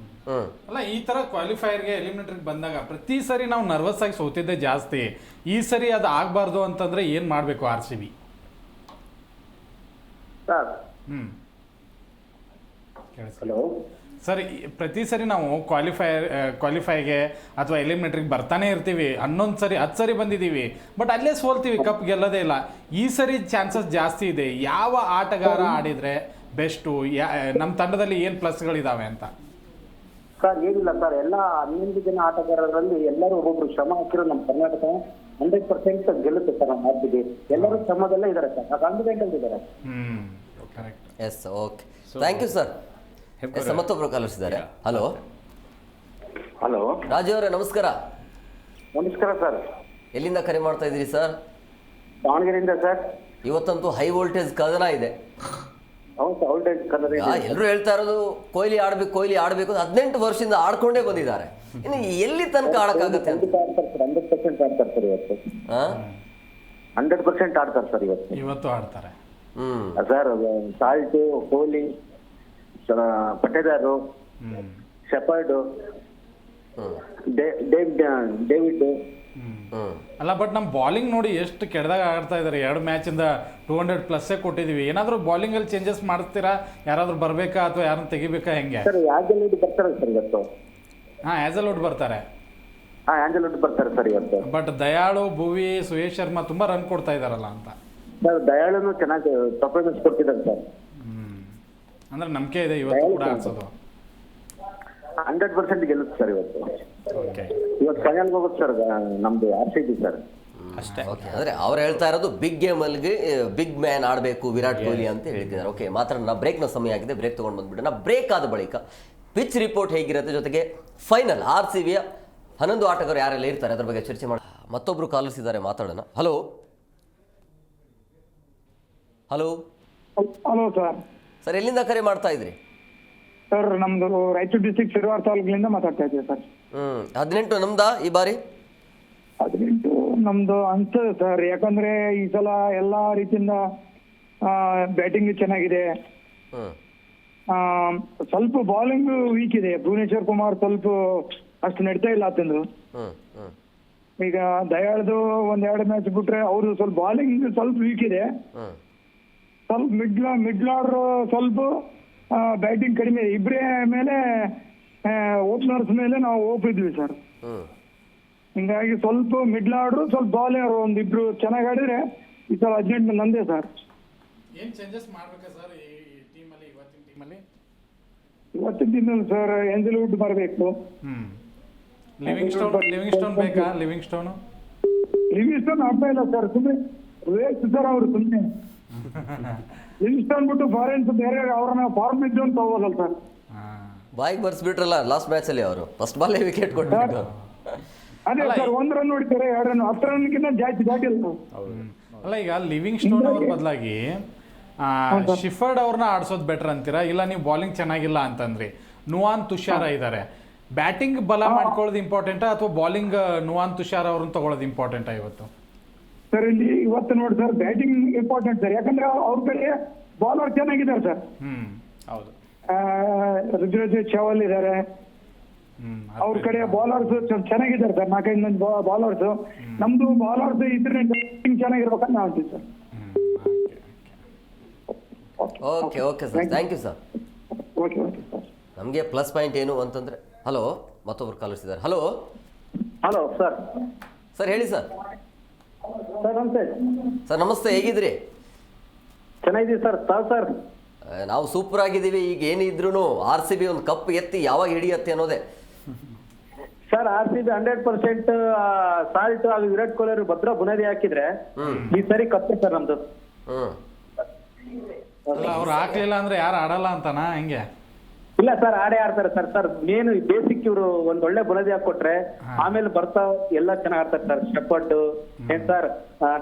ಅಲ್ಲ, ಈ ತರ ಕ್ವಾಲಿಫೈಯರ್ಗೆ ಎಲಿಮಿನೇಟರ್ಗೆ ಬಂದಾಗ ಪ್ರತಿ ಸರಿ ನಾವು ನರ್ವಸ್ ಆಗಿ ಸೋತಿದ್ದೆ ಜಾಸ್ತಿ. ಈ ಸರಿ ಅದು ಆಗಬಾರ್ದು ಅಂತಂದ್ರೆ ಏನ್ ಮಾಡಬೇಕು RCB? ಸರ್ ಹಲೋ ಸರ್, ಪ್ರತಿ ಸರಿ ನಾವು ಕ್ವಾಲಿಫೈಗೆ ಅಥವಾ ಎಲಿಮಿನೇಟರ್ಗೆ ಬರ್ತಾನೆ ಇರ್ತೀವಿ. 10 ಸರಿ ಬಂದಿದ್ದೀವಿ, ಬಟ್ ಅಲ್ಲೇ ಸೋಲ್ತೀವಿ, ಕಪ್ ಗೆಲ್ಲೋದೇ ಇಲ್ಲ. ಈ ಸರಿ ಚಾನ್ಸಸ್ ಜಾಸ್ತಿ ಇದೆ. ಯಾವ ಆಟಗಾರ ಆಡಿದ್ರೆ ಬೆಸ್ಟು? ನಮ್ಮ ತಂಡದಲ್ಲಿ ಏನು ಪ್ಲಸ್ಗಳಿದಾವೆ ಅಂತ? ಸರ್ ಏನಿಲ್ಲ ಸರ್, ಎಲ್ಲ 11 ಜನ ಆಟಗಾರರಲ್ಲಿ ಎಲ್ಲರೂ ಒಬ್ಬೊಬ್ರು ಶ್ರಮ ಹಾಕಿರೋ ನಮ್ಮ ಕರ್ನಾಟಕ 100% ಗೆಲ್ಲುತ್ತೆ ಸರ್. ನಮ್ಮ RCB ಎಲ್ಲರೂ ಶ್ರಮದಲ್ಲೇ ಇದ್ದಾರೆ ಸರ್, 100% ಇದ್ದಾರೆ. Correct. Yes, okay, thank you sir. ಮತ್ತೊಬ್ರು ಕಲಿಸಿದ್ದಾರೆ. ಹಲೋ ಹಲೋ ರಾಜು ಅವರೇ ನಮಸ್ಕಾರ. ನಮಸ್ಕಾರ ಸರ್. ಎಲ್ಲಿಂದ ಕರೆ ಮಾಡ್ತಾ ಇದ್ದೀರಿ ಸರ್? ದಾವಣಗೆರೆಯಿಂದ ಸರ್. ಇವತ್ತಂತೂ ಹೈ ವೋಲ್ಟೇಜ್ ಕದನ ಇದೆ. ಹೌದು, ವೋಲ್ಟೇಜ್ ಕದನ ಇದೆ. ಎಲ್ಲರೂ ಹೇಳ್ತಾ ಇರೋದು ಕೊಹ್ಲಿ ಆಡಬೇಕು 18 ವರ್ಷದಿಂದ ಆಡ್ಕೊಂಡೇ ಬಂದಿದ್ದಾರೆ. ಇನ್ನು ಎಲ್ಲಿ ತನಕ ಆಡಕ್ಕಾಗತ್ತೆ ಅಂತ? 100% ಆಡ್ತಾರೆ ಸರ್ ಇವತ್ತು. 100% ಆಡ್ತಾರೆ ಸರ್ ಇವತ್ತು ಆಡ್ತಾರೆ. Sir Salt, Kohli, Patidar, Shepherd, David. ಅಲ್ಲ, ಬಟ್ ನಮ್ಮ ಬಾಲಿಂಗ್ ನೋಡಿ ಎಷ್ಟು ಕೆಡ್ದಾಗ ಆಡ್ತಾ ಇದ್ದಾರೆ. 2 ಮ್ಯಾಚಿಂದ 200+ ಕೊಟ್ಟಿದೀವಿ. ಏನಾದರೂ ಬಾಲಿಂಗ್ ಅಲ್ಲಿ ಚೇಂಜಸ್ ಮಾಡ್ತೀರಾ? ಯಾರಾದ್ರೂ ಬರ್ಬೇಕಾ ಅಥವಾ ಯಾರನ್ನ ತೆಗಿಬೇಕಾ, ಹೆಂಗೆ? ಸರ್ ಯಾಜಲ್ ಬರ್ತಾರೆ ಸರ್ ಇವತ್ತು. ಯಾಜಲ್ ಬರ್ತಾರೆ. ಆಂಜಲ್ ವುಡ್ ಬರ್ತಾರೆ ಸರ್ ಇವತ್ತು. ಬಟ್ ದಯಾಳು, ಭುವಿ, ಸುಯೇಶ್ ಶರ್ಮಾ ತುಂಬಾ ರನ್ ಕೊಡ್ತಾ ಇದಾರಲ್ಲ ಅಂತ. ಸರ್ ದಯಾಳನು ಚೆನ್ನಾಗಿ ಪರ್ಫಾರ್ಮೆನ್ಸ್ ಕೊಡ್ತಿದ್ದಾರೆ ಸರ್. ಅಂದ್ರೆ ನಂಬಿಕೆ ಇದೆ ಇವತ್ತು ಕೂಡ ಅನ್ಸೋದು. 100% ಗೆಲ್ಲುತ್ತೆ ಸರ್ ಇವತ್ತು. ಓಕೆ, ಇವತ್ತು ಫೈನಲ್ಗೆ ಹೋಗುತ್ತೆ ಸರ್ ನಮ್ದು RCB ಸರ್. ಅಷ್ಟೇ. ಓಕೆ, ಅಂದರೆ ಅವ್ರು ಹೇಳ್ತಾ ಇರೋದು ಬಿಗ್ ಗೇಮಲ್ಲಿ ಬಿಗ್ ಮ್ಯಾನ್ ಆಡಬೇಕು ವಿರಾಟ್ ಕೊಹ್ಲಿ ಅಂತ ಹೇಳ್ತಿದ್ದಾರೆ. ಓಕೆ, ಮಾತ್ರ ಬ್ರೇಕ್ನ ಸಮಯ ಆಗಿದೆ, ಬ್ರೇಕ್ ತೊಗೊಂಡು ಬಂದ್ಬಿಡೋಣ. ಬ್ರೇಕ್ ಆದ ಬಳಿಕ ಪಿಚ್ ರಿಪೋರ್ಟ್ ಹೇಗಿರುತ್ತೆ, ಜೊತೆಗೆ ಫೈನಲ್ RCBಯ 11 ಆಟಗಾರರು ಯಾರೆಲ್ಲ ಇರ್ತಾರೆ ಅದ್ರ ಬಗ್ಗೆ ಚರ್ಚೆ ಮಾಡಿ. ಮತ್ತೊಬ್ರು ಕಾಲರ್ಸ್ ಇದ್ದಾರೆ, ಮಾತಾಡೋಣ. Hello hello hello sir. Sir, ಎಲ್ಲಿಂದ ಕರೆ ಮಾಡ್ತಾ ಇದ್ರಿ? ಸರ್ ನಮ್ದು ರಾಯಚೂರು ಡಿಸ್ಟ್ರಿಕ್ಟ್ ಶಿರವಾರ ತಾಲೂಕಿನಿಂದ ಮಾತಾಡ್ತಾ ಇದ್ದೀವಿ ಸರ್. 18 ನಮ್ದಾ ಈ ಬಾರಿ? 18 ನಮ್ದು ಅನ್ಸ್ತದೆ ಸರ್. ಯಾಕಂದ್ರೆ ಈ ಸಲ ಎಲ್ಲಾ ರೀತಿಯಿಂದ ಬ್ಯಾಟಿಂಗ್ ಚೆನ್ನಾಗಿದೆ. ಸ್ವಲ್ಪ ಬೌಲಿಂಗ್ ವೀಕ್ ಇದೆ. ಭುವನೇಶ್ವರ್ ಕುಮಾರ್ ಸ್ವಲ್ಪ ಅಷ್ಟು ನಡೀತಾ ಇಲ್ಲ ಅಂತಂದ್ರು. ಈಗ ದಯಾಳ್ದು 1-2 ಮ್ಯಾಚ್ ಬಿಟ್ರೆ ಅವರು ಸ್ವಲ್ಪ ಬೌಲಿಂಗ್ ಸ್ವಲ್ಪ ವೀಕ್ ಇದೆ. ಸ್ವಲ್ಪ ಮಿಡ್ಲ್ ಆರ್ಡರ್ ಸ್ವಲ್ಪ ಬ್ಯಾಟಿಂಗ್ ಕಡಿಮೆ. ಇಬ್ಬರೇ ಮೇಲೆ ಓಪನರ್ಸ್ ಮೇಲೆ ನಾವು ಇದ್ವಿ ಸರ್. ಹಿಂಗಾಗಿ ಸ್ವಲ್ಪ ಮಿಡ್ಲ್ ಆರ್ಡರ್ ಸ್ವಲ್ಪ ಬಾಲರ್ ಒಂದಿಬ್ರು ಚೆನ್ನಾಗಿ ಆಡಿದ್ರೆ ಈ ಸಲ 18 ನಂದೇ ಸರ್. ಏನ್ ಚೇಂಜಸ್ ಮಾಡ್ಬೇಕಾ ಸರ್ ಈ ಟೀಮಲ್ಲಿ, ಇವತ್ತಿನ ಟೀಮಲ್ಲಿ? ಇವತ್ತಿನ ದಿನ ಸರ್ ಏಂಜಲ್ ವುಡ್ ಬರಬೇಕು. ಲಿವಿಂಗ್ ಸ್ಟೋನ್ ಬೇಕಾ? ಲಿವಿಂಗ್ ಸ್ಟೋನ್ ಆಗ್ತಾ ಇಲ್ಲ ಸರ್, ಸುಮ್ಮನೆ ವೇಸ್ಟ್ ಸರ್. ಅವರು ಸುಮ್ಮನೆ ಲಿವಿಂಗ್ ಸ್ಟೋನ್ ಬಿಟ್ಟು ಫಾರೆನ್ಸ್ ಬೇರೆ ಅವ್ರನ್ನ ಫಾರ್ಮ್ ಇದ್ದು ಅಂತ ಹೋಗೋದಲ್ಲ ಸರ್. ಬಾಯಿಗೆ ಬರ್ಸ್ಬಿಟ್ರಲ್ಲ ಲಾಸ್ಟ್ ಮ್ಯಾಚಲ್ಲಿ ಅವರು, ಫಸ್ಟ್ ಬಾಲೇ ವಿಕೆಟ್ ಕೊಟ್ಟಿದ್ದು. ಅದೇ ಸರ್, 1 ರನ್ ಹೊಡಿತಾರೆ, 2 ರನ್, 10 ರನ್ಗಿಂತ ಜಾಸ್ತಿ ದಾಟಿಲ್ಲ. ಅಲ್ಲ, ಈಗ ಲಿವಿಂಗ್ ಸ್ಟೋನ್ ಅವ್ರ ಬದಲಾಗಿ ಶಿಫರ್ಡ್ ಅವ್ರನ್ನ ಆಡ್ಸೋದು ಬೆಟರ್ ಅಂತೀರಾ, ಇಲ್ಲ ನೀವು ಬೌಲಿಂಗ್ ಚೆನ್ನಾಗಿಲ್ಲ ಅಂತಂದ್ರಿ. ನುವಾನ್ ತುಷಾರ ಇದ್ದಾರೆ. ಬ್ಯಾಟಿಂಗ್ ಬಲ ಮಾಡ್ಕೊಳ್ಳೋದು ಇಂಪಾರ್ಟೆಂಟಾ ಅಥವಾ ಬೌಲಿಂಗ್ ನುವಾನ್ ತುಷಾರ್ ಅವ್ರನ್ನ ತಗೊಳ್ಳೋದು ಇಂಪಾರ್ಟೆಂಟಾ ಇವತ್ತು? ಸರ್ ಇಲ್ಲಿ ಇವತ್ತು ನೋಡಿ ಸರ್, ಬ್ಯಾಟಿಂಗ್ ಇಂಪಾರ್ಟೆಂಟ್ ಸರ್. ಯಾಕಂದ್ರೆ ಅವ್ರ ಕಡೆ ಬೌಲರ್ ಚೆನ್ನಾಗಿದ್ದಾರೆ ಸರ್. ಹೌದು, ರುಜುರಾಜ್ ಚಾವಲ್ ಇದ್ದಾರೆ. ಅವ್ರ ಕಡೆ ಬೌಲರ್ಸ್ ಚೆನ್ನಾಗಿದ್ದಾರೆ ಸರ್, 4-5 ಮಂದಿ ಬೌಲರ್ಸ್. ನಮ್ದು ಬೌಲರ್ಸ್ ಇದ್ರೆ ಚೆನ್ನಾಗಿರ್ಬೇಕಂತ ನಾವು ಅಂತೀವಿ sir. Okay okay sir, thank you sir. Okay okay sir. ನಮಗೆ ಪ್ಲಸ್ ಪಾಯಿಂಟ್ ಏನು ಅಂತಂದರೆ, ಹಲೋ ಮತ್ತೊಬ್ರು ಕಾಲರ್ಸ್ ಇದ್ದಾರೆ. Hello hello sir. ಸರ್ ಹೇಳಿ ಸರ್. ಸರ್ ನಮಸ್ತೆ. ಸರ್ ನಮಸ್ತೆ, ಹೇಗಿದ್ರಿ? ಚೆನ್ನಾಗಿದ್ದೀವಿ ಸರ್. ಸರ್ ನಾವು ಸೂಪರ್ ಆಗಿದ್ದೀವಿ. ಈಗ ಏನಿದ್ರು RCB ಒಂದು ಕಪ್ ಎತ್ತಿ ಯಾವಾಗ ಹಿಡಿಯತ್ತೆ ಅನ್ನೋದೇ. ಸರ್ RCB 100% ಸಾಲ್ಟ್ ಅದು ವಿರಾಟ್ ಕೊಹ್ಲಿ ಅವರು ಭದ್ರ ಬುನಾದಿ ಹಾಕಿದ್ರೆ ಈ ಸರಿ ಕಪ್ಪೆ ಸರ್ ನಮ್ದು. ಅವ್ರು ಹಾಕ್ಲಿಲ್ಲ ಅಂದ್ರೆ ಯಾರು ಆಡಲ್ಲ ಅಂತನಾ ಹೆಂಗೆ? ಇಲ್ಲ ಸರ್, ಆಡೇ ಆಡ್ತಾರೆ ಸರ್. ಸರ್ ಮೇನ್ ಬೇಸಿಕ್ ಇವರು ಒಂದ್ ಒಳ್ಳೆ ಬುನಾದಿ ಹಾಕೊಟ್ರೆ ಆಮೇಲೆ ಬರ್ತಾ ಎಲ್ಲ ಚೆನ್ನಾಗ್ ಆಡ್ತಾರೆ ಸರ್. ಶೆಫರ್ಡ್ ಏನ್ ಸರ್,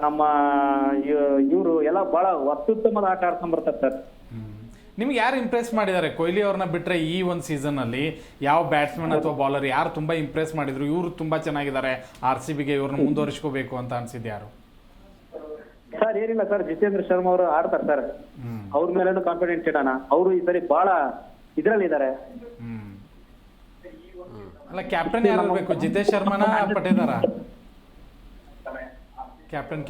ನಮ್ಮ ಇವರು ಎಲ್ಲ ಬಹಳ ಅತ್ಯುತ್ತಮದ ಆಟ ಆಡ್ಕೊಂಡ್ ಬರ್ತಾರೆ ಸರ್. ನಿಮ್ಗೆ ಯಾರು ಇಂಪ್ರೆಸ್ ಮಾಡಿದ್ದಾರೆ ಕೊಹ್ಲಿ ಅವ್ರನ್ನ ಬಿಟ್ರೆ ಈ ಒಂದು ಸೀಸನ್ ಅಲ್ಲಿ? ಯಾವ ಬ್ಯಾಟ್ಸ್ಮನ್ ಅಥವಾ ಬೌಲರ್ ಯಾರು ತುಂಬಾ ಇಂಪ್ರೆಸ್ ಮಾಡಿದ್ರು, ಇವರು ತುಂಬಾ ಚೆನ್ನಾಗಿದ್ದಾರೆ, RCBಗೆ ಇವ್ರನ್ನ ಮುಂದುವರಿಸ್ಕೋಬೇಕು ಅಂತ ಅನ್ಸಿದ್ ಯಾರು? ಸರ್ ಏನಿಲ್ಲ ಸರ್, ಜಿತೇಂದ್ರ ಶರ್ಮಾ ಅವರು ಆಡ್ತಾರೆ ಸರ್. ಅವ್ರ ಮೇಲೇನು ಕಾನ್ಫಿಡೆನ್ಸ್ ಇಡೋಣ. ಅವರು ಈ ಸರಿ ಬಹಳ ಇದ್ರಲ್ಲಿದ್ದಾರೆ. ಅಲ್ಲ, ಕ್ಯಾಪ್ಟನ್ ಯಾರು ಬೇಕು? ಜಿತೇಶ್ ಶರ್ಮಾನ ಪಟೇದಾರ? ಕ್ಯಾಪ್ಟನ್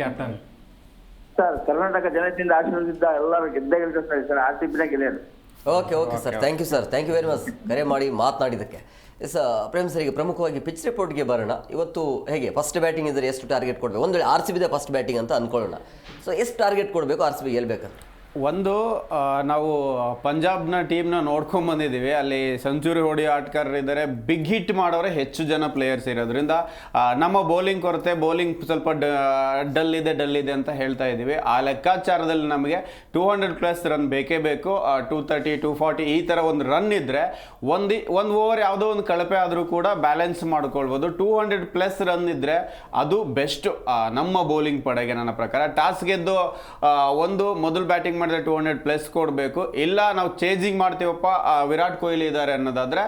ಸರ್ ಕರ್ನಾಟಕ ಜನತೆಯಿಂದ ಆಶೀರ್ವಾದದಿಂದ ಎಲ್ಲರೂ ಗೆದ್ದೇ ಗೆಲ್ತಾರೆ ಸರ್. RCB ಗೆಳೆಯರು. Okay okay sir, thank you sir, thank you very much ಕರೆ ಮಾಡಿ ಮಾತನಾಡಿದ್ದಕ್ಕೆ. ಎಸ್ ಪ್ರೇಮ್ ಸರಿಗೆ ಪ್ರಮುಖವಾಗಿ ಪಿಚ್ ರಿಪೋರ್ಟ್ಗೆ ಬರೋಣ. ಇವತ್ತು ಹೇಗೆ ಫಸ್ಟ್ ಬ್ಯಾಟಿಂಗ್ ಇದ್ದರೆ ಎಷ್ಟು ಟಾರ್ಗೆಟ್ ಕೊಡಬೇಕು? ಒಂದು ವೇಳೆ RCB ಫಸ್ಟ್ ಬ್ಯಾಟಿಂಗ್ ಅಂತ ಅಂದ್ಕೊಳ್ಳೋಣ. ಸೊ ಎಷ್ಟು ಟಾರ್ಗೆಟ್ ಕೊಡಬೇಕು RCB ಗೆಲ್ಬೇಕಂತ? ಒಂದು ನಾವು ಪಂಜಾಬ್ನ ಟೀಮ್ನ ನೋಡ್ಕೊಂಡ್ ಬಂದಿದ್ದೀವಿ. ಅಲ್ಲಿ ಸೆಂಚುರಿ ಹೊಡೆಯೋ ಆಟಗಾರರಿದ್ದಾರೆ, ಬಿಗ್ ಹಿಟ್ ಮಾಡೋರೆ ಹೆಚ್ಚು ಜನ ಪ್ಲೇಯರ್ಸ್ ಇರೋದ್ರಿಂದ ನಮ್ಮ ಬೌಲಿಂಗ್ ಕೊರತೆ, ಬೌಲಿಂಗ್ ಸ್ವಲ್ಪ ಡಲ್ ಇದೆ ಅಂತ ಹೇಳ್ತಾ ಇದ್ದೀವಿ. ಆ ಲೆಕ್ಕಾಚಾರದಲ್ಲಿ ನಮಗೆ 200+ ರನ್ ಬೇಕೇ ಬೇಕು. 230, 240 ಈ ಥರ ಒಂದು ರನ್ ಇದ್ದರೆ ಒಂದು ಓವರ್ ಯಾವುದೋ ಒಂದು ಕಳಪೆ ಆದರೂ ಕೂಡ ಬ್ಯಾಲೆನ್ಸ್ ಮಾಡ್ಕೊಳ್ಬೋದು. 200+ ರನ್ ಇದ್ದರೆ ಅದು ಬೆಸ್ಟ್ ನಮ್ಮ ಬೌಲಿಂಗ್ ಪಡೆಗೆ. ನನ್ನ ಪ್ರಕಾರ ಟಾಸ್ ಗೆದ್ದು ಒಂದು ಮೊದಲು ಬ್ಯಾಟಿಂಗ್ ಮಾಡಿದ್ರೆ 200+ ಕೊಡಬೇಕು. ಇಲ್ಲ ನಾವು ಚೇಂಜಿಂಗ್ ಮಾಡ್ತೀವಪ್ಪ, ವಿರಾಟ್ ಕೊಹ್ಲಿ ಇದ್ದಾರೆ ಅನ್ನೋದಾದ್ರೆ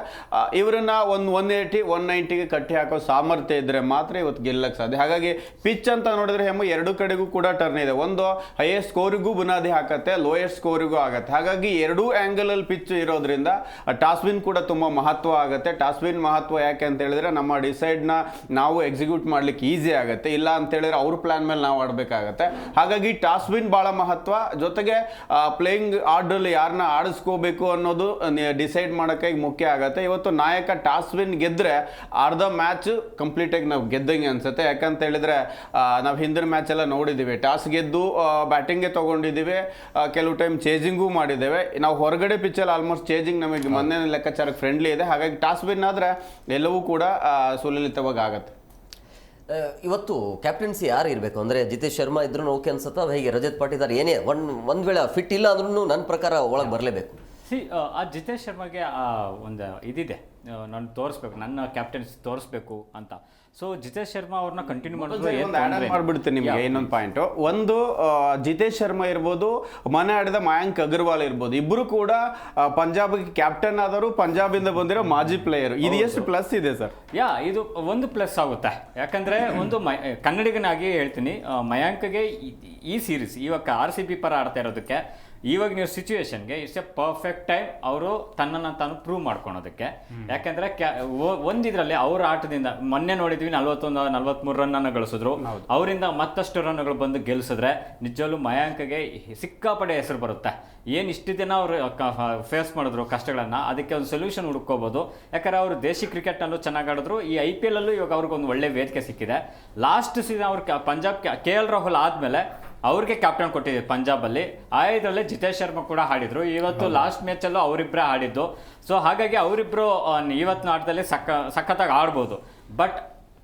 ಇವರನ್ನ ಒಂದು 180, 190ಗೆ ಕಟ್ಟಿ ಹಾಕೋ ಸಾಮರ್ಥ್ಯ ಇದ್ರೆ ಮಾತ್ರ ಇವತ್ತು ಗೆಲ್ಲಕ್ಕೆ ಸಾಧ್ಯ. ಹಾಗಾಗಿ ಪಿಚ್ ಅಂತ ನೋಡಿದ್ರೆ ಎರಡು ಕಡೆಗೂ ಕೂಡ ಟರ್ನ್ ಇದೆ. ಒಂದು ಹೈಯೆಸ್ಟ್ ಸ್ಕೋರಿಗೂ ಬುನಾದಿ ಹಾಕತ್ತೆ, ಲೋಯೆಸ್ಟ್ ಸ್ಕೋರಿಗೂ ಆಗತ್ತೆ. ಹಾಗಾಗಿ ಎರಡೂ ಆಂಗಲ್ ಅಲ್ಲಿ ಪಿಚ್ ಇರೋದ್ರಿಂದ ಟಾಸ್ ವಿನ್ ಕೂಡ ತುಂಬಾ ಮಹತ್ವ ಆಗುತ್ತೆ. ಟಾಸ್ ವಿನ್ ಮಹತ್ವ ಯಾಕೆ ಅಂತ ಹೇಳಿದ್ರೆ ನಮ್ಮ ಡಿಸೈಡ್ನ ನಾವು ಎಕ್ಸಿಕ್ಯೂಟ್ ಮಾಡ್ಲಿಕ್ಕೆ ಈಸಿ ಆಗುತ್ತೆ. ಇಲ್ಲ ಅಂತ ಹೇಳಿದ್ರೆ ಅವ್ರ ಪ್ಲಾನ್ ಮೇಲೆ ನಾವು ಆಡಬೇಕಾಗತ್ತೆ. ಹಾಗಾಗಿ ಟಾಸ್ ವಿನ್ ಬಹಳ ಮಹತ್ವ. ಜೊತೆಗೆ ಪ್ಲೇಯಿಂಗ್ ಆರ್ಡ್ರಲ್ಲಿ ಯಾರನ್ನ ಆಡಿಸ್ಕೋಬೇಕು ಅನ್ನೋದು ಡಿಸೈಡ್ ಮಾಡೋಕ್ಕೆ ಮುಖ್ಯ ಆಗುತ್ತೆ. ಇವತ್ತು ನಾಯಕ ಟಾಸ್ ವಿನ್ ಗೆದ್ದರೆ ಅರ್ಧ ಮ್ಯಾಚ್ ಕಂಪ್ಲೀಟಾಗಿ ನಾವು ಗೆದ್ದಂಗೆ ಅನ್ಸುತ್ತೆ. ಯಾಕಂತ ಹೇಳಿದ್ರೆ ನಾವು ಹಿಂದಿನ ಮ್ಯಾಚ್ ಎಲ್ಲ ನೋಡಿದ್ದೀವಿ, ಟಾಸ್ ಗೆದ್ದು ಬ್ಯಾಟಿಂಗ್ಗೆ ತೊಗೊಂಡಿದ್ದೀವಿ, ಕೆಲವು ಟೈಮ್ ಚೇಜಿಂಗೂ ಮಾಡಿದ್ದೇವೆ. ನಾವು ಹೊರಗಡೆ ಪಿಚ್ಚಲ್ಲಿ ಆಲ್ಮೋಸ್ಟ್ ಚೇಜಿಂಗ್ ನಮಗೆ ಮೊನ್ನೆ ಲೆಕ್ಕಾಚಾರಕ್ಕೆ ಫ್ರೆಂಡ್ಲಿ ಇದೆ. ಹಾಗಾಗಿ ಟಾಸ್ ವಿನ್ ಆದರೆ ಎಲ್ಲವೂ ಕೂಡ ಸುಲಲಿತವಾಗಿ ಆಗುತ್ತೆ. ಇವತ್ತು ಕ್ಯಾಪ್ಟನ್ಸಿ ಯಾರು ಇರಬೇಕು ಅಂದರೆ ಜಿತೇಶ್ ಶರ್ಮಾ ಇದ್ರೂ ಓಕೆ ಅನ್ಸುತ್ತಾ ಹೇಗೆ? ರಜತ್ ಪಾಟೀದಾರ್ ಏನೇ ಒಂದು ವೇಳೆ ಫಿಟ್ ಇಲ್ಲ ಅಂದ್ರೂ ನನ್ನ ಪ್ರಕಾರ ಒಳಗೆ ಬರಲೇಬೇಕು. ಆ ಜಿತೇಶ್ ಶರ್ಮಾಗೆ ಒಂದು ಇದಿದೆ, ನಾನು ತೋರಿಸ್ಬೇಕು, ನನ್ನ ಕ್ಯಾಪ್ಟನ್ಸಿ ತೋರಿಸ್ಬೇಕು ಅಂತ. ಸೊ ಜಿತೇಶ್ ಶರ್ಮಾ ಅವ್ರನ್ನ ಕಂಟಿನ್ಯೂ ಮಾಡ್ಬಿಡ್ತೀನಿ ನಿಮಗೆ ಇನ್ನೊಂದು ಪಾಯಿಂಟ್. ಒಂದು ಜಿತೇಶ್ ಶರ್ಮಾ ಇರ್ಬೋದು, ಮನೆ ಆಡಿದ ಮಯಾಂಕ್ ಅಗರ್ವಾಲ್ ಇರ್ಬೋದು, ಇಬ್ಬರು ಕೂಡ ಪಂಜಾಬ್ಗೆ ಕ್ಯಾಪ್ಟನ್ ಆದವರು, ಪಂಜಾಬಿಂದ ಬಂದಿರೋ ಮಾಜಿ ಪ್ಲೇಯರ್. ಇದು ಎಷ್ಟು ಪ್ಲಸ್ ಇದೆ ಸರ್? ಇದು ಒಂದು ಪ್ಲಸ್ ಆಗುತ್ತೆ. ಯಾಕಂದ್ರೆ ಒಂದು ಕನ್ನಡಿಗನಾಗಿ ಹೇಳ್ತೀನಿ, ಮಯಾಂಕ್ಗೆ ಈ ಸೀರೀಸ್ ಇವಾಗ RCB ಪರ ಆಡ್ತಾ ಇರೋದಕ್ಕೆ ಇವಾಗ ನೀವು ಸಿಚುವೇಶನ್ಗೆ ಇಟ್ಸ್ ಎ ಪರ್ಫೆಕ್ಟ್ ಟೈಮ್ ಅವರು ತನ್ನನ್ನು ತಾನು ಪ್ರೂವ್ ಮಾಡ್ಕೊಳೋದಕ್ಕೆ. ಯಾಕಂದ್ರೆ ಒಂದಿದ್ರಲ್ಲಿ ಅವ್ರ ಆಟದಿಂದ ಮೊನ್ನೆ ನೋಡಿದ್ವಿ 41-43 ರನ್ ಗಳಿಸಿದ್ರು. ಅವರಿಂದ ಮತ್ತಷ್ಟು ರನ್ಗಳು ಬಂದು ಗೆಲ್ಸಿದ್ರೆ ನಿಜವಲ್ಲೂ ಮಯಾಂಕ್ಗೆ ಸಿಕ್ಕಾಪಡೆ ಹೆಸರು ಬರುತ್ತೆ. ಏನು ಇಷ್ಟು ದಿನ ಅವರು ಫೇಸ್ ಮಾಡಿದ್ರು ಕಷ್ಟಗಳನ್ನ, ಅದಕ್ಕೆ ಒಂದು ಸೊಲ್ಯೂಷನ್ ಹುಡ್ಕೋಬಹುದು. ಯಾಕಂದ್ರೆ ಅವರು ದೇಶಿ ಕ್ರಿಕೆಟ್ನಲ್ಲೂ ಚೆನ್ನಾಗಿ ಆಡಿದ್ರು, ಈ IPL ಅಲ್ಲೂ ಇವಾಗ ಅವ್ರಿಗೊಂದು ಒಳ್ಳೆ ವೇದಿಕೆ ಸಿಕ್ಕಿದೆ. ಲಾಸ್ಟ್ ಸೀಸನ್ ಅವ್ರು ಪಂಜಾಬ್ KL ರಾಹುಲ್ ಆದ್ಮೇಲೆ ಅವ್ರಿಗೆ ಕ್ಯಾಪ್ಟನ್ ಕೊಟ್ಟಿದ್ದೀವಿ ಪಂಜಾಬಲ್ಲಿ. ಇದರಲ್ಲಿ ಜಿತೇಶ್ ಶರ್ಮಾ ಕೂಡ ಆಡಿದ್ರು. ಇವತ್ತು ಲಾಸ್ಟ್ ಮ್ಯಾಚಲ್ಲೂ ಅವರಿಬ್ಬರೇ ಆಡಿದ್ದು. ಸೊ ಹಾಗಾಗಿ ಅವರಿಬ್ಬರು ಇವತ್ತಿನ ಆಟದಲ್ಲಿ ಸಖತ್ತಾಗಿ ಆಡ್ಬೋದು. ಬಟ್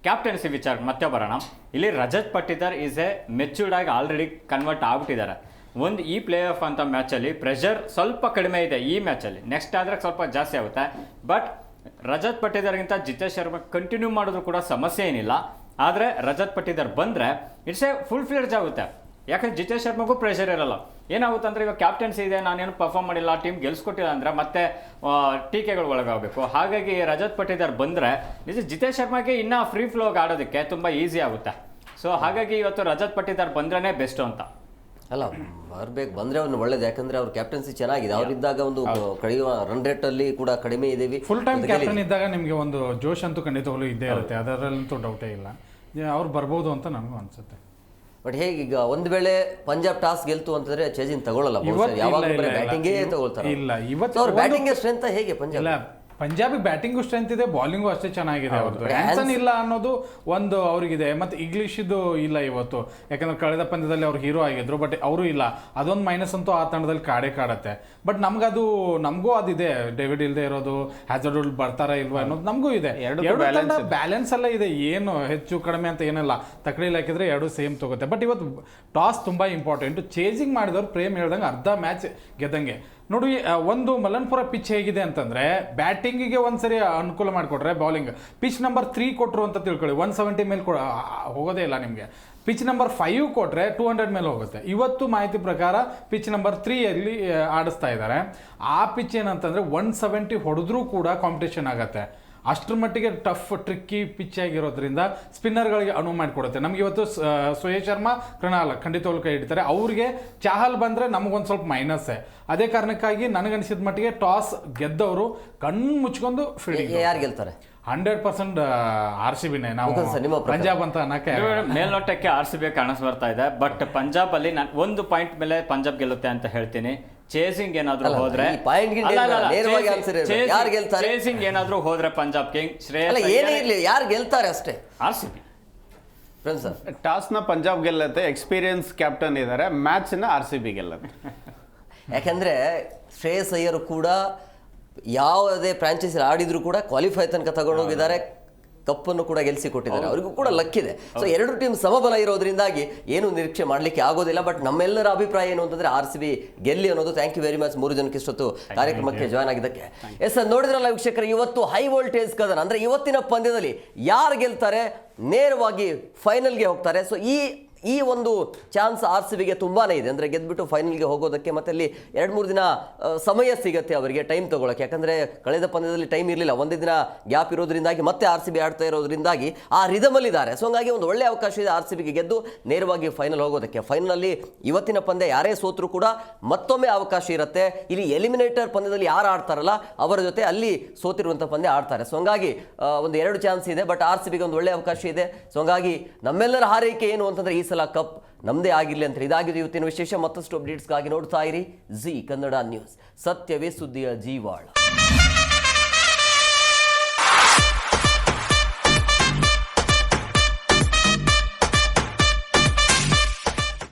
ಕ್ಯಾಪ್ಟನ್ಸಿ ವಿಚಾರ ಮತ್ತೆ ಬರೋಣ. ಇಲ್ಲಿ Rajat Patidar is a matured ಆಗಿ ಆಲ್ರೆಡಿ ಕನ್ವರ್ಟ್ ಆಗ್ಬಿಟ್ಟಿದ್ದಾರೆ. ಈ ಪ್ಲೇ ಆಫ್ ಅಂತ ಮ್ಯಾಚಲ್ಲಿ ಪ್ರೆಷರ್ ಸ್ವಲ್ಪ ಕಡಿಮೆ ಇದೆ ಈ ಮ್ಯಾಚಲ್ಲಿ, ನೆಕ್ಸ್ಟ್ ಆದರೆ ಸ್ವಲ್ಪ ಜಾಸ್ತಿ ಆಗುತ್ತೆ. ಬಟ್ ರಜತ್ ಪಟ್ಟಿದಾರ್ಗಿಂತ ಜಿತೇಶ್ ಶರ್ಮಾ ಕಂಟಿನ್ಯೂ ಮಾಡಿದ್ರು ಕೂಡ ಸಮಸ್ಯೆ ಏನಿಲ್ಲ. ಆದರೆ ರಜತ್ ಪಟ್ಟಿದಾರ್ ಬಂದರೆ ಇಟ್ಸ್ ಎ ಫುಲ್ ಫ್ಲೆಡ್ಜ್ ಆಗುತ್ತೆ. ಯಾಕಂದ್ರೆ ಜಿತೇಶ್ ಶರ್ಮಾಗೂ ಪ್ರೆಷರ್ ಇರಲ್ಲ. ಏನಾಗುತ್ತೆ ಅಂದರೆ ಇವಾಗ ಕ್ಯಾಪ್ಟನ್ಸಿ ಇದೆ, ನಾನೇನು ಪರ್ಫಾರ್ಮ್ ಮಾಡಿಲ್ಲ, ಟೀಮ್ ಗೆಲ್ಸ್ಕೊಟ್ಟಿಲ್ಲ ಅಂದರೆ ಮತ್ತೆ ಟೀಕೆಗಳು ಒಳಗಾಗಬೇಕು. ಹಾಗಾಗಿ ರಜತ್ ಪಟ್ಟಿದಾರ್ ಬಂದರೆ ಜಿತೇಶ್ ಶರ್ಮಾಗೆ ಇನ್ನೂ ಫ್ರೀ ಫ್ಲೋಗೆ ಆಡೋದಕ್ಕೆ ತುಂಬ ಈಸಿ ಆಗುತ್ತೆ. ಸೊ ಹಾಗಾಗಿ ಇವತ್ತು ರಜತ್ ಪಟ್ಟಿದಾರ್ ಬಂದ್ರೇ ಬೆಸ್ಟ್ ಅಂತ. ಅಲ್ಲ, ಬಂದರೆ ಅವ್ನು ಒಳ್ಳೇದು. ಯಾಕಂದ್ರೆ ಅವ್ರ ಕ್ಯಾಪ್ಟನ್ಸಿ ಚೆನ್ನಾಗಿದೆ. ಅವರಿದ್ದಾಗ ಒಂದು ಕಡಿಮೆ ರನ್ ರೇಟ್ ಅಲ್ಲಿ ಕೂಡ ಕಡಿಮೆ ಇದ್ದೀವಿ. ಫುಲ್ ಟೈಮ್ ಕ್ಯಾಪ್ಟನ್ ಇದ್ದಾಗ ನಿಮಗೆ ಒಂದು ಜೋಶ್ ಅಂತೂ ಖಂಡಿತವಾಗ್ಲೂ ಇದ್ದೇ ಇರುತ್ತೆ, ಅದರಲ್ಲಂತೂ ಡೌಟೇ ಇಲ್ಲ. ಅವ್ರು ಬರ್ಬೋದು ಅಂತ ನನಗೂ ಅನ್ಸುತ್ತೆ. ಬಟ್ ಹೇಗೆ ಈಗ ಒಂದು ವೇಳೆ ಪಂಜಾಬ್ ಟಾಸ್ ಗೆಲ್ತು ಅಂತಂದ್ರೆ ಚೇಜಿಂಗ್ ತಗೊಳ್ಳಲ್ಲ, ಯಾವಾಗ ಬ್ಯಾಟಿಂಗೇ ತಗೊಳ್ತಾರೆ. ಇಲ್ಲ, ಇವತ್ತು ಅವ್ರ ಬ್ಯಾಟಿಂಗ್ ಸ್ಟ್ರೆಂತ್ ಹೇಗೆ ಪಂಜಾಬಿ ಬ್ಯಾಟಿಂಗು ಸ್ಟ್ರೆಂತ್ ಇದೆ, ಬಾಲಿಂಗು ಅಷ್ಟೇ ಚೆನ್ನಾಗಿದೆ. ಅವ್ರದ್ದು ಹ್ಯಾನ್ಸನ್ ಇಲ್ಲ ಅನ್ನೋದು ಒಂದು ಅವ್ರಿಗಿದೆ. ಮತ್ತೆ ಇಂಗ್ಲಿಷ್ದು ಇಲ್ಲ ಇವತ್ತು, ಯಾಕಂದ್ರೆ ಕಳೆದ ಪಂದ್ಯದಲ್ಲಿ ಅವ್ರು ಹೀರೋ ಆಗಿದ್ರು, ಬಟ್ ಅವರು ಇಲ್ಲ. ಅದೊಂದು ಮೈನಸ್ ಅಂತೂ ಆ ತಂಡದಲ್ಲಿ ಕಾಡುತ್ತೆ. ಬಟ್ ನಮಗೂ ಅದಿದೆ, ಡೇವಿಡ್ ಇಲ್ದೇ ಇರೋದು, ಹ್ಯಾಜರ್ಡ್ ಬರ್ತಾರ ಇಲ್ವಾ ಅನ್ನೋದು ನಮಗೂ ಇದೆ. ಎರಡು ಬ್ಯಾಲೆನ್ಸ್ ಎಲ್ಲ ಇದೆ, ಏನು ಹೆಚ್ಚು ಕಡಿಮೆ ಅಂತ ಏನಿಲ್ಲ. ತಕಡಿಲಿ ಹಾಕಿದ್ರೆ ಎರಡು ಸೇಮ್ ತಗೋತೆ. ಬಟ್ ಇವತ್ತು ಟಾಸ್ ತುಂಬಾ ಇಂಪಾರ್ಟೆಂಟ್. ಚೇಜಿಂಗ್ ಮಾಡಿದವ್ರು ಪ್ರೇಮ್ ಹೇಳ್ದಂಗೆ ಅರ್ಧ ಮ್ಯಾಚ್ ಗೆದ್ದಂಗೆ. ನೋಡಿ, ಒಂದು ಮಲನ್ಪುರ ಪಿಚ್ ಹೇಗಿದೆ ಅಂತಂದ್ರೆ ಬ್ಯಾಟಿಂಗಿಗೆ ಒಂದ್ಸರಿ ಅನುಕೂಲ ಮಾಡಿಕೊಟ್ರೆ ಬೌಲಿಂಗ್ ಪಿಚ್ ನಂಬರ್ 3 ಕೊಟ್ಟರು ಅಂತ ತಿಳ್ಕೊಳ್ಳಿ, 170 ಮೇಲೆ ಹೋಗೋದೇ ಇಲ್ಲ ನಿಮಗೆ. ಪಿಚ್ ನಂಬರ್ 5 ಕೊಟ್ಟರೆ 200 ಮೇಲೆ ಹೋಗುತ್ತೆ. ಇವತ್ತು ಮಾಹಿತಿ ಪ್ರಕಾರ ಪಿಚ್ ನಂಬರ್ 3 ಆಡಿಸ್ತಾ ಇದ್ದಾರೆ. ಆ ಪಿಚ್ ಏನಂತಂದ್ರೆ 170 ಹೊಡೆದ್ರೂ ಕೂಡ ಕಾಂಪಿಟೇಷನ್ ಆಗತ್ತೆ. ಅಷ್ಟರ ಮಟ್ಟಿಗೆ ಟಫ್ ಟ್ರಿಕ್ಕಿ ಪಿಚ್ ಆಗಿರೋದ್ರಿಂದ ಸ್ಪಿನ್ನರ್ಗಳಿಗೆ ಅನುವು ಮಾಡಿಕೊಡುತ್ತೆ. ನಮ್ಗೆ ಇವತ್ತು ಸುಯೇಶ್ ಶರ್ಮಾ, ಕೃಣಾಲ್ ಖಂಡಿತವಾಗ್ಲೂ ಕೈ ಹಿಡಿತಾರೆ. ಅವ್ರಿಗೆ ಚಾಹಲ್ ಬಂದರೆ ನಮಗೊಂದು ಸ್ವಲ್ಪ ಮೈನಸ್ಸೇ. ಅದೇ ಕಾರಣಕ್ಕಾಗಿ ನನಗನ್ಸಿದ ಮಟ್ಟಿಗೆ ಟಾಸ್ ಗೆದ್ದವರು ಕಣ್ಣು ಮುಚ್ಕೊಂಡು ಫೀಲ್ಡಿಂಗ್. ಯಾರು ಗೆಲ್ತಾರೆ? 100% RCBನೇ. ನಾವು ಪಂಜಾಬ್ ಅಂತ ಅನ್ನಕ್ಕೆ ಮೇಲ್ನೋಟಕ್ಕೆ RCB ಕಾಣಿಸ್ ಬರ್ತಾ ಇದೆ. ಬಟ್ ಪಂಜಾಬ್ ಅಲ್ಲಿ ನಾನು ಒಂದು ಪಾಯಿಂಟ್ ಮೇಲೆ ಪಂಜಾಬ್ ಗೆಲ್ಲುತ್ತೆ ಅಂತ ಹೇಳ್ತೀನಿ. ಚೇಸಿಂಗ್ ಏನಾದ್ರೂ ಹೋದ್ರೆ ಚೇಸಿಂಗ್ ಏನಾದ್ರೂ ಹೋದ್ರೆ ಪಂಜಾಬ್ ಕಿಂಗ್ ಏನೇ ಇರ್ಲಿ ಯಾರು ಗೆಲ್ತಾರೆ ಅಷ್ಟೇ. RCB ಟಾಸ್ ನ ಪಂಜಾಬ್ ಗೆಲ್ಲತ್ತೆ, ಎಕ್ಸ್ಪೀರಿಯನ್ಸ್ ಕ್ಯಾಪ್ಟನ್ ಇದ್ದಾರೆ, ಮ್ಯಾಚ್ ನ RCB ಗೆಲ್ಲತ್ತೆ. ಯಾಕಂದ್ರೆ ಶ್ರೇಯಸ್ ಅಯ್ಯರ್ ಕೂಡ ಯಾವುದೇ ಫ್ರಾಂಚೈಸಿ ಆಡಿದ್ರು ಕೂಡ ಕ್ವಾಲಿಫೈ ತನಕ ತಗೊಂಡೋಗಿದ್ದಾರೆ, ಕಪ್ಪನ್ನು ಕೂಡ ಗೆಲ್ಲಿಸಿ ಕೊಟ್ಟಿದ್ದಾರೆ. ಅವರಿಗೂ ಕೂಡ ಲಕ್ಕಿದೆ. ಸೊ ಎರಡು ಟೀಮ್ ಸಮಬಲ ಇರೋದ್ರಿಂದಾಗಿ ಏನು ನಿರೀಕ್ಷೆ ಮಾಡಲಿಕ್ಕೆ ಆಗೋದಿಲ್ಲ. ಬಟ್ ನಮ್ಮೆಲ್ಲರ ಅಭಿಪ್ರಾಯ ಏನು ಅಂತಂದ್ರೆ RCB ಗೆಲ್ಲಿ ಅನ್ನೋದು. ಥ್ಯಾಂಕ್ ಯು ವೆರಿ ಮಚ್ 3 ಜನಕ್ಕೆ ಇಷ್ಟೊತ್ತು ಕಾರ್ಯಕ್ರಮಕ್ಕೆ ಜಾಯ್ನ್ ಆಗಿದ್ದಕ್ಕೆ. ಎಸ್ ಸರ್, ನೋಡಿದ್ರಲ್ಲ ವೀಕ್ಷಕರು, ಇವತ್ತು ಹೈ ವೋಲ್ಟೇಜ್ ಕದನ ಅಂದ್ರೆ ಇವತ್ತಿನ ಪಂದ್ಯದಲ್ಲಿ ಯಾರು ಗೆಲ್ತಾರೆ, ನೇರವಾಗಿ ಫೈನಲ್ಗೆ ಹೋಗ್ತಾರೆ. ಸೊ ಈ ಒಂದು ಚಾನ್ಸ್ RCBಗೆ ತುಂಬಾ ಇದೆ. ಅಂದರೆ ಗೆದ್ದುಬಿಟ್ಟು ಫೈನಲ್ಗೆ ಹೋಗೋದಕ್ಕೆ ಮತ್ತೆ ಅಲ್ಲಿ 2-3 ದಿನ ಸಮಯ ಸಿಗುತ್ತೆ ಅವರಿಗೆ ಟೈಮ್ ತೊಗೊಳಕ್ಕೆ. ಯಾಕಂದರೆ ಕಳೆದ ಪಂದ್ಯದಲ್ಲಿ ಟೈಮ್ ಇರಲಿಲ್ಲ, ಒಂದೇ ದಿನ ಗ್ಯಾಪ್ ಇರೋದ್ರಿಂದಾಗಿ ಮತ್ತೆ RCB ಆಡ್ತಾ ಇರೋದ್ರಿಂದಾಗಿ ಆ ರಿದಮಲ್ಲಿದ್ದಾರೆ. ಸೊ ಹಂಗಾಗಿ ಒಂದು ಒಳ್ಳೆಯ ಅವಕಾಶ ಇದೆ RCBಗೆ ಗೆದ್ದು ನೇರವಾಗಿ ಫೈನಲ್ ಹೋಗೋದಕ್ಕೆ. ಫೈನಲಲ್ಲಿ ಇವತ್ತಿನ ಪಂದ್ಯ ಯಾರೇ ಸೋತರೂ ಕೂಡ ಮತ್ತೊಮ್ಮೆ ಅವಕಾಶ ಇರುತ್ತೆ. ಇಲ್ಲಿ ಎಲಿಮಿನೇಟರ್ ಪಂದ್ಯದಲ್ಲಿ ಯಾರು ಆಡ್ತಾರಲ್ಲ ಅವರ ಜೊತೆ ಅಲ್ಲಿ ಸೋತಿರುವಂಥ ಪಂದ್ಯ ಆಡ್ತಾರೆ. ಸೊ ಹಂಗಾಗಿ ಒಂದು 2 ಚಾನ್ಸ್ ಇದೆ. ಬಟ್ RCBಗೆ ಒಂದು ಒಳ್ಳೆಯ ಅವಕಾಶ ಇದೆ. ಸೊ ಹಂಗಾಗಿ ನಮ್ಮೆಲ್ಲರ ಹಾರೈಕೆ ಏನು ಅಂತಂದರೆ ಈ ಸಲ ಕಪ್ ನಮ್ಮದೇ ಆಗಿರಲಿ ಅಂತ. ಇದಾಗಿದೆ ಇವತ್ತಿನ ವಿಶೇಷ. ಮತ್ತಷ್ಟು ಅಪ್ಡೇಟ್ಸ್ಗಾಗಿ ನೋಡ್ತಾ ಇರಿ ಜಿ ಕನ್ನಡ ನ್ಯೂಸ್. ಸತ್ಯವೇ ಸುದ್ದಿಯ ಜೀವಾಳ.